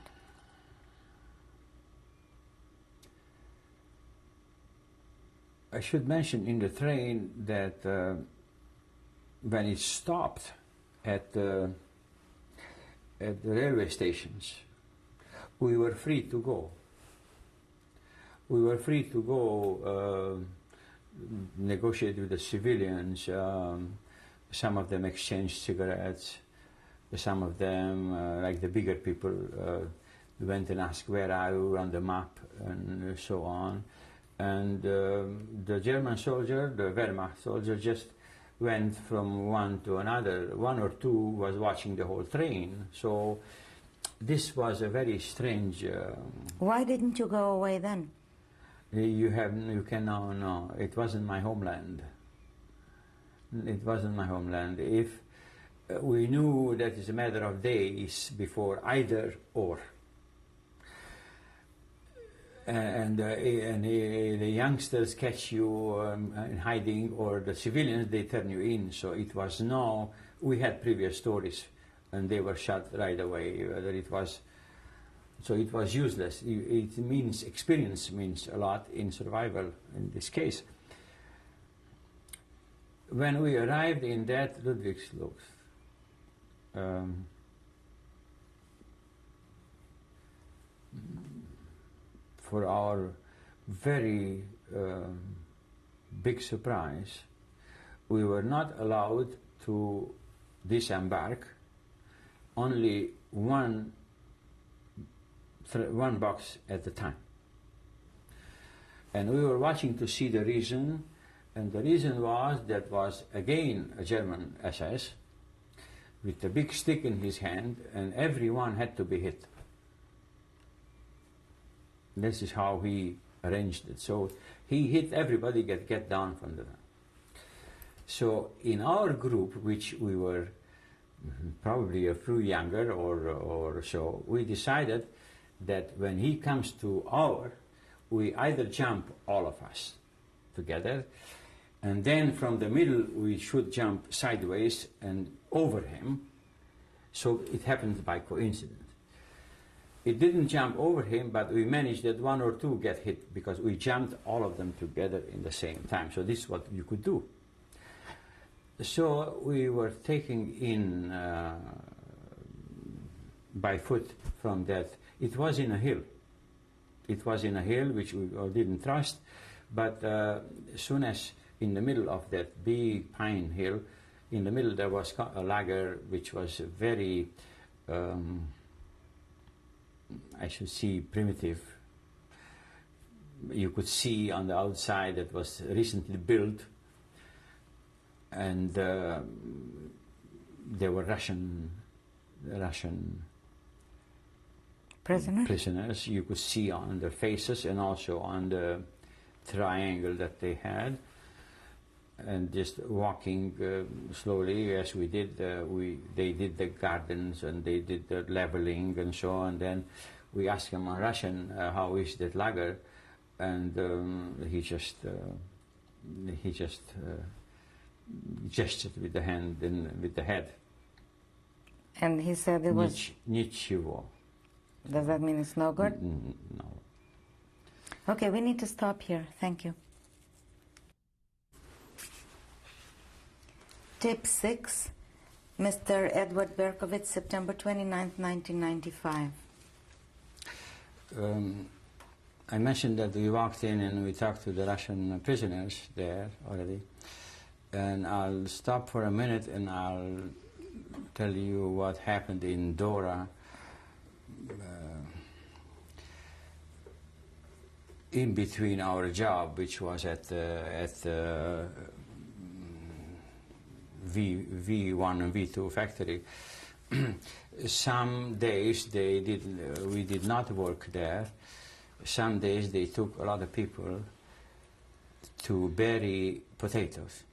I should mention in the train that when it stopped at the railway stations, we were free to go. We were free to go negotiate with the civilians. Some of them exchanged cigarettes. Some of them, like the bigger people, went and asked, "Where are you on the map?" and so on. And the German soldier, the Wehrmacht soldier, just went from one to another. One or two was watching the whole train. So this was a very strange. Why didn't you go away then? You can now know. It wasn't my homeland. It wasn't my homeland. If we knew that it's a matter of days before either or. And the youngsters catch you in hiding, or the civilians, they turn you in. So it was no, we had previous stories, and they were shot right away. Whether it was, so it was useless. It means, experience means a lot in survival in this case. When we arrived in that Ludwigslust, for our very big surprise, we were not allowed to disembark. Only one box at a time. And we were watching to see the reason, and the reason was that was again a German SS with a big stick in his hand, and everyone had to be hit. This is how he arranged it. So he hit everybody, get down from the... So in our group, which we were probably a few younger or so, we decided that when he comes to we either jump, all of us together, and then from the middle we should jump sideways and over him. So it happened by coincidence. It didn't jump over him, but we managed that one or two get hit because we jumped all of them together in the same time. So this is what you could do. So we were taking in by foot from that. It was in a hill. It was in a hill which we didn't trust, but as soon as in the middle of that big pine hill, in the middle there was a lager which was very, I should see, primitive. You could see on the outside that was recently built, and there were Russian prisoners. You could see on their faces and also on the triangle that they had. And just walking slowly as we did, they did the gardens and they did the leveling and so on. Then we asked him in Russian, how is that lager? And he just gestured with the hand and with the head. And he said it was... Nichivo. Does that mean it's no good? No. Okay, we need to stop here. Thank you. Tip 6, Mr. Eduard Berkovits, September 29th, 1995. I mentioned that we walked in and we talked to the Russian prisoners there already. And I'll stop for a minute and I'll tell you what happened in Dora. In between our job, which was at V1 and V2 factory. Some days we did not work there. Some days they took a lot of people to bury potatoes.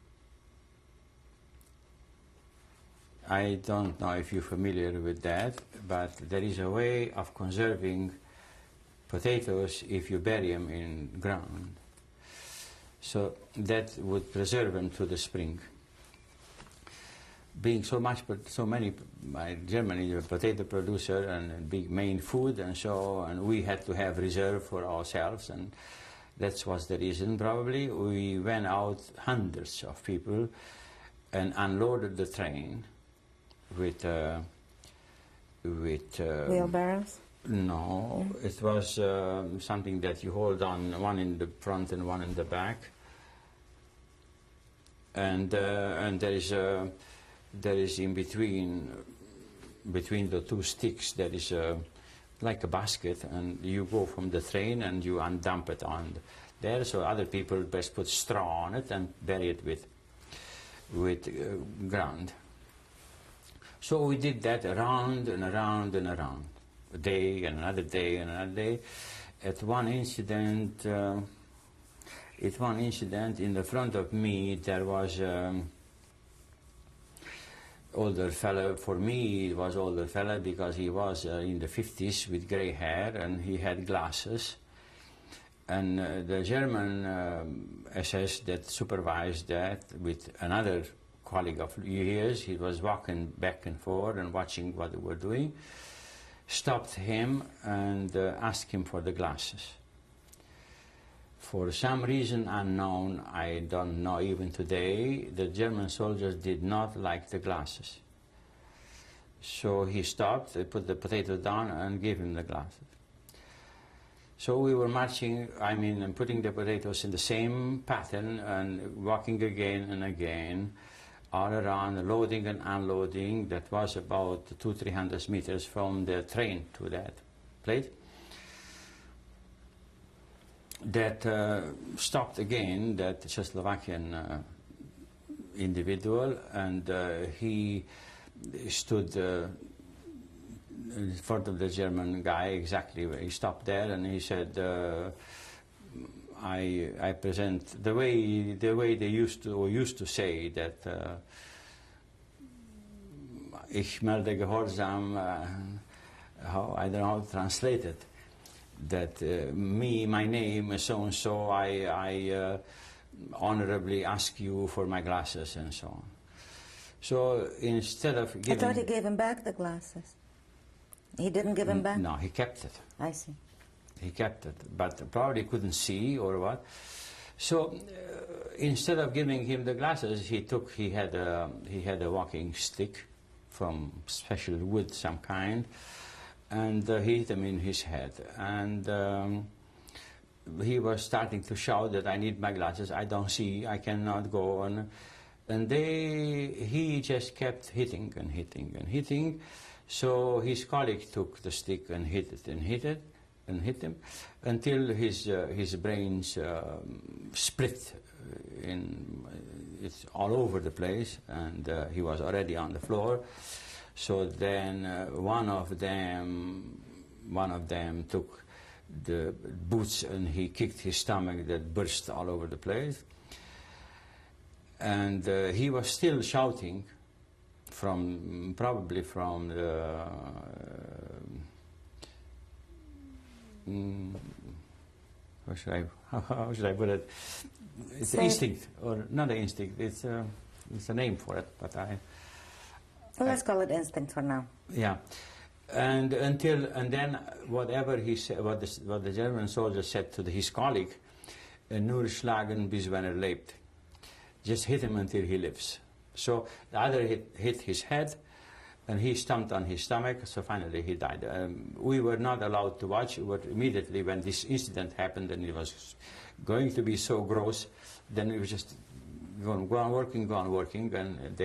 I don't know if you're familiar with that, but there is a way of conserving potatoes if you bury them in ground. So that would preserve them to the spring. being so many, Germany is a potato producer and a big main food, and so, and we had to have reserve for ourselves, and that was the reason probably. We went out, hundreds of people, and unloaded the train with wheelbarrows? No, it was something that you hold on, one in the front and one in the back, and there is in between the two sticks there is like a basket, and you go from the train and you undump it on there, so other people best put straw on it and bury it with ground. So we did that around and around and around, a day and another day and another day. At one incident in the front of me, there was older fella. For me, it was older fella because he was in the 50s with gray hair and he had glasses. And the German SS that supervised that with another colleague of years, he was walking back and forth and watching what they were doing, stopped him and asked him for the glasses. For some reason unknown, I don't know even today, the German soldiers did not like the glasses. So he stopped, they put the potato down and gave him the glasses. So we were marching, and putting the potatoes in the same pattern and walking again and again, all around, loading and unloading. That was about 200-300 meters from the train to that place. That stopped again, that Czechoslovakian individual, and he stood in front of the German guy, exactly where he stopped there, and he said, I present the way they used to say that ich melde Gehorsam, how I don't know how to translate it, that my name is so and so, I honorably ask you for my glasses and so on. So instead of giving... I thought he gave him back the glasses. He didn't give him back? No, he kept it. I see. He kept it, but probably couldn't see or what. So instead of giving him the glasses, he had a walking stick from special wood, some kind, and he hit him in his head. And he was starting to shout that I need my glasses, I don't see, I cannot go on. And he just kept hitting and hitting and hitting. So his colleague took the stick and hit it and hit it and hit him until his brains split. It's all over the place, and he was already on the floor. So then one of them took the boots and he kicked his stomach that burst all over the place. And he was still shouting probably from the how should I put it? It's the instinct, or not the instinct. It's a name for it, but let's call it instinct for now. Yeah, and then whatever he said, what the German soldier said to his colleague, nur schlagen bis wenn lebt. Just hit him until he lives. So the other hit his head, and he stomped on his stomach, so finally he died. We were not allowed to watch. Immediately when this incident happened and it was going to be so gross, then we were just go on working, and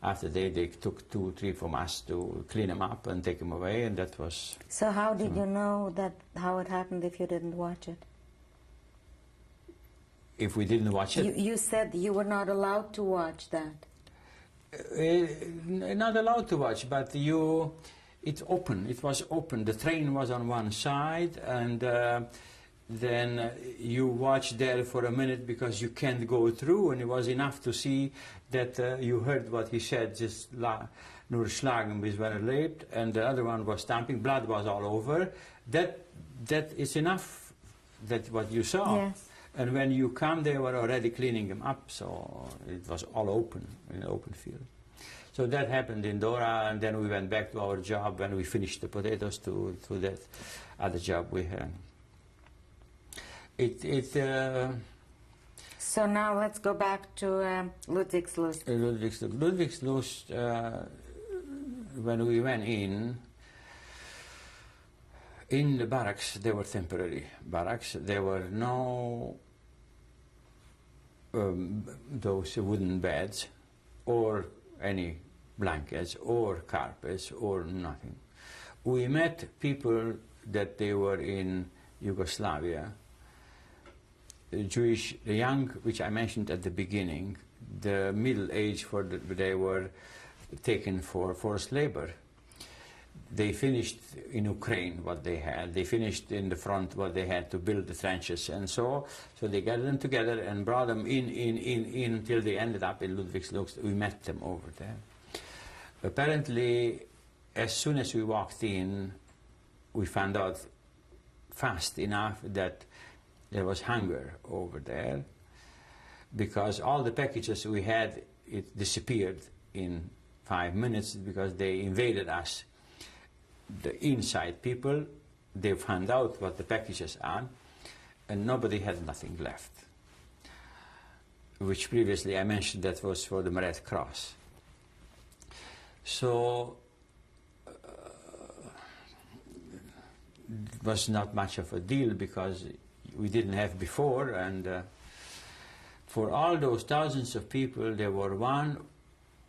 after they took 2-3 from us to clean him up and take him away, and that was... So how did you know how it happened if you didn't watch it? If we didn't watch it? You said you were not allowed to watch that. Not allowed to watch, but it's open. It was open. The train was on one side, and then you watch there for a minute because you can't go through, and it was enough to see that you heard what he said, just nur schlagen bis wenn lebt, and the other one was stamping. Blood was all over. That is enough. That what you saw. Yes. And when you come, they were already cleaning him up, so it was all open, in an open field. So that happened in Dora, and then we went back to our job when we finished the potatoes to that other job we had. So now let's go back to Ludwigslust. Ludwigslust, when we went in the barracks, they were temporary barracks. There were no those wooden beds or any blankets or carpets or nothing. We met people that they were in Yugoslavia, Jewish, the young, which I mentioned at the beginning, the middle age, they were taken for forced labor. They finished in Ukraine what they had. They finished in the front what they had to build the trenches, and so they gathered them together and brought them in until they ended up in Ludwigslust. We met them over there. Apparently, as soon as we walked in, we found out fast enough that there was hunger over there, because all the packages we had, it disappeared in 5 minutes because they invaded us. The inside people, they found out what the packages are, and nobody had nothing left, which previously I mentioned that was for the Red Cross. So it was not much of a deal because we didn't have before, and for all those thousands of people, there were one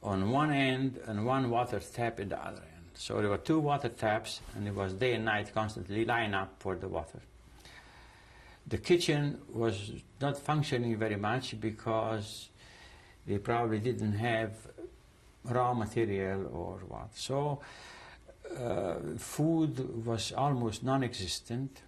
on one end and one water tap at the other end. So there were 2 water taps, and it was day and night constantly line up for the water. The kitchen was not functioning very much because they probably didn't have raw material or what. So food was almost non-existent.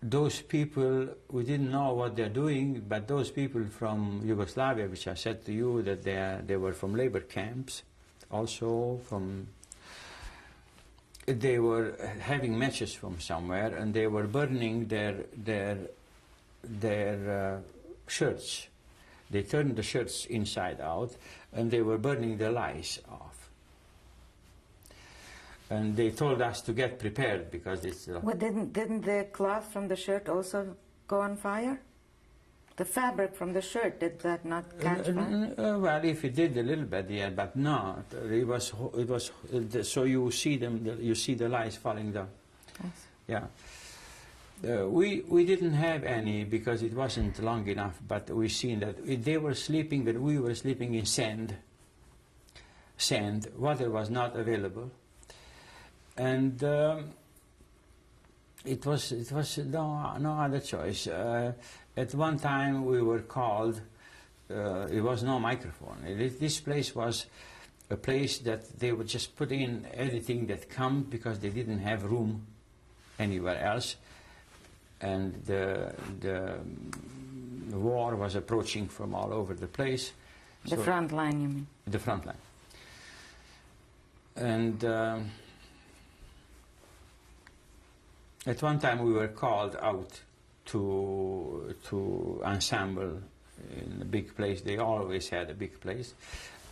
Those people, we didn't know what they're doing, but those people from Yugoslavia, which I said to you that they were from labor camps, also they were having matches from somewhere, and they were burning their shirts. They turned the shirts inside out, and they were burning the lice off. And they told us to get prepared because it's... Well, didn't the cloth from the shirt also go on fire? The fabric from the shirt, did that not catch fire? Well, if it did a little bit, yeah, but no, it was so you see them, you see the lice falling down. Yes. Yeah. We didn't have any because it wasn't long enough, but we seen that they were sleeping, but we were sleeping in sand. Water was not available, and it was no other choice. At one time we were called, it was no microphone. This place was a place that they would just put in everything that come because they didn't have room anywhere else. And the war was approaching from all over the place. The front line, you mean? The front line. And at one time we were called out to ensemble in a big place. They always had a big place.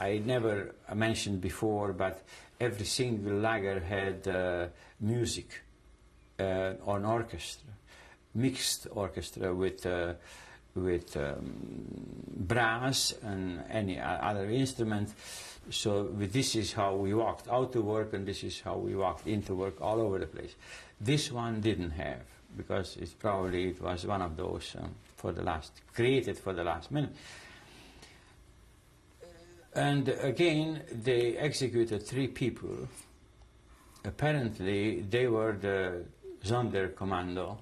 I never mentioned before, but every single lager had music on orchestra, mixed orchestra with brass and any other instrument. So this is how we walked out to work, and this is how we walked into work all over the place. This one didn't have, because it was one of those created for the last minute. And again, they executed 3 people. Apparently, they were the Sonderkommando,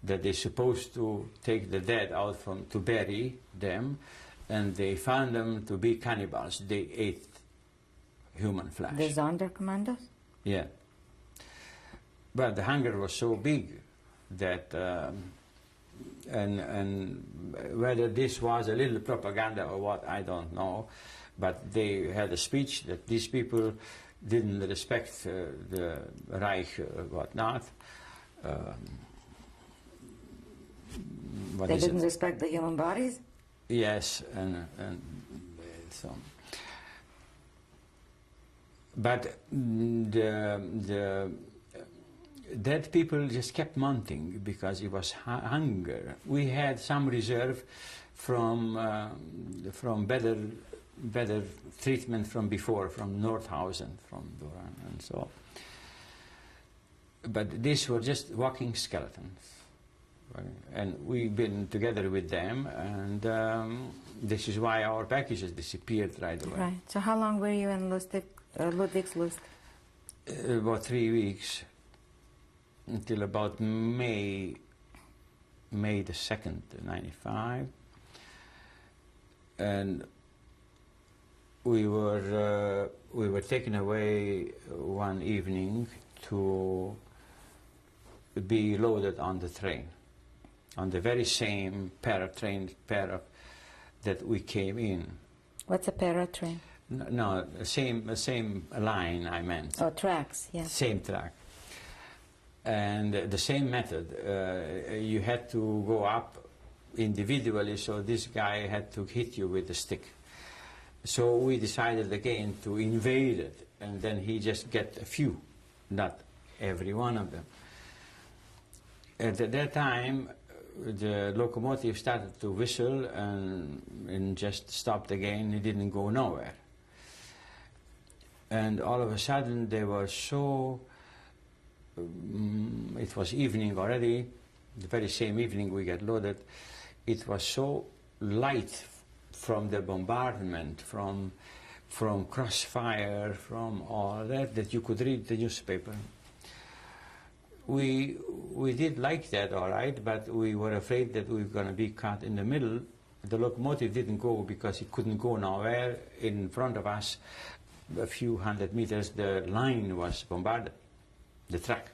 that they're supposed to take the dead out to bury them, and they found them to be cannibals. They ate human flesh. The Sonderkommandos? Yeah. But the hunger was so big that, and whether this was a little propaganda or what, I don't know, but they had a speech that these people didn't respect the Reich or whatnot. They didn't respect the human bodies? Yes, and so But the dead people just kept mounting because it was hunger. We had some reserve from better treatment from before, from Nordhausen, from Duran, and so. But these were just walking skeletons, right? And we've been together with them, and this is why our packages disappeared right away. Right. So how long were you in Ludwigslust? About 3 weeks, until about May the 2nd, 95, and we were taken away one evening to be loaded on the train, on the very same train that we came in. What's a paratrain? No, same line I meant. Oh, tracks, yeah. Same track. And the same method. You had to go up individually, so this guy had to hit you with a stick. So we decided again to invade it, and then he just get a few, not every one of them. At that time, the locomotive started to whistle and just stopped again. It didn't go nowhere. And all of a sudden, they were so... it was evening already, the very same evening we got loaded. It was so light from the bombardment, from crossfire, from all that you could read the newspaper. We did like that, all right, but we were afraid that we were going to be caught in the middle. The locomotive didn't go because it couldn't go nowhere. In front of us, a few hundred meters, the line was bombarded, the track.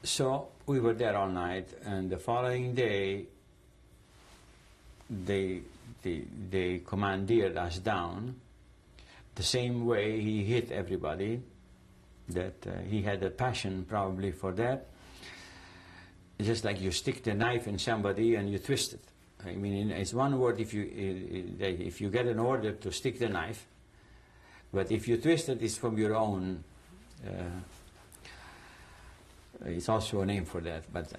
So we were there all night, and the following day, they commandeered us down the same way he hit everybody, that he had a passion probably for that. Just like you stick the knife in somebody and you twist it. I mean, it's one word if you get an order to stick the knife, but if you twist it, it's from your own. It's also a name for that, but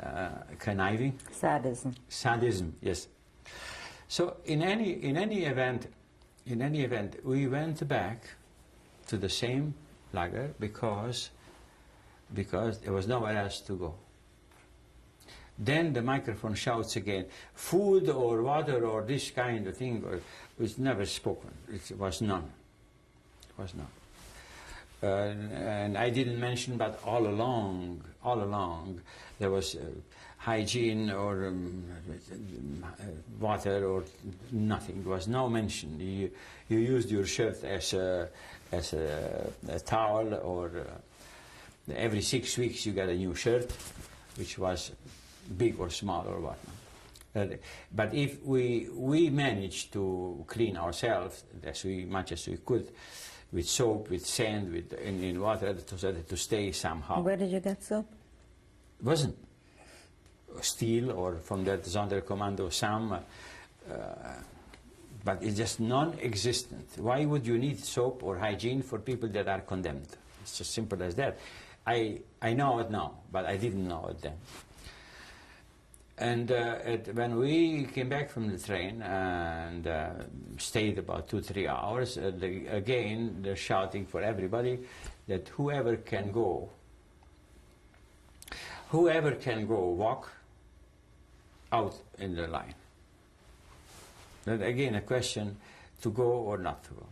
conniving. Sadism. Sadism, yes. So in any event, we went back to the same lager because there was nowhere else to go. Then the microphone shouts again, food or water or this kind of thing was never spoken. It was none. It was none. And I didn't mention, but all along, there was hygiene or water or nothing. There was no mention. You used your shirt as a towel, or every 6 weeks you got a new shirt, which was big or small or whatnot. But if we managed to clean ourselves as much as we could, with soap, with sand, in water, to stay somehow. Where did you get soap? It wasn't steel or from that Sonderkommando some, but it's just non-existent. Why would you need soap or hygiene for people that are condemned? It's just simple as that. I know it now, but I didn't know it then. And when we came back from the train and stayed about 2-3 hours, again they're shouting for everybody that whoever can go, walk out in the line. Then again a question to go or not to go.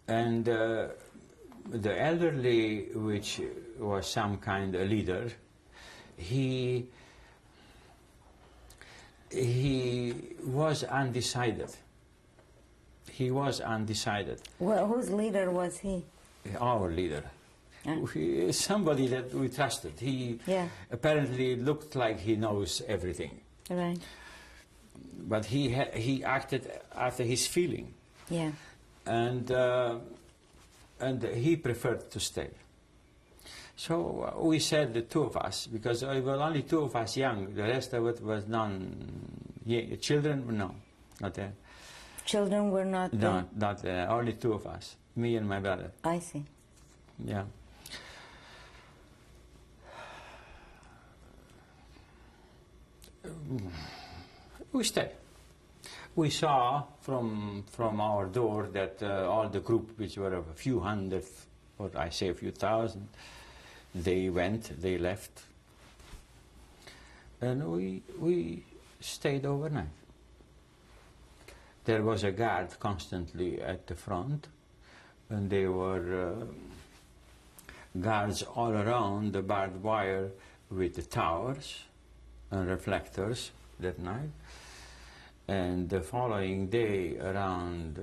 And the elderly, which was some kind of leader, he was undecided. He was undecided. Well, whose leader was he? Our leader. Somebody that we trusted. He apparently looked like he knows everything. Right. But he acted after his feeling. Yeah. And he preferred to stay. So we said, the two of us, because there were only two of us young, the rest of it was children, no, not there. Children were not there? Not only two of us, me and my brother. I see. Yeah. We stayed. We saw from our door that all the group, which were a few hundred, or I say a few thousand, they went, they left. And we stayed overnight. There was a guard constantly at the front, and there were guards all around the barbed wire with the towers and reflectors that night. And the following day, around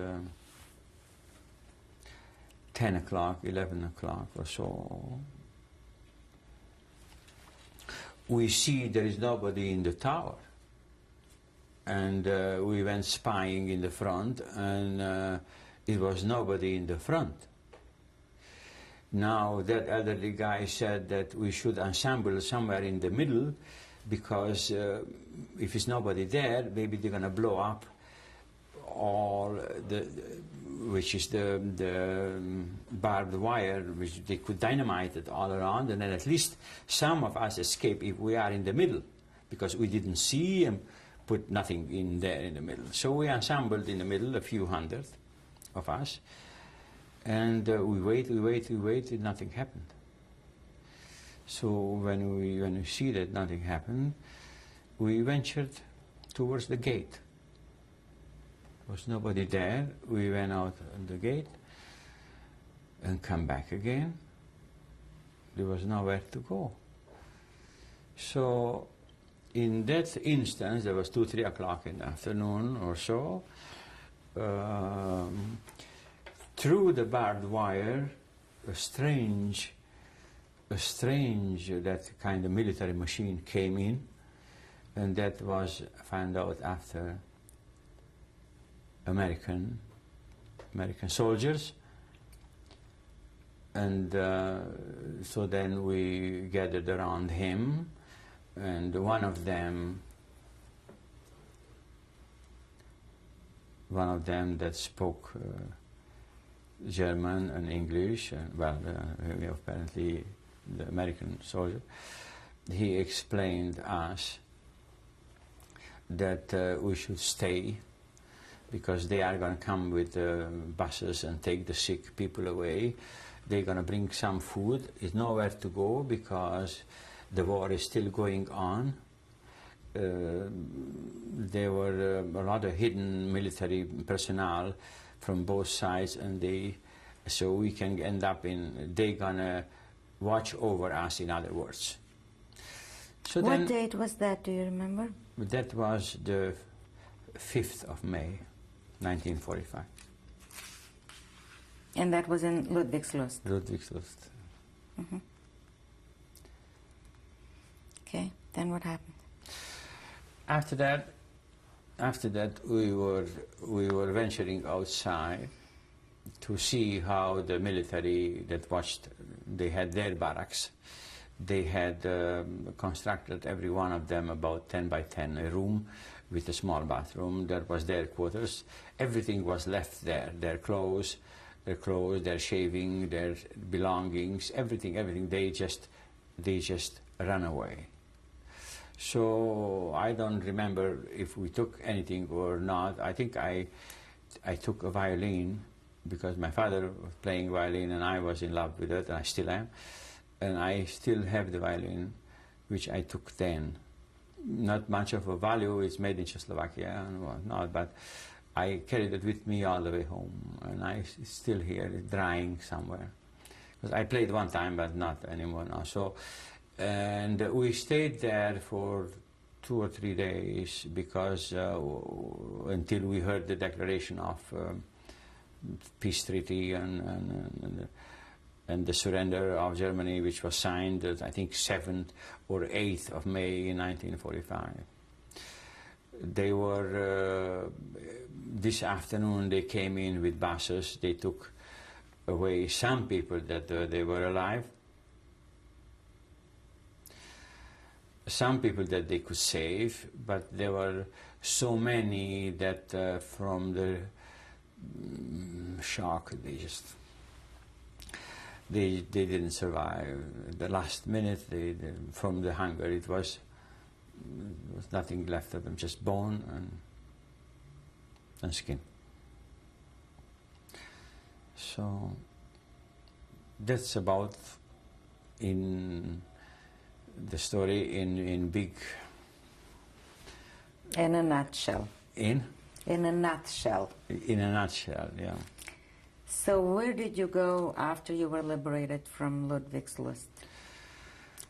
10 o'clock, 11 o'clock or so, we see there is nobody in the tower. And we went spying in the front, and it was nobody in the front. Now that elderly guy said that we should ensemble somewhere in the middle, because if there's nobody there, maybe they're going to blow up all which is the barbed wire, which they could dynamite it all around, and then at least some of us escape if we are in the middle, because we didn't see and put nothing in there in the middle. So we assembled in the middle, a few hundred of us, and we waited, nothing happened. So when we see that nothing happened, we ventured towards the gate. There was nobody there. We went out on the gate and come back again. There was nowhere to go. So in that instance, there was 2, 3 o'clock in the afternoon or so, through the barbed wire, a strange that kind of military machine came in, and that was found out after American soldiers. And so then we gathered around him, and one of them that spoke German and English, and apparently the American soldier, he explained us that we should stay, because they are going to come with buses and take the sick people away. They're going to bring some food. It's nowhere to go because the war is still going on. There were a lot of hidden military personnel from both sides, and so we can end up they're going to watch over us, in other words. So what date was that, do you remember? That was the 5th of May, 1945. And that was in Ludwigslust? Ludwigslust. Mm-hmm. Okay, then what happened? After that, we were venturing outside to see how the military that watched, they had their barracks. They had constructed, every one of them, about 10 by 10, a room with a small bathroom. That was their quarters. Everything was left there, their clothes, their shaving, their belongings, everything. They just ran away. So I don't remember if we took anything or not. I think I took a violin, because my father was playing violin and I was in love with it, and I still am. And I still have the violin, which I took then. Not much of a value, it's made in Czechoslovakia and whatnot, but I carried it with me all the way home, and it's still here, drying somewhere. Because I played one time, but not anymore now. So, and we stayed there for 2 or 3 days, because until we heard the declaration of peace treaty and the surrender of Germany, which was signed, I think, 7th or 8th of May in 1945. They were, this afternoon they came in with buses. They took away some people that they were alive, some people that they could save, but there were so many that from the shock they didn't survive. The last minute from the hunger there was nothing left of them, just bone and skin. So that's about in the story in big. In a nutshell. In a nutshell. In a nutshell, yeah. So where did you go after you were liberated from Ludwigslust?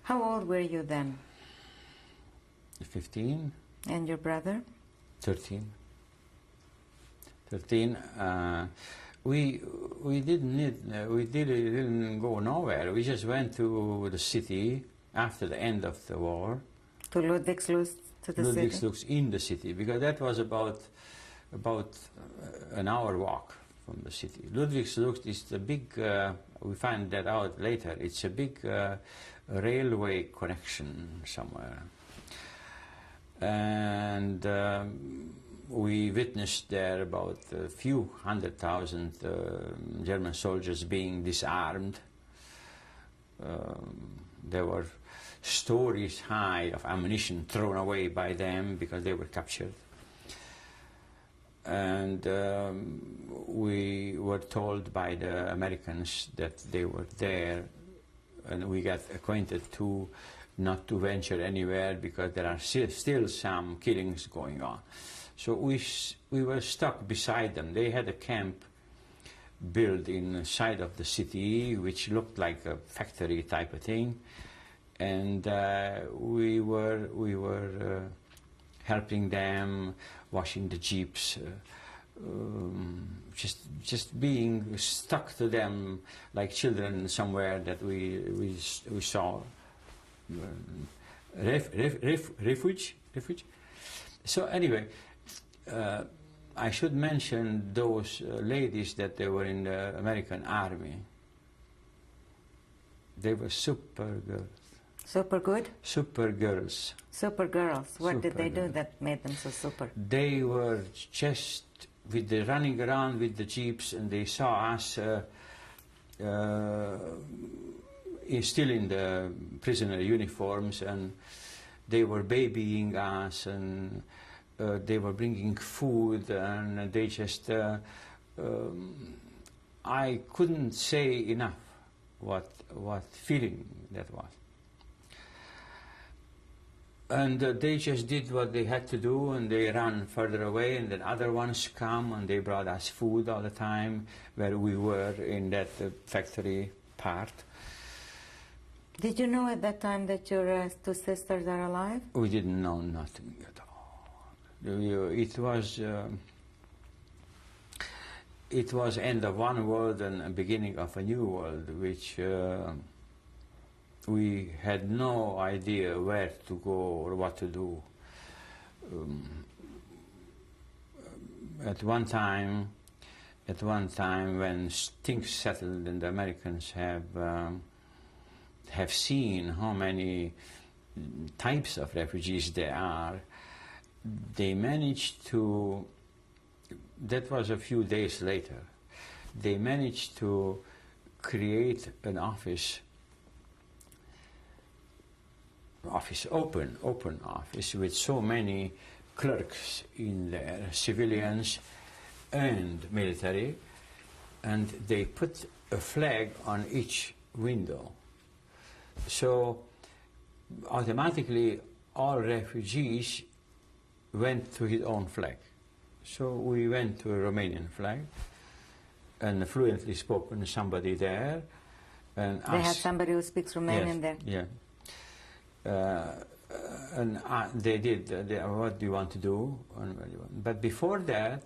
How old were you then? 15. And your brother? 13. 13. We didn't go nowhere. We just went to the city after the end of the war. To Ludwigslust, to the city? Ludwigslust in the city, because that was about an hour walk from the city. Ludwigslust is the big, we find that out later, it's a big railway connection somewhere. And we witnessed there about a few 100,000 German soldiers being disarmed. There were stories high of ammunition thrown away by them because they were captured. And we were told by the Americans that they were there, and we got acquainted to not to venture anywhere because there are still some killings going on. So we were stuck beside them. They had a camp built in the side of the city, which looked like a factory type of thing, and we were helping them, washing the jeeps, just being stuck to them like children somewhere that we saw. Refuge. So anyway, I should mention those ladies that they were in the American army. They were super girls. Super good? Super girls. Super girls. What Super did they do girls. that made them so super? They were just with the running around with the jeeps, and they saw us still in the prisoner uniforms, and they were babying us, and they were bringing food, and they just I couldn't say enough what feeling that was. And they just did what they had to do, and they ran further away, and then other ones come, and they brought us food all the time where we were in that factory part. Did you know at that time that your two sisters are alive? We didn't know nothing at all. It was end of one world and a beginning of a new world, which we had no idea where to go or what to do. At one time when things settled and the Americans have seen how many types of refugees there are, they managed to, that was a few days later, they managed to create an open office with so many clerks in there, civilians and military, and they put a flag on each window. So automatically all refugees went to his own flag. So we went to a Romanian flag and fluently spoken to somebody there. And they had somebody who speaks Romanian there? Yeah. And they did, what do you want to do? But before that,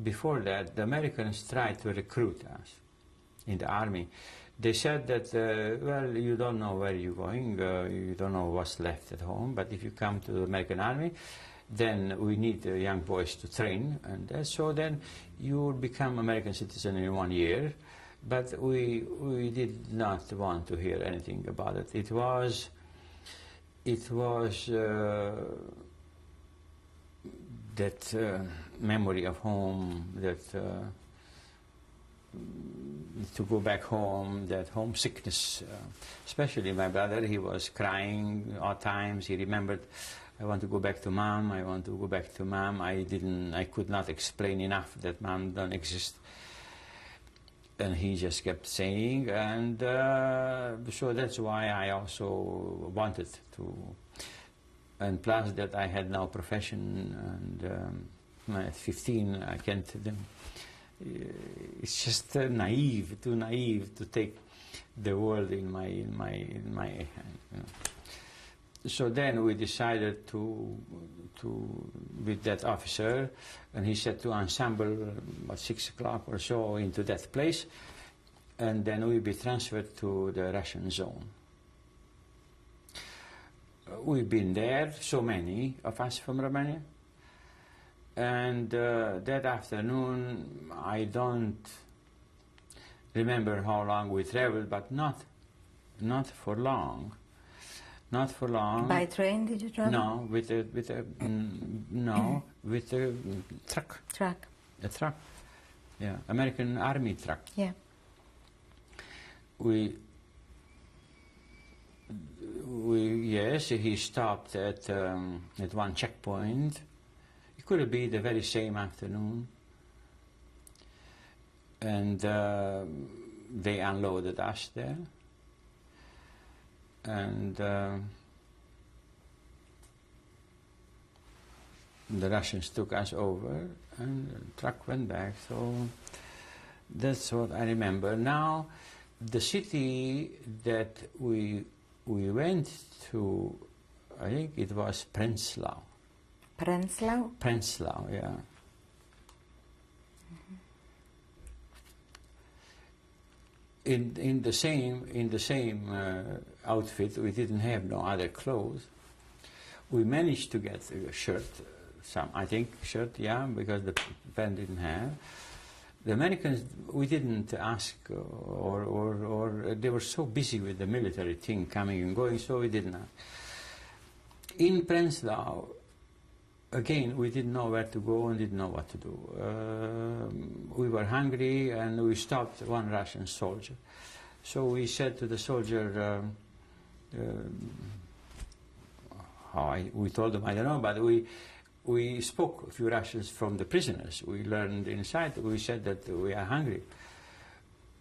the Americans tried to recruit us in the army. They said that, well, you don't know where you're going, you don't know what's left at home, but if you come to the American army, then we need young boys to train, and so then you will become American citizen in 1 year. But we did not want to hear anything about it. It was that memory of home, that to go back home, that homesickness. Especially my brother, he was crying all times. He remembered, I want to go back to mom, I want to go back to mom. I could not explain enough that mom don't exist. And he just kept saying, and so that's why I also wanted to. And plus that I had no profession, and at 15 I can't. It's just too naive to take the world in my hand. You know. So then we decided to with that officer, and he said to ensemble about 6 o'clock or so into that place, and then we'll be transferred to the Russian zone. We've been there, so many of us from Romania, and that afternoon, I don't remember how long we traveled, but not for long. Not for long. By train did you travel? No, with a truck. Truck. A truck. Yeah, American Army truck. Yeah. Yes, he stopped at one checkpoint. It could be the very same afternoon, and they unloaded us there, and the Russians took us over, and the truck went back. So that's what I remember. Now, the city that we went to, I think it was Prenzlau. Prenzlau? Prenzlau, yeah. In the same outfit, we didn't have no other clothes. We managed to get a shirt, shirt, yeah, because the band didn't have. The Americans, we didn't ask, or they were so busy with the military thing coming and going, so we didn't ask. In Prenzlau, again, we didn't know where to go and didn't know what to do. We were hungry, and we stopped one Russian soldier. So we said to the soldier, we told him, I don't know, but we spoke a few Russians from the prisoners. We learned inside, we said that we are hungry.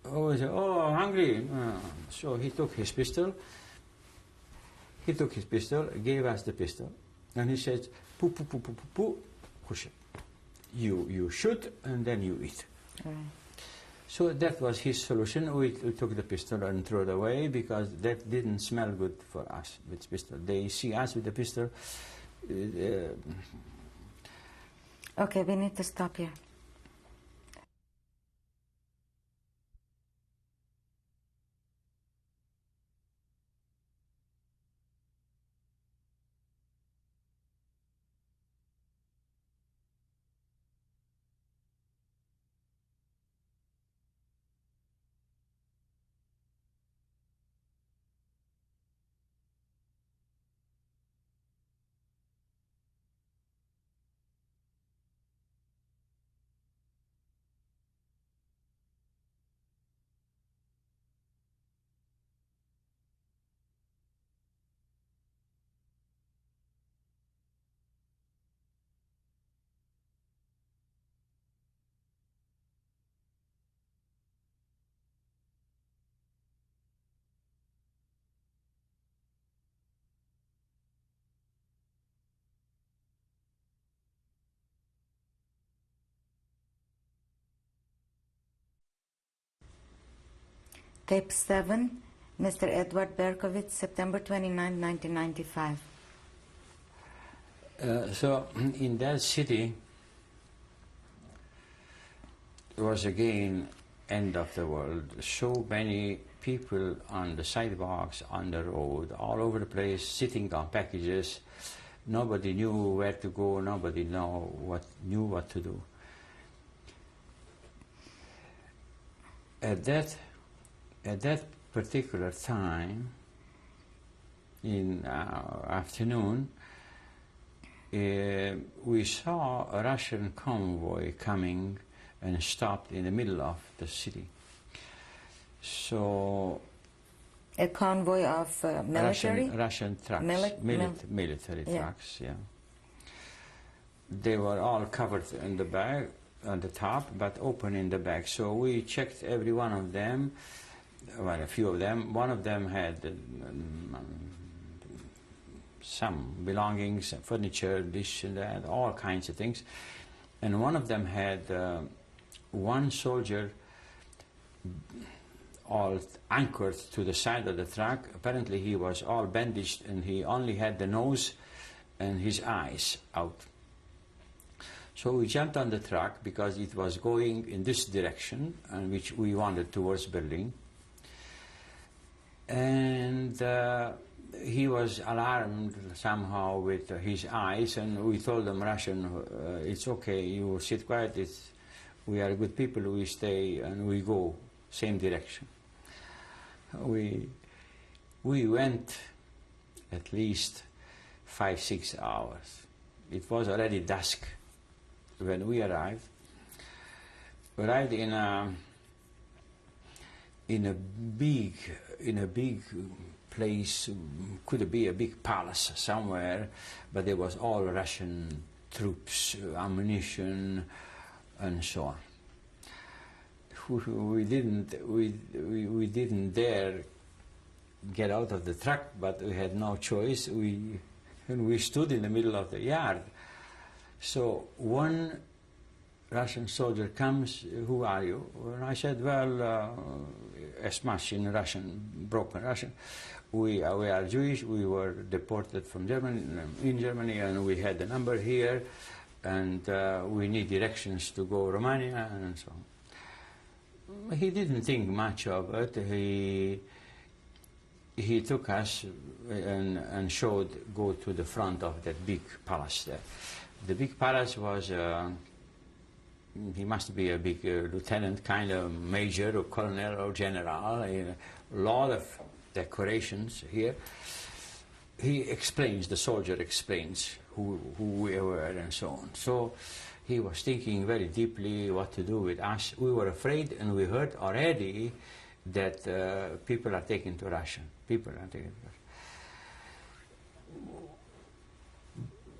Oh, we said, oh, hungry. So he took his pistol. Gave us the pistol, and he said, "Poo, poo, poo, poo, poo, poo, push it. You shoot, and then you eat." Right. So that was his solution. We took the pistol and threw it away because that didn't smell good for us with pistol. They see us with the pistol. Okay, we need to stop here. Tape 7, Mr. Eduard Berkovits, September 29, 1995. So in that city, it was again end of the world. So many people on the sidewalks, on the road, all over the place, sitting on packages. Nobody knew where to go. Nobody knew what to do. At that particular time, in afternoon, we saw a Russian convoy coming and stopped in the middle of the city. So a convoy of military? Russian trucks, military trucks, yeah. They were all covered in the back, on the top, but open in the back. So we checked every one of them, well, a few of them. One of them had some belongings, furniture, this and that, all kinds of things. And one of them had one soldier all anchored to the side of the truck. Apparently he was all bandaged and he only had the nose and his eyes out. So we jumped on the truck because it was going in this direction, and which we wanted towards Berlin. And he was alarmed somehow with his eyes, and we told him Russian, it's okay, you sit quiet, we are good people, we stay and we go same direction. We went at least 5-6 hours. It was already dusk when we arrived. We arrived in a big place, could be a big palace somewhere, but there was all Russian troops, ammunition, and so on. We didn't dare get out of the truck, but we had no choice. We stood in the middle of the yard. So one Russian soldier comes, who are you? And I said, well, as much in Russian, broken Russian. We are Jewish, we were deported from Germany, in Germany, and we had the number here, and we need directions to go Romania, and so on. He didn't think much of it. He took us and showed, go to the front of that big palace there. The big palace was, he must be a big lieutenant, kind of major or colonel or general, a lot of decorations here. He explains, the soldier explains who we were and so on. So he was thinking very deeply what to do with us. We were afraid, and we heard already that people are taken to Russia. People are taken to Russia.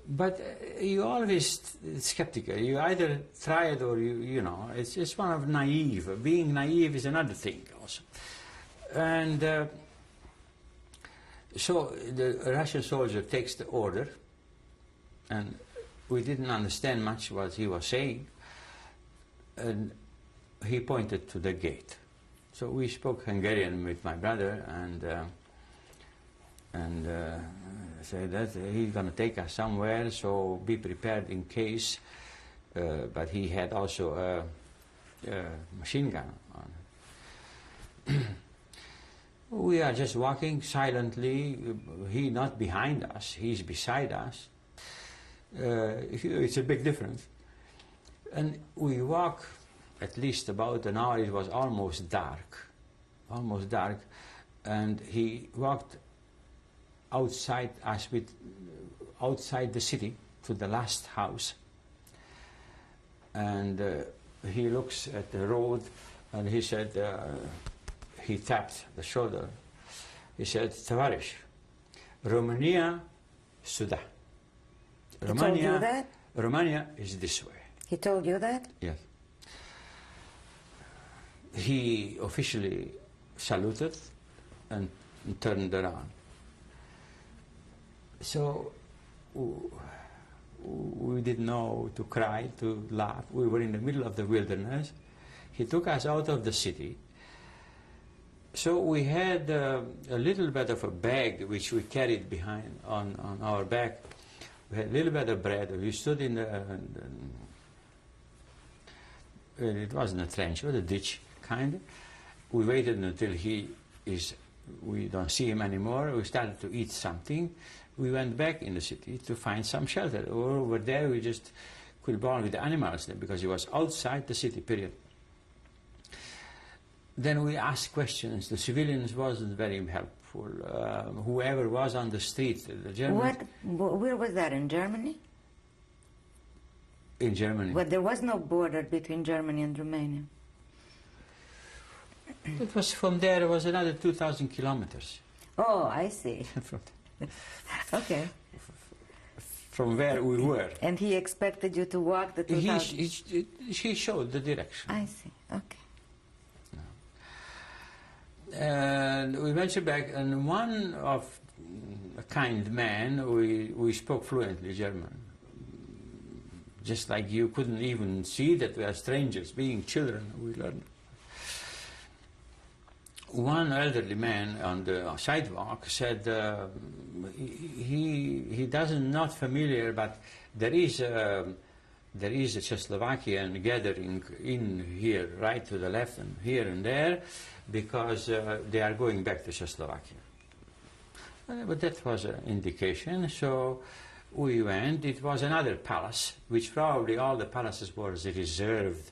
But you're always skeptical. You either try it or you know, it's one of naive. Being naive is another thing also. And so the Russian soldier takes the order, and we didn't understand much what he was saying, and he pointed to the gate. So we spoke Hungarian with my brother, and said that he's going to take us somewhere, so be prepared in case. But he had also a machine gun on. We are just walking silently. He not behind us, he's beside us. It's a big difference. And we walk at least about an hour. It was almost dark, and he walked outside us, outside the city, to the last house. And he looks at the road, and he said, he tapped the shoulder. He said, "Tavarish, Romania, Suda." He told you that? Romania is this way. He told you that? Yes. He officially saluted and turned around. So we didn't know to cry, to laugh. We were in the middle of the wilderness. He took us out of the city. So we had a little bit of a bag which we carried behind on our back. We had a little bit of bread. We stood in it wasn't a trench, it was a ditch, kind of. We waited until we don't see him anymore. We started to eat something. We went back in the city to find some shelter. Over there we just could go on with the animals there because it was outside the city, period. Then we asked questions. The civilians wasn't very helpful. Whoever was on the street, the Germans. Where was that, in Germany? In Germany. But there was no border between Germany and Romania. It was from there, it was another 2,000 kilometers. Oh, I see. Okay. From where we were. And he expected you to walk the 2,000? He showed the direction. I see, okay. And we ventured back, and one of a kind man, we spoke fluently German. Just like you couldn't even see that we are strangers, being children, we learned. One elderly man on the sidewalk said he doesn't not familiar, but there is a Czechoslovakian gathering in here, right to the left and here and there, because they are going back to Czechoslovakia. But that was an indication, so we went. It was another palace, which probably all the palaces were reserved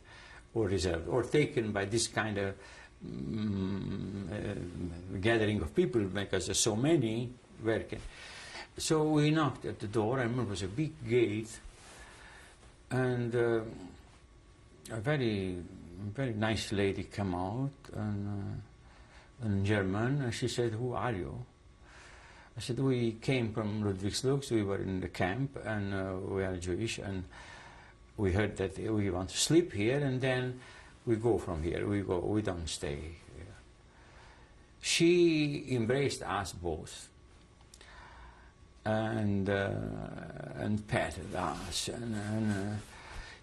or taken by this kind of gathering of people, because there's so many working. So we knocked at the door. I remember it was a big gate, and a very nice lady came out in German, and she said, "Who are you?" I said, "We came from Ludwigslust. We were in the camp, and we are Jewish, and we heard that we want to sleep here, and then we go from here. We don't stay here." She embraced us both and patted us and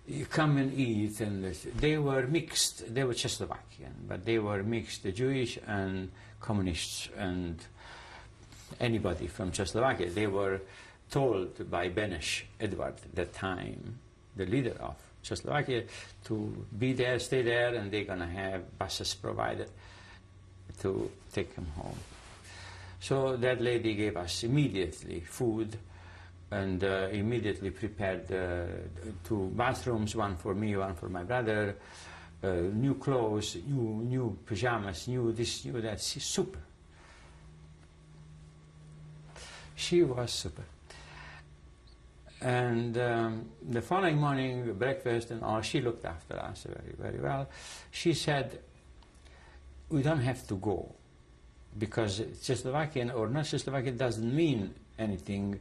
you come and eat. And they were mixed. They were Czechoslovakian, but they were mixed, the Jewish and communists and anybody from Czechoslovakia. They were told by Beneš, Eduard, at that time, the leader of Czechoslovakia, to be there, stay there, and they're going to have buses provided to take them home. So that lady gave us immediately food and immediately prepared 2 bathrooms, one for me, one for my brother, new clothes, new pajamas, new this, new that. She's super. She was super. And the following morning, breakfast and all, she looked after us very, very well. She said, "We don't have to go, because Czechoslovakian or not Czechoslovakian doesn't mean anything.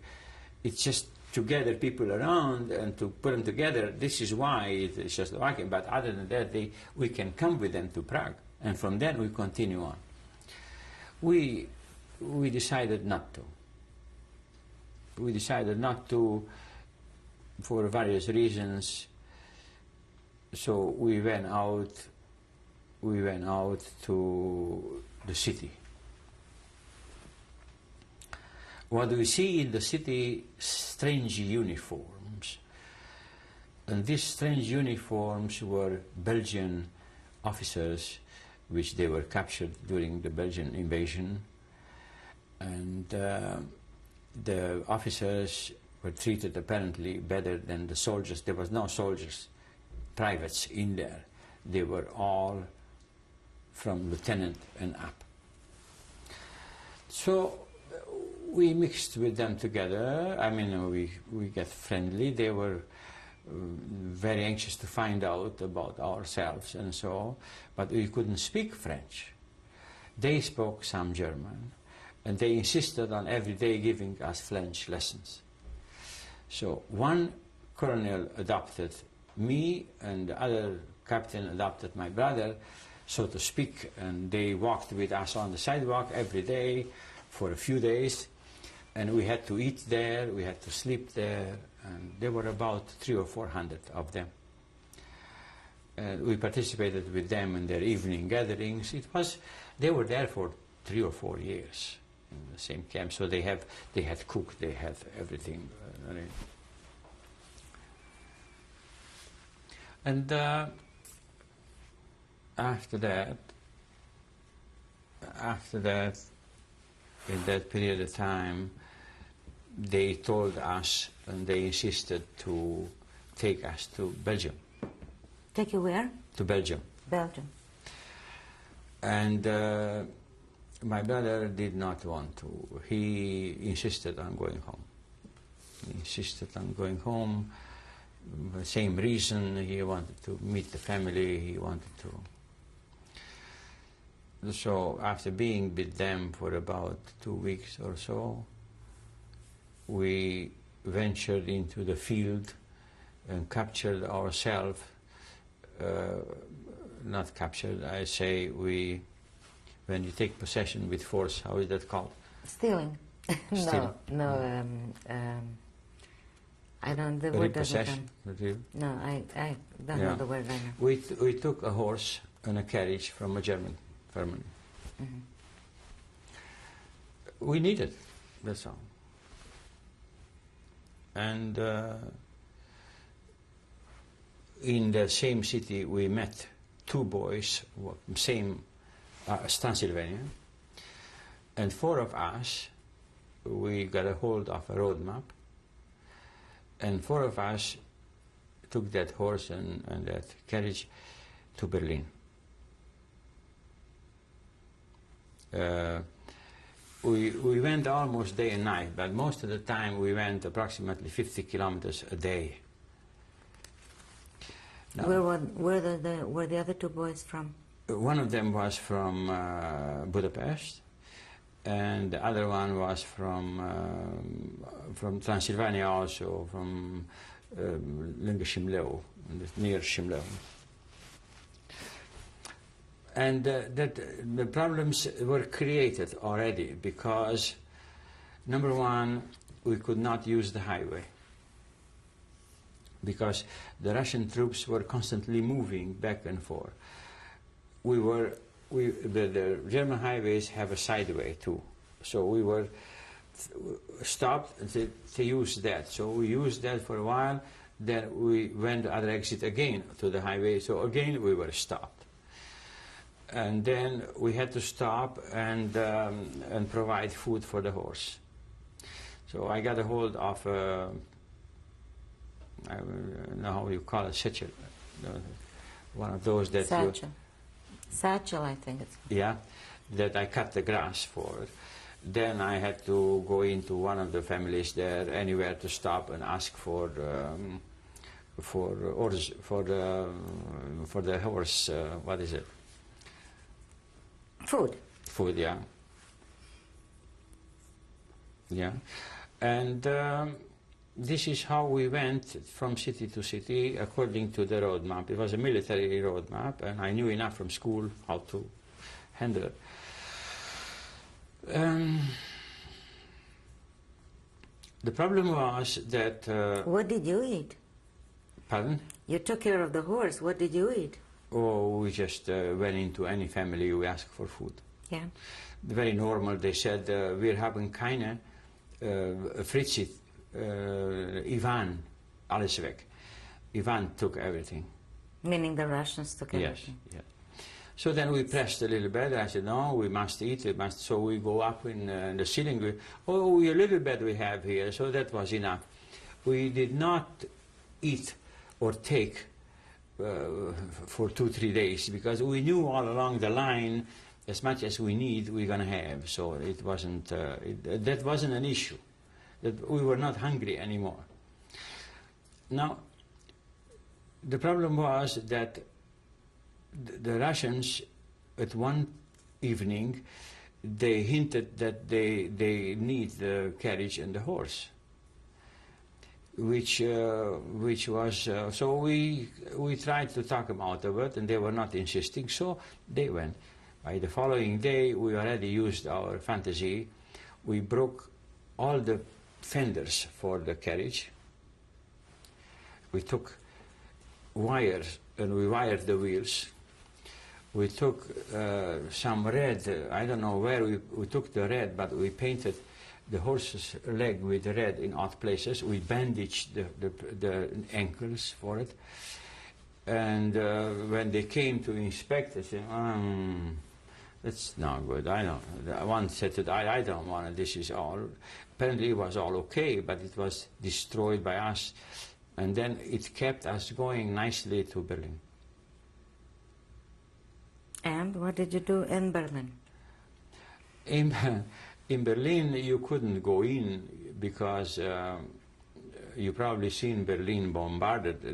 It's just to gather people around and to put them together. This is why it's Czechoslovakian. But other than that, we can come with them to Prague, and from then we continue on." We decided not to. We decided not to for various reasons. So we went out to the city. What we see in the city? Strange uniforms. And these strange uniforms were Belgian officers, which they were captured during the Belgian invasion. And the officers were treated apparently better than the soldiers. There was no soldiers, privates in there. They were all from lieutenant and up. So we mixed with them together. I mean, we got friendly. They were very anxious to find out about ourselves and so, but we couldn't speak French. They spoke some German, and they insisted on every day giving us French lessons. So one colonel adopted me, and the other captain adopted my brother, so to speak, and they walked with us on the sidewalk every day for a few days, and we had to eat there, we had to sleep there, and there were about 300 or 400 of them. We participated with them in their evening gatherings. They were there for 3 or 4 years in the same camp, so they had cooked, they had everything. And after that, in that period of time, they told us, and they insisted to take us to Belgium. Take you where? To Belgium. Belgium. And my brother did not want to. He insisted on going home. He insisted on going home the same reason. He wanted to meet the family. He wanted to. So after being with them for about 2 weeks or so, we ventured into the field and captured ourselves. Not captured, I say when you take possession with force, how is that called? Stealing. Stealing. No, I don't, the word doesn't come. Repossession. No, I don't know the word right now. We took a horse and a carriage from a German family. Mm-hmm. We needed, that's all. And in the same city we met 2 boys, same Transylvania, and 4 of us, we got a hold of a road map, and 4 of us took that horse and that carriage to Berlin. We went almost day and night, but most of the time we went approximately 50 kilometers a day. Now, Where were the other 2 boys from? one of them was from Budapest, and the other one was from Transylvania, also from Lungă-Șimleu, near Șimleu. And the problems were created already because, number one, we could not use the highway because the Russian troops were constantly moving back and forth. The German highways have a sideway too, so we were stopped to use that. So we used that for a while, then we went the other exit again to the highway, so again we were stopped. And then we had to stop and provide food for the horse. So I got a hold of I don't know how you call it, satchel, one of those that Satchel. Satchel, I think it's. Yeah, that I cut the grass for. Then I had to go into one of the families there, anywhere to stop and ask for orders for the horse. What is it? Food. Food, yeah. Yeah. And this is how we went from city to city according to the road map. It was a military road map, and I knew enough from school how to handle it. The problem was that... what did you eat? Pardon? You took care of the horse. What did you eat? Oh, we just went into any family, we asked for food. Yeah. Very normal. They said, wir haben keine Fritzi, Ivan, alles weg. Ivan took everything. Meaning the Russians took everything. Yes, yes. So then we pressed a little bit. I said, no, we must eat, we must. So we go up in the ceiling. Oh, a little bit we have here. So that was enough. We did not eat or take for 2-3 days because we knew all along the line as much as we need we're going to have. So it wasn't, that wasn't an issue. That we were not hungry anymore. Now, the problem was that the Russians, at one evening, they hinted that they need the carriage and the horse, which was so we tried to talk them out of it, and they were not insisting. So they went. By the following day, we already used our fantasy. We broke all the fenders for the carriage. We took wires and we wired the wheels. We took some red, I don't know where we took the red, but we painted the horse's leg with red in odd places. We bandaged the ankles for it. And when they came to inspect, they said, that's not good. I don't. One said that I don't want it. This is all. Apparently it was all okay, but it was destroyed by us. And then it kept us going nicely to Berlin. And what did you do in Berlin? In Berlin, you couldn't go in because you probably seen Berlin bombarded.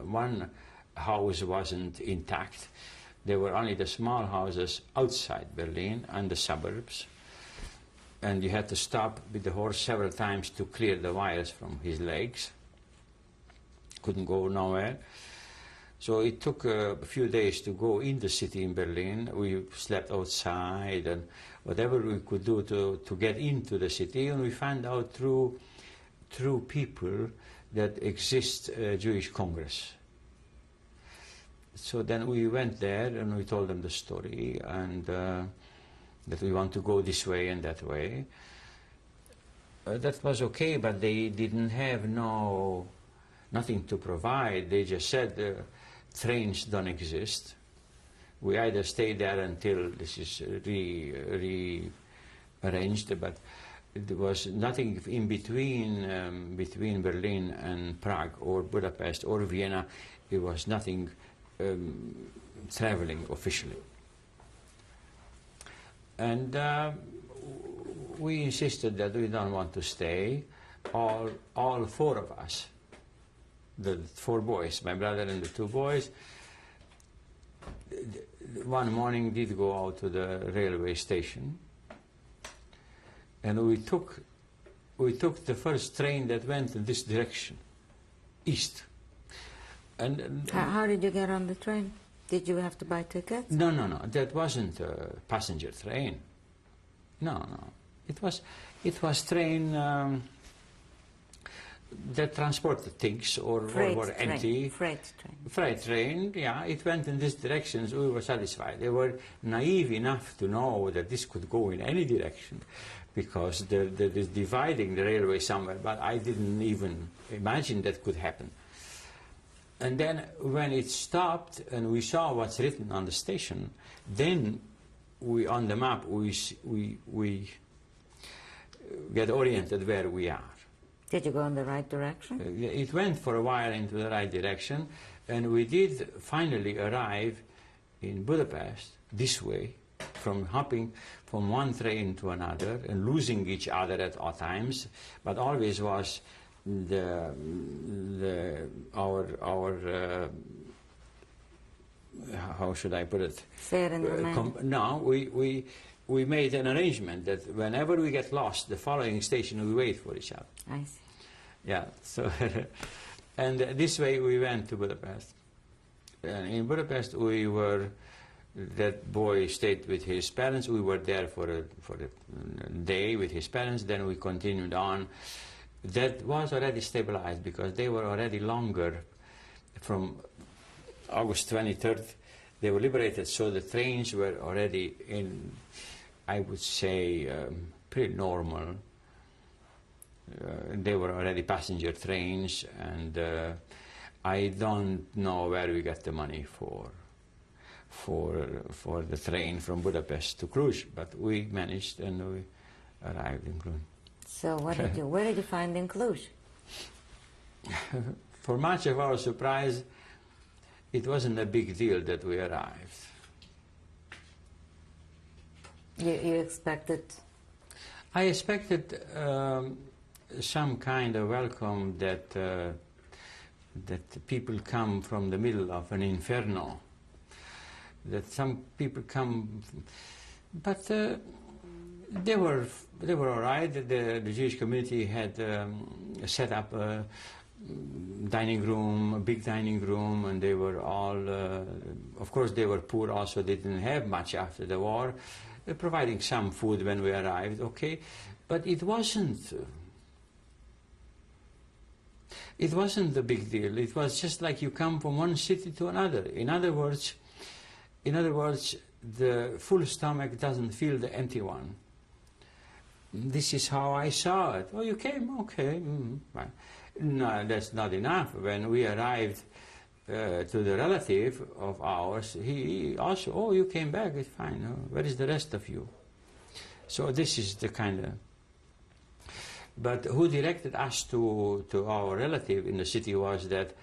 One house wasn't intact. There were only the small houses outside Berlin and the suburbs. And you had to stop with the horse several times to clear the wires from his legs. Couldn't go nowhere. So it took a few days to go in the city in Berlin. We slept outside and whatever we could do to get into the city. And we found out through people that exists a Jewish Congress. So then we went there and we told them the story and that we want to go this way and that way. That was okay, but they didn't have nothing to provide. They just said trains don't exist. We either stay there until this is rearranged, but there was nothing in between between Berlin and Prague or Budapest or Vienna. It was nothing traveling officially. And we insisted that we don't want to stay, all four of us, the four boys, my brother and the two boys. One morning did go out to the railway station, and we took the first train that went in this direction, east. And how did you get on the train? Did you have to buy tickets? No, that wasn't a passenger train. No. It was train that transported things or were empty. Freight train. Freight train, yeah, it went in this direction, so we were satisfied. They were naive enough to know that this could go in any direction because there is dividing the railway somewhere, but I didn't even imagine that could happen. And then when it stopped and we saw what's written on the station, then we, on the map, we get oriented where we are. Did you go in the right direction? It went for a while into the right direction, and we did finally arrive in Budapest this way, from hopping from one train to another and losing each other at all times, but always was our how should I put it? Fair in the man. No, we made an arrangement that whenever we get lost, the following station we wait for each other. I see. Yeah, so and this way we went to Budapest. And in Budapest we were. That boy stayed with his parents. We were there for a day with his parents. Then we continued on. That was already stabilized because they were already longer. From August 23rd, they were liberated, so the trains were already in, I would say, pretty normal. They were already passenger trains, and I don't know where we got the money for the train from Budapest to Cluj, but we managed and we arrived in Cluj. So where did you find in Cluj? For much of our surprise, it wasn't a big deal that we arrived. You expected? I expected some kind of welcome that people come from the middle of an inferno. That some people come, but they were all right. The Jewish community had set up a dining room, a big dining room, and they were all, of course they were poor also, they didn't have much after the war, providing some food when we arrived, okay, but it wasn't a big deal. It was just like you come from one city to another. In other words, the full stomach doesn't fill the empty one. This is how I saw it. Oh, you came? Okay. Fine. No, that's not enough. When we arrived to the relative of ours, he also, oh, you came back, it's fine. Where is the rest of you? So this is the kind of... But who directed us to our relative in the city was that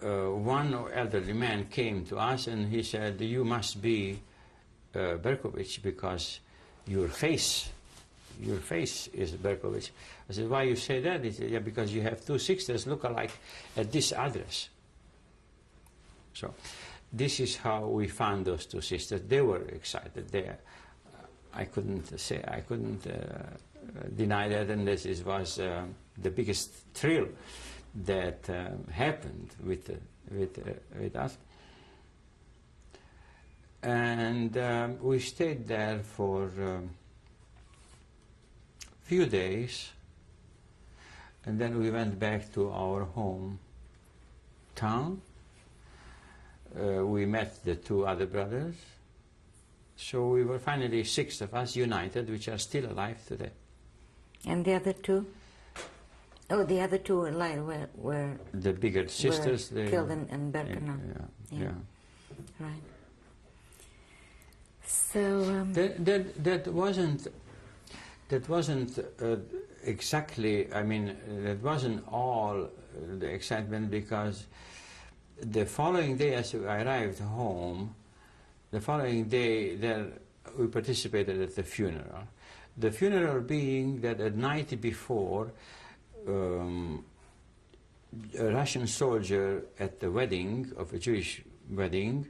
one elderly man came to us and he said, you must be Berkovits because your face, your face is Berkovits. I said, why you say that? He said, yeah, because you have two sisters look alike at this address. So this is how we found those two sisters. They were excited. I couldn't deny that, and this was the biggest thrill that happened with us. And we stayed there for a few days, and then we went back to our hometown. We met the two other brothers. So we were finally 6 of us united, which are still alive today. And the other two? Oh, the other two alive were the bigger sisters. Were killed in Birkenau. Yeah. Right. So that wasn't exactly. I mean, that wasn't all the excitement, because the following day, as I arrived home, the following day, there we participated at the funeral. The funeral being that at night before, a Russian soldier at the wedding of a Jewish wedding,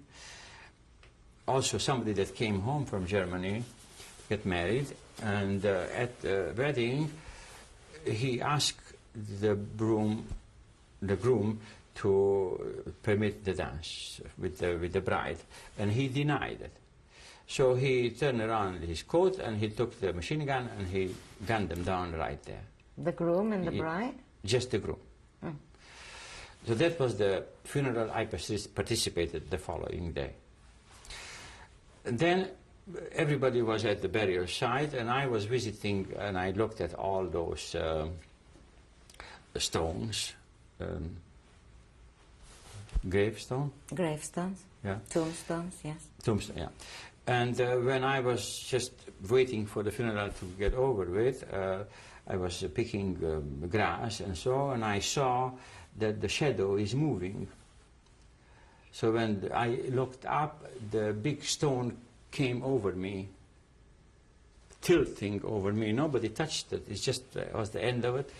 also somebody that came home from Germany, get married, and at the wedding, he asked the groom to permit the dance with the bride, and he denied it. So he turned around his coat and he took the machine gun and he gunned them down right there. The groom and the bride? Just the groom. Mm. So that was the funeral I participated the following day. And then everybody was at the burial site, and I was visiting, and I looked at all those stones. Gravestones? Yeah. Tombstones, yes. Tombstone, yeah. And when I was just waiting for the funeral to get over with, I was picking grass and so, and I saw that the shadow is moving. So when I looked up, the big stone came over me, tilting over me. Nobody touched it. It just was the end of it.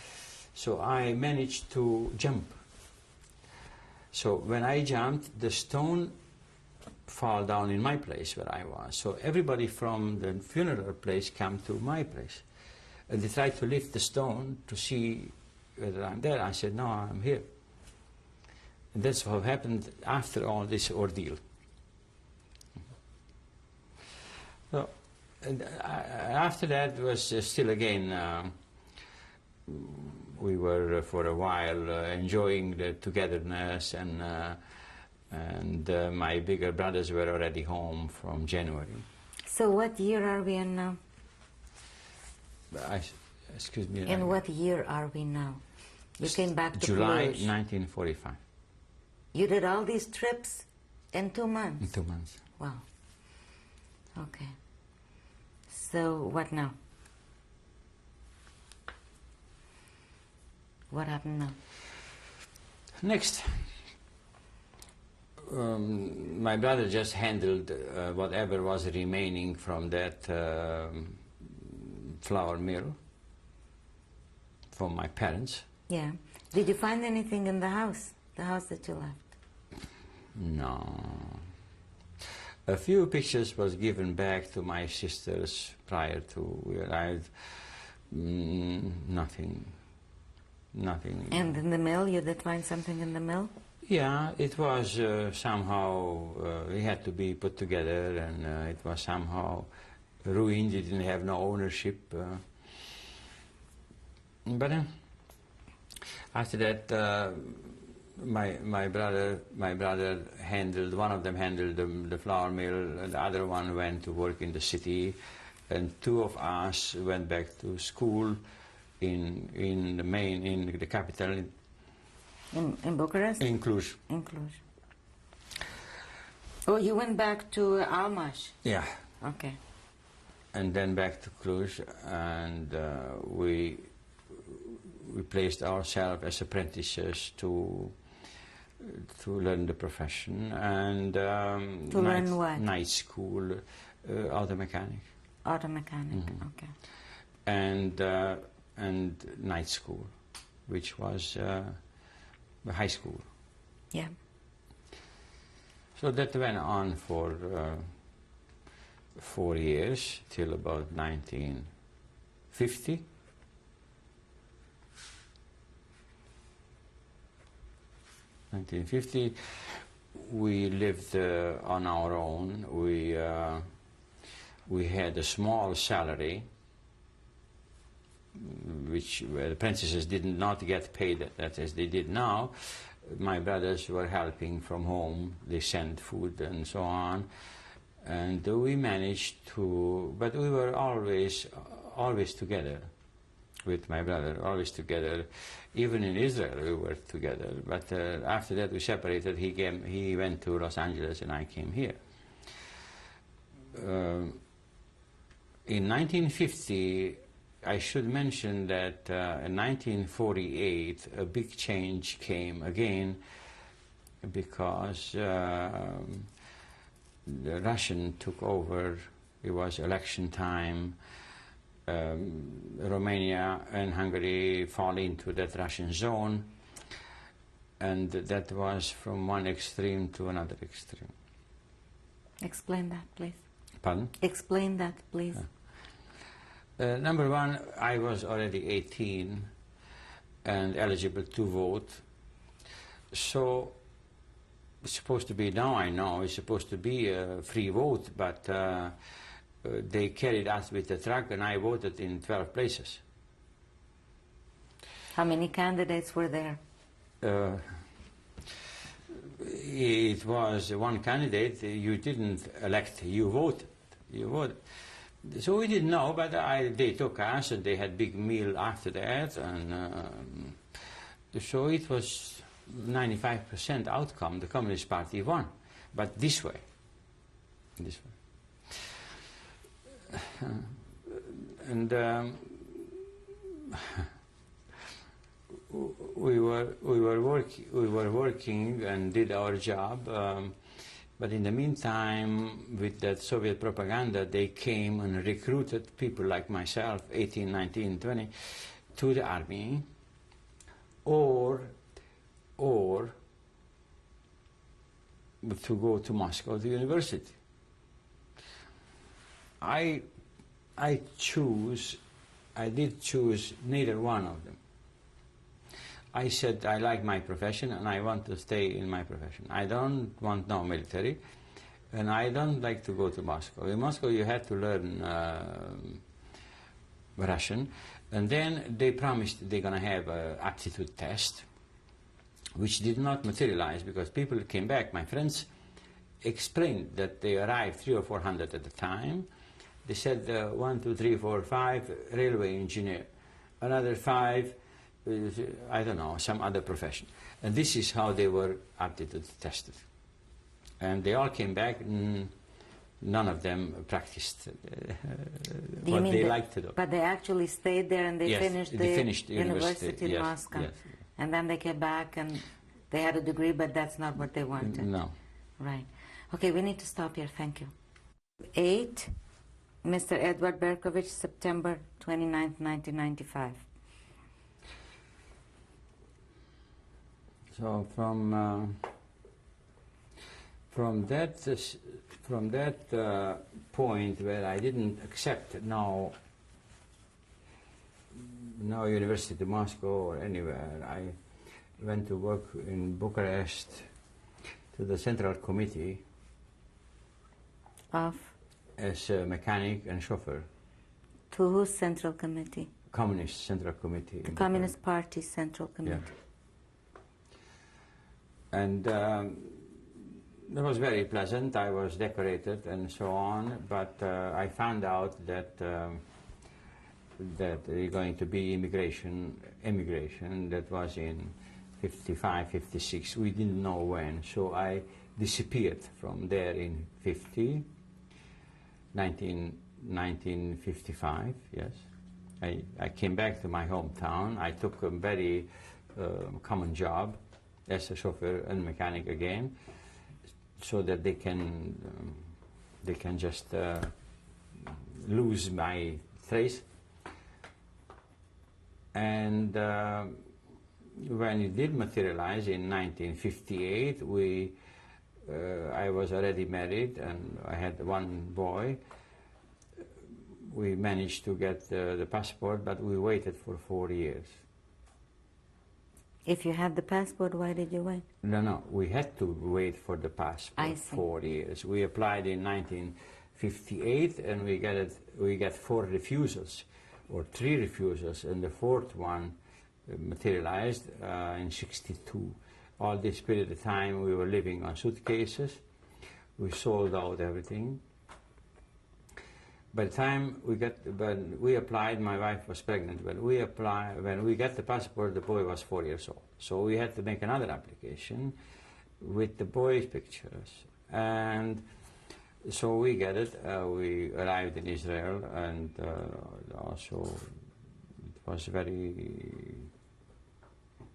So I managed to jump. So when I jumped, the stone fell down in my place where I was. So everybody from the funeral place came to my place. And they tried to lift the stone to see whether I'm there. I said, no, I'm here. And that's what happened after all this ordeal. So, and after that was still again, we were for a while enjoying the togetherness, and my bigger brothers were already home from January. So what year are we in now? Excuse me. In what year are we now? You came back to July Cluj. 1945. You did all these trips in 2 months? In 2 months. Wow. Okay. So what now? What happened now? Next, my brother just handled whatever was remaining from that flour mill from my parents. Yeah. Did you find anything in the house that you left? No. A few pictures was given back to my sisters prior to we arrived. Nothing. And in the mill, you did find something in the mill? Yeah, it was somehow, it had to be put together, and it was somehow ruined. It didn't have no ownership. But after that, my brother handled, one of them handled the flour mill, and the other one went to work in the city, and 2 of us went back to school in the capital. In Bucharest? In Cluj. In Cluj. Oh, you went back to Almash? Yeah. Okay. And then back to Cluj, and we placed ourselves as apprentices to learn the profession, and to learn what? Night school, auto mechanic. Auto mechanic. Okay. and night school, which was high school. Yeah. So that went on for 4 years till about 1950. We lived on our own. We had a small salary, which the apprentices did not get paid that as they did now. My brothers were helping from home. They sent food and so on, and we managed to. But we were always together with my brother, always together. Even in Israel, we were together. But after that, we separated. He went to Los Angeles, and I came here. In 1950, I should mention that in 1948, a big change came again because the Russian took over. It was election time. Romania and Hungary fall into that Russian zone, and that was from one extreme to another extreme. Explain that, please. Pardon? Explain that, please. Number one, I was already 18 and eligible to vote. So it's supposed to be, now I know, it's supposed to be a free vote, but they carried us with the truck and I voted in 12 places. How many candidates were there? It was one candidate. You didn't elect, you voted. You voted. So we didn't know, but they took us and they had big meal after that, and so it was 95% outcome. The Communist Party won, but this way. And we were working and did our job. But in the meantime, with that Soviet propaganda, they came and recruited people like myself, 18, 19, 20, to the army, or to go to Moscow, to university. I did choose neither one of them. I said I like my profession and I want to stay in my profession. I don't want no military, and I don't like to go to Moscow. In Moscow you had to learn Russian, and then they promised they're going to have an aptitude test, which did not materialize because people came back. My friends explained that they arrived 300 or 400 at the time. They said 1, 2, 3, 4, 5 railway engineer, another 5 I don't know, some other profession. And this is how they were aptitude tested. And they all came back, none of them practiced what they liked to do. But they actually stayed there and they finished the university in Moscow. Yes. And then they came back and they had a degree, but that's not what they wanted. No. Right. Okay, we need to stop here. Thank you. 8, Mr. Eduard Berkovits, September 29th, 1995. So from that point where I didn't accept no university to Moscow or anywhere, I went to work in Bucharest to the Central Committee Of? As a mechanic and chauffeur. To whose Central Committee? Communist Central Committee. The Communist Party Central Committee. Yeah. And it was very pleasant. I was decorated and so on, but I found out that that there's going to be immigration. That was in 55, 56. We didn't know when, so I disappeared from there in 1955. Yes, I came back to my hometown. I took a very common job as a chauffeur and mechanic again, so that they can just lose my trace. And when it did materialize in 1958, I was already married and I had one boy. We managed to get the passport, but we waited for 4 years. If you had the passport, why did you wait? No, we had to wait for the passport 4 years. We applied in 1958 and we got 4 refusals, or 3 refusals, and the 4th one materialized in 62. All this period of time we were living on suitcases. We sold out everything. By the time when we applied, my wife was pregnant. When we got the passport, the boy was 4 years old. So we had to make another application with the boy's pictures. And so we got it. We arrived in Israel, and also it was very,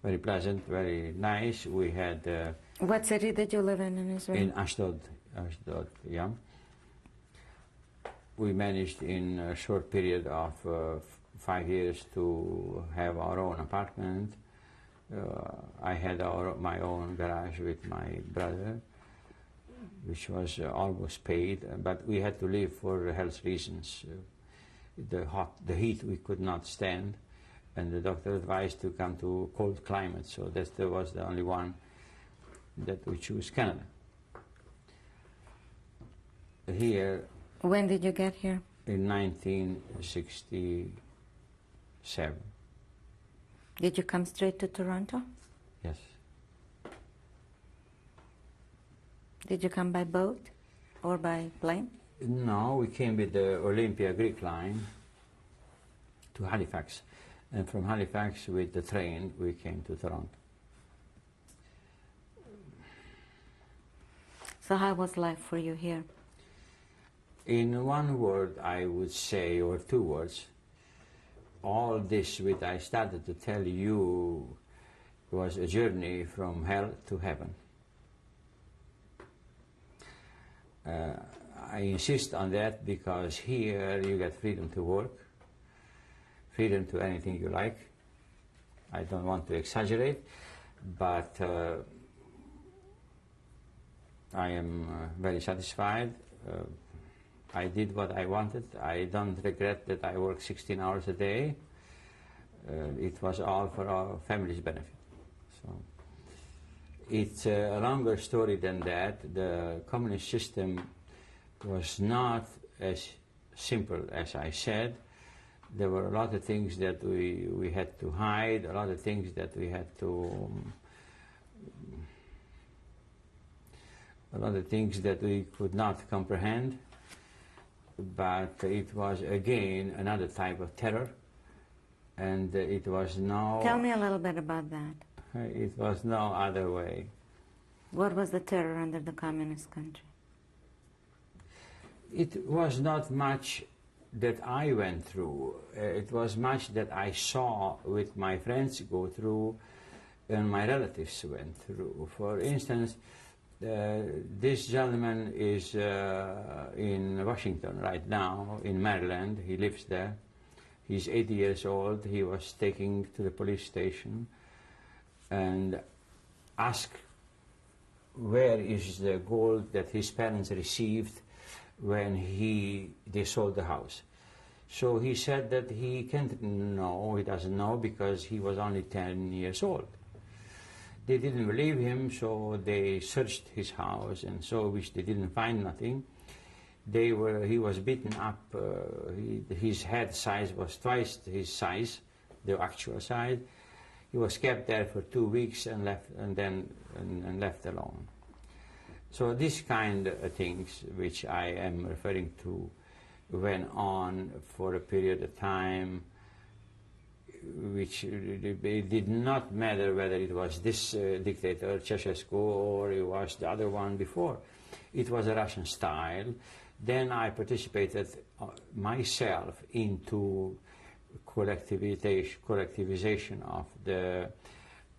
very pleasant, very nice. We had... What city did you live in Israel? In Ashdod, yeah. We managed in a short period of 5 years to have our own apartment. I had my own garage with my brother, which was almost paid, but we had to leave for health reasons. The heat we could not stand, and the doctor advised to come to cold climate, so that was the only one that we chose, Canada. Here. When did you get here? In 1967. Did you come straight to Toronto? Yes. Did you come by boat or by plane? No, we came with the Olympia Greek line to Halifax. And from Halifax with the train we came to Toronto. So how was life for you here? In one word I would say, or 2 words, all this which I started to tell you was a journey from hell to heaven. I insist on that because here you get freedom to work, freedom to anything you like. I don't want to exaggerate, but I am very satisfied. I did what I wanted. I don't regret that I worked 16 hours a day. It was all for our family's benefit. So it's a longer story than that. The communist system was not as simple as I said. There were a lot of things that we had to hide, a lot of things that we had to... a lot of things that we could not comprehend. But it was again another type of terror, and it was no... Tell me a little bit about that. It was no other way. What was the terror under the communist country? It was not much that I went through. It was much that I saw with my friends go through and my relatives went through. For instance, this gentleman is in Washington right now, in Maryland. He lives there. He's 80 years old. He was taken to the police station and asked where is the gold that his parents received when they sold the house. So he said that he can't know, he doesn't know, because he was only 10 years old. They didn't believe him, so they searched his house, and so which they didn't find nothing. He was beaten up. His head size was twice his size, the actual size. He was kept there for 2 weeks and left, and left alone. So this kind of things, which I am referring to, went on for a period of time, which it did not matter whether it was this dictator, Ceausescu, or it was the other one before. It was a Russian style. Then I participated myself into collectivization of the...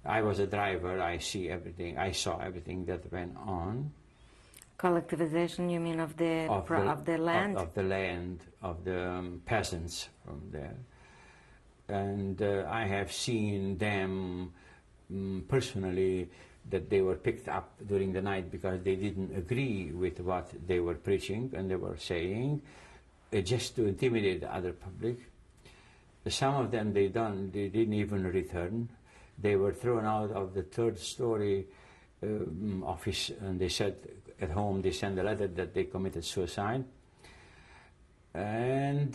I was a driver, I saw everything that went on. Collectivization, you mean of the land? Of the land, of the peasants from there. And I have seen them personally, that they were picked up during the night because they didn't agree with what they were preaching and they were saying, just to intimidate the other public. Some of them they didn't even return. They were thrown out of the third story office, and they said at home they sent a letter that they committed suicide. And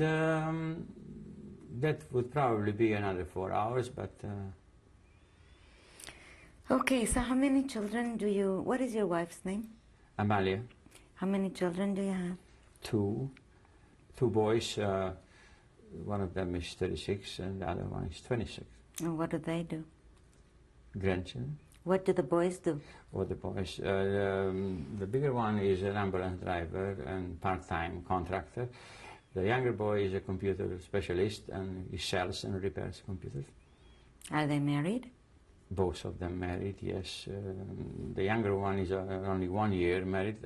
that would probably be another 4 hours, but... Okay, so how many children do you... What is your wife's name? Amalia. How many children do you have? Two boys. One of them is 36 and the other one is 26. And what do they do? Grandchildren. What do the boys do? Or the boys. The bigger one is an ambulance driver and part-time contractor. The younger boy is a computer specialist and he sells and repairs computers. Are they married? Both of them married, yes. The younger one is only 1 year married.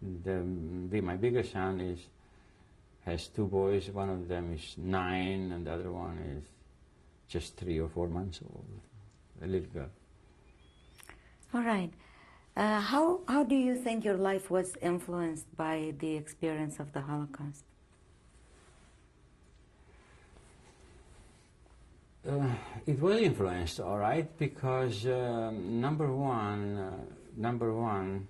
My bigger son has two boys. One of them is 9 and the other one is just 3 or 4 months old, a little girl. All right. How do you think your life was influenced by the experience of the Holocaust? It was influenced, all right, because number one,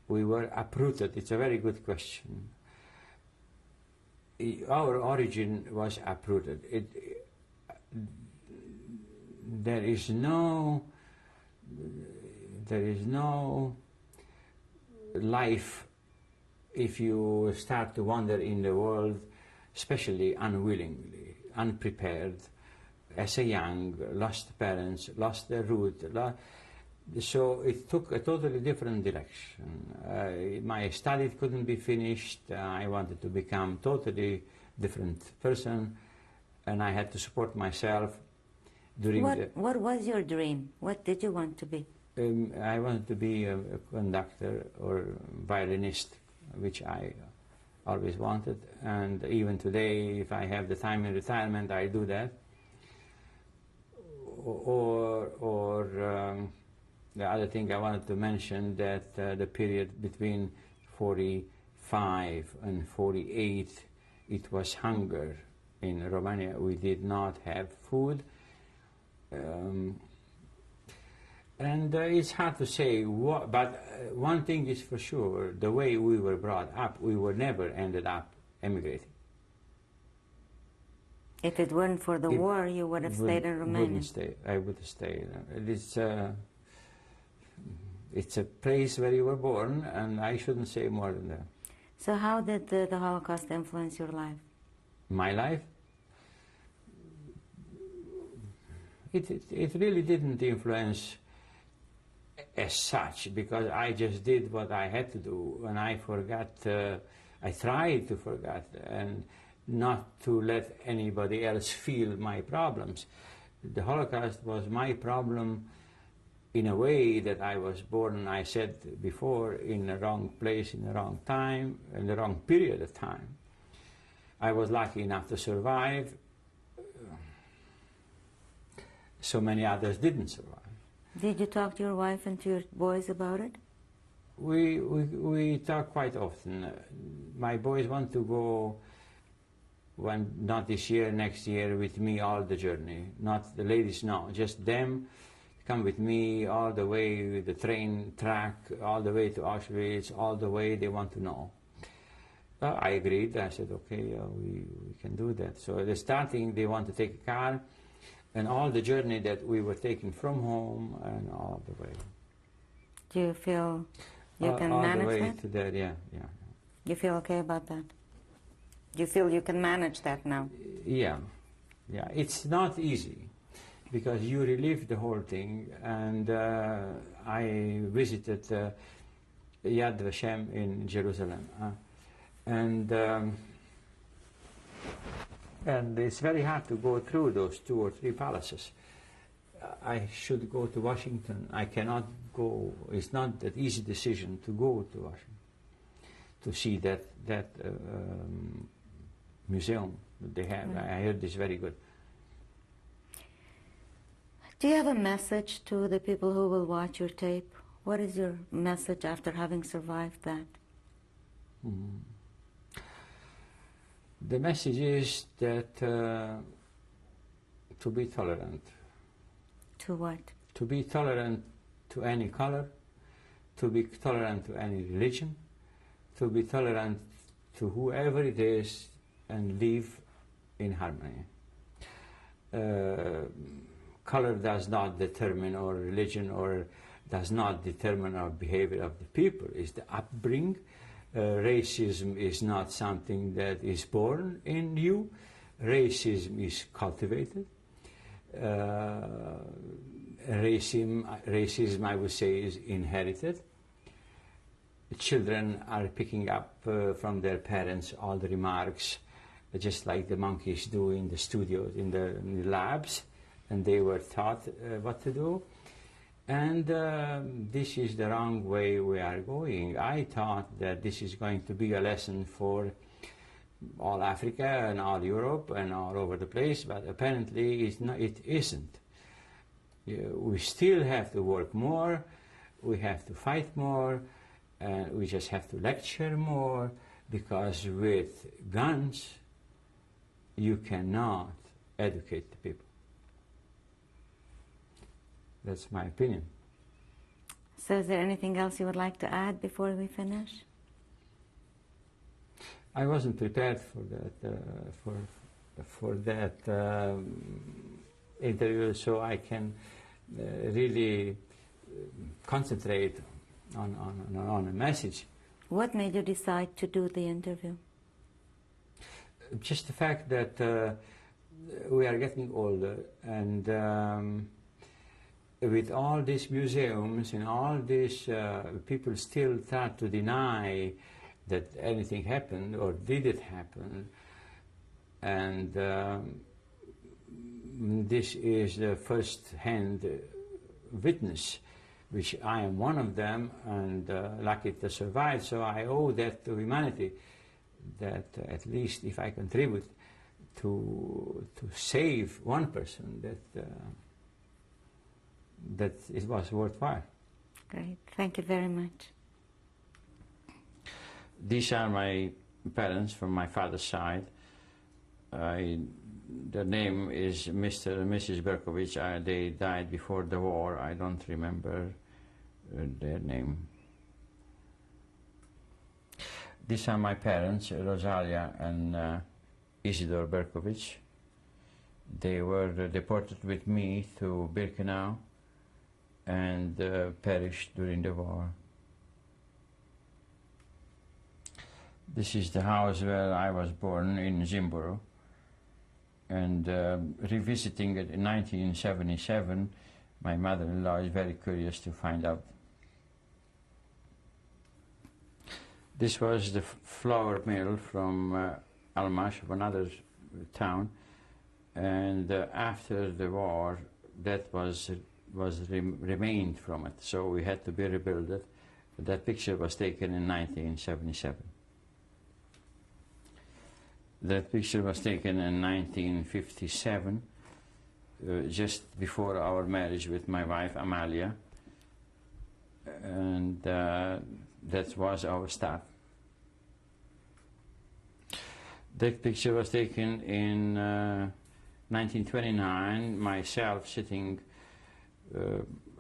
we were uprooted. It's a very good question. Our origin was uprooted. There is no life if you start to wander in the world, especially unwillingly, unprepared. As a young, lost parents, lost their root. So it took a totally different direction. My studies couldn't be finished. I wanted to become totally different person, and I had to support myself during What was your dream? What did you want to be? I wanted to be a conductor or violinist, which I always wanted. And even today, if I have the time in retirement, I do that. Or the other thing I wanted to mention, that the period between 45 and 48, it was hunger in Romania. We did not have food. And it's hard to say, but one thing is for sure, the way we were brought up, we were never ended up emigrating. If it weren't for the war, you would have stayed in Romania. Wouldn't stay. I would have stayed. It's a place where you were born, and I shouldn't say more than that. So how did the Holocaust influence your life? My life? It really didn't influence as such, because I just did what I had to do, and I forgot, I tried to forget, and not to let anybody else feel my problems. The Holocaust was my problem in a way that I was born, I said before, in the wrong place, in the wrong time, in the wrong period of time. I was lucky enough to survive. So many others didn't survive. Did you talk to your wife and to your boys about it? We talk quite often. My boys want to go, not this year, next year, with me all the journey. Not the ladies, no, just them come with me all the way with the train track, all the way to Auschwitz, all the way they want to know. I agreed. I said, okay, we can do that. So at the starting, they want to take a car, and all the journey that we were taking from home and all the way. Do you feel you can manage that? All the way to that, yeah. You feel okay about that? Do you feel you can manage that now? Yeah. It's not easy, because you relive the whole thing, and I visited Yad Vashem in Jerusalem, and it's very hard to go through those 2 or 3 palaces. I should go to Washington. I cannot go. It's not that easy decision to go to Washington to see that museum that they have. I heard it's very good. Do you have a message to the people who will watch your tape? What is your message after having survived that? The message is that to be tolerant. To what? To be tolerant to any color, to be tolerant to any religion, to be tolerant to whoever it is, and live in harmony. Color does not determine, or religion, or does not determine our behavior of the people. It's the upbringing. Racism is not something that is born in you. Racism is cultivated. Racism, I would say, is inherited. Children are picking up from their parents all the remarks, just like the monkeys do in the studios, in the labs, and they were taught what to do. And this is the wrong way we are going. I thought that this is going to be a lesson for all Africa and all Europe and all over the place, but apparently it isn't. We still have to work more, we have to fight more, and we just have to lecture more, because with guns you cannot educate the people. That's my opinion. So is there anything else you would like to add before we finish? I wasn't prepared for that interview, so I can really concentrate on a message. What made you decide to do the interview? Just the fact that we are getting older, and with all these museums and all these people still start to deny that anything happened or did it happen, and this is the first-hand witness, which I am one of them, and lucky to survive. So I owe that to humanity, that at least if I contribute to save one person, that it was worthwhile. Great, thank you very much. These are my parents from my father's side. The name is Mr. and Mrs. Berkovits. They died before the war. I don't remember their name. These are my parents, Rosalia and Eduard Berkovits. They were deported with me to Birkenau and perished during the war. This is the house where I was born, in Zimbabwe, and revisiting it in 1977, my mother-in-law is very curious to find out. This was the flour mill from Almash, another town, and after the war, that remained from it, so we had to be rebuilt. That picture was taken in 1977. That picture was taken in 1957, just before our marriage with my wife, Amalia, and that was our start. That picture was taken in 1929, myself sitting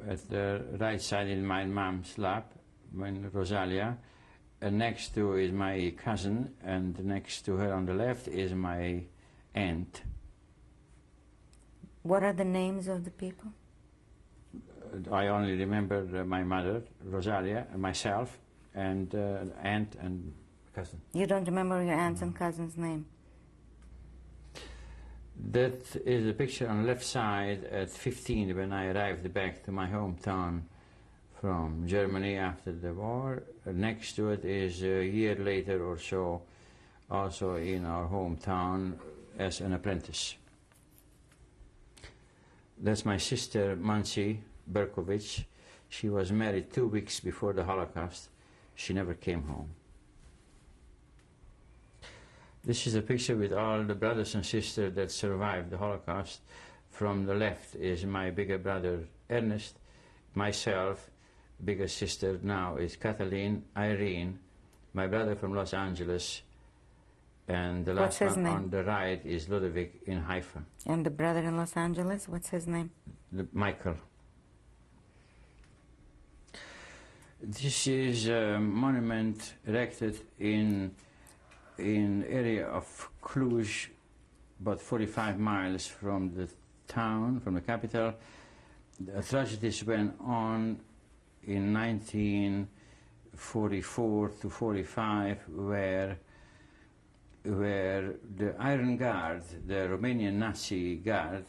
at the right side in my mom's lap, when Rosalia, and next to is my cousin, and next to her on the left is my aunt. What are the names of the people? I only remember my mother, Rosalia, and myself, and aunt and cousin. You don't remember your aunt's and cousin's name? That is a picture on the left side at 15, when I arrived back to my hometown from Germany after the war. Next to it is a year later or so, also in our hometown as an apprentice. That's my sister, Mansi Berkovits. She was married 2 weeks before the Holocaust. She never came home. This is a picture with all the brothers and sisters that survived the Holocaust From the left is my bigger brother Ernest, myself, bigger sister now is Kathleen, Irene, my brother from Los Angeles, and the last one on the right is Ludovic in Haifa. And the brother in Los Angeles, what's his name? Michael. This is a monument erected in area of Cluj, about 45 miles from the town, from the capital. The atrocities went on in 1944 to 45, where the Iron Guard, the Romanian Nazi Guard,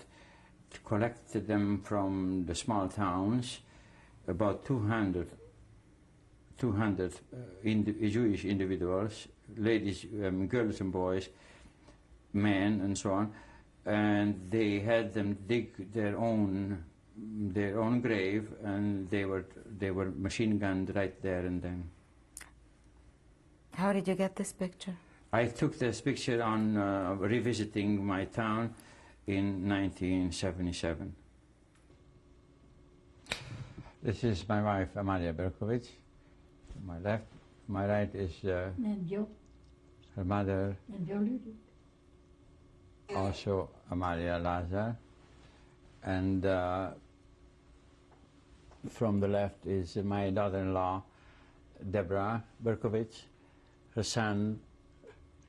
collected them from the small towns, about 200 Jewish individuals, ladies, girls and boys, men and so on, and they had them dig their own grave, and they were machine gunned right there and then. How did you get this picture? I took this picture on revisiting my town in 1977. This is my wife, Amalia Berkovits. My left, my right is her mother, also Amalia Lazar, and from the left is my daughter-in-law, Deborah Berkovits, her son,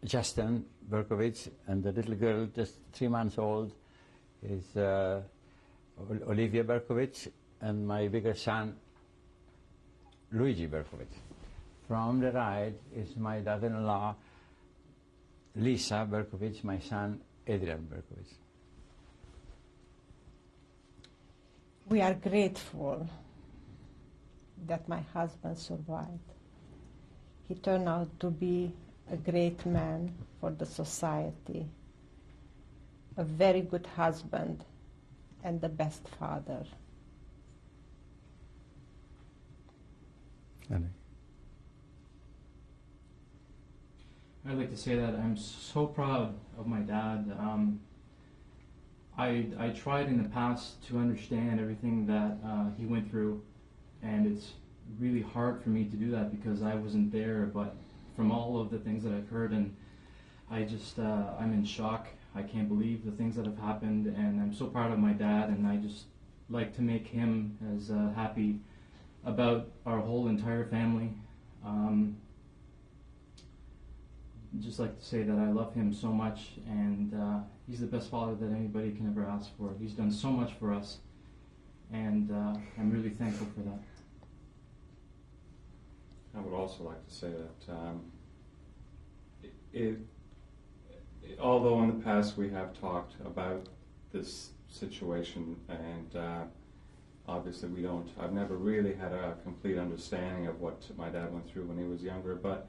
Justin Berkovits, and the little girl, just 3 months old, is Olivia Berkovits, and my bigger son, Luigi Berkovits. From the right is my daughter-in-law, Lisa Berkovits, my son, Eduard Berkovits. We are grateful that my husband survived. He turned out to be a great man for the society, a very good husband, and the best father. I'd like to say that I'm so proud of my dad. I tried in the past to understand everything that he went through, and it's really hard for me to do that because I wasn't there, but from all of the things that I've heard, and I'm in shock. I can't believe the things that have happened, and I'm so proud of my dad, and I just like to make him as happy about our whole entire family. Just like to say that I love him so much, and he's the best father that anybody can ever ask for. He's done so much for us, and I'm really thankful for that. I would also like to say that although in the past we have talked about this situation, and obviously I've never really had a complete understanding of what my dad went through when he was younger, but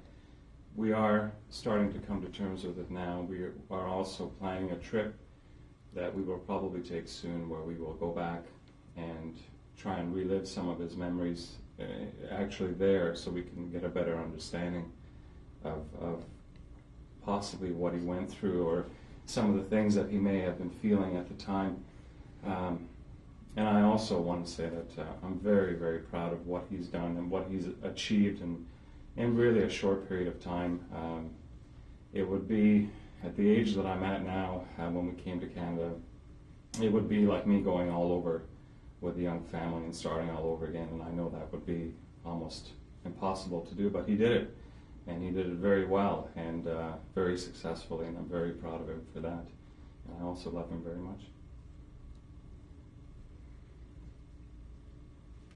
we are starting to come to terms with it now. We are also planning a trip that we will probably take soon, where we will go back and try and relive some of his memories actually there, so we can get a better understanding of possibly what he went through, or some of the things that he may have been feeling at the time. And I also want to say that I'm very, very proud of what he's done and what he's achieved in really a short period of time. It would be, at the age that I'm at now, when we came to Canada, it would be like me going all over with a young family and starting all over again, and I know that would be almost impossible to do, but he did it, and he did it very well and very successfully, and I'm very proud of him for that. And I also love him very much.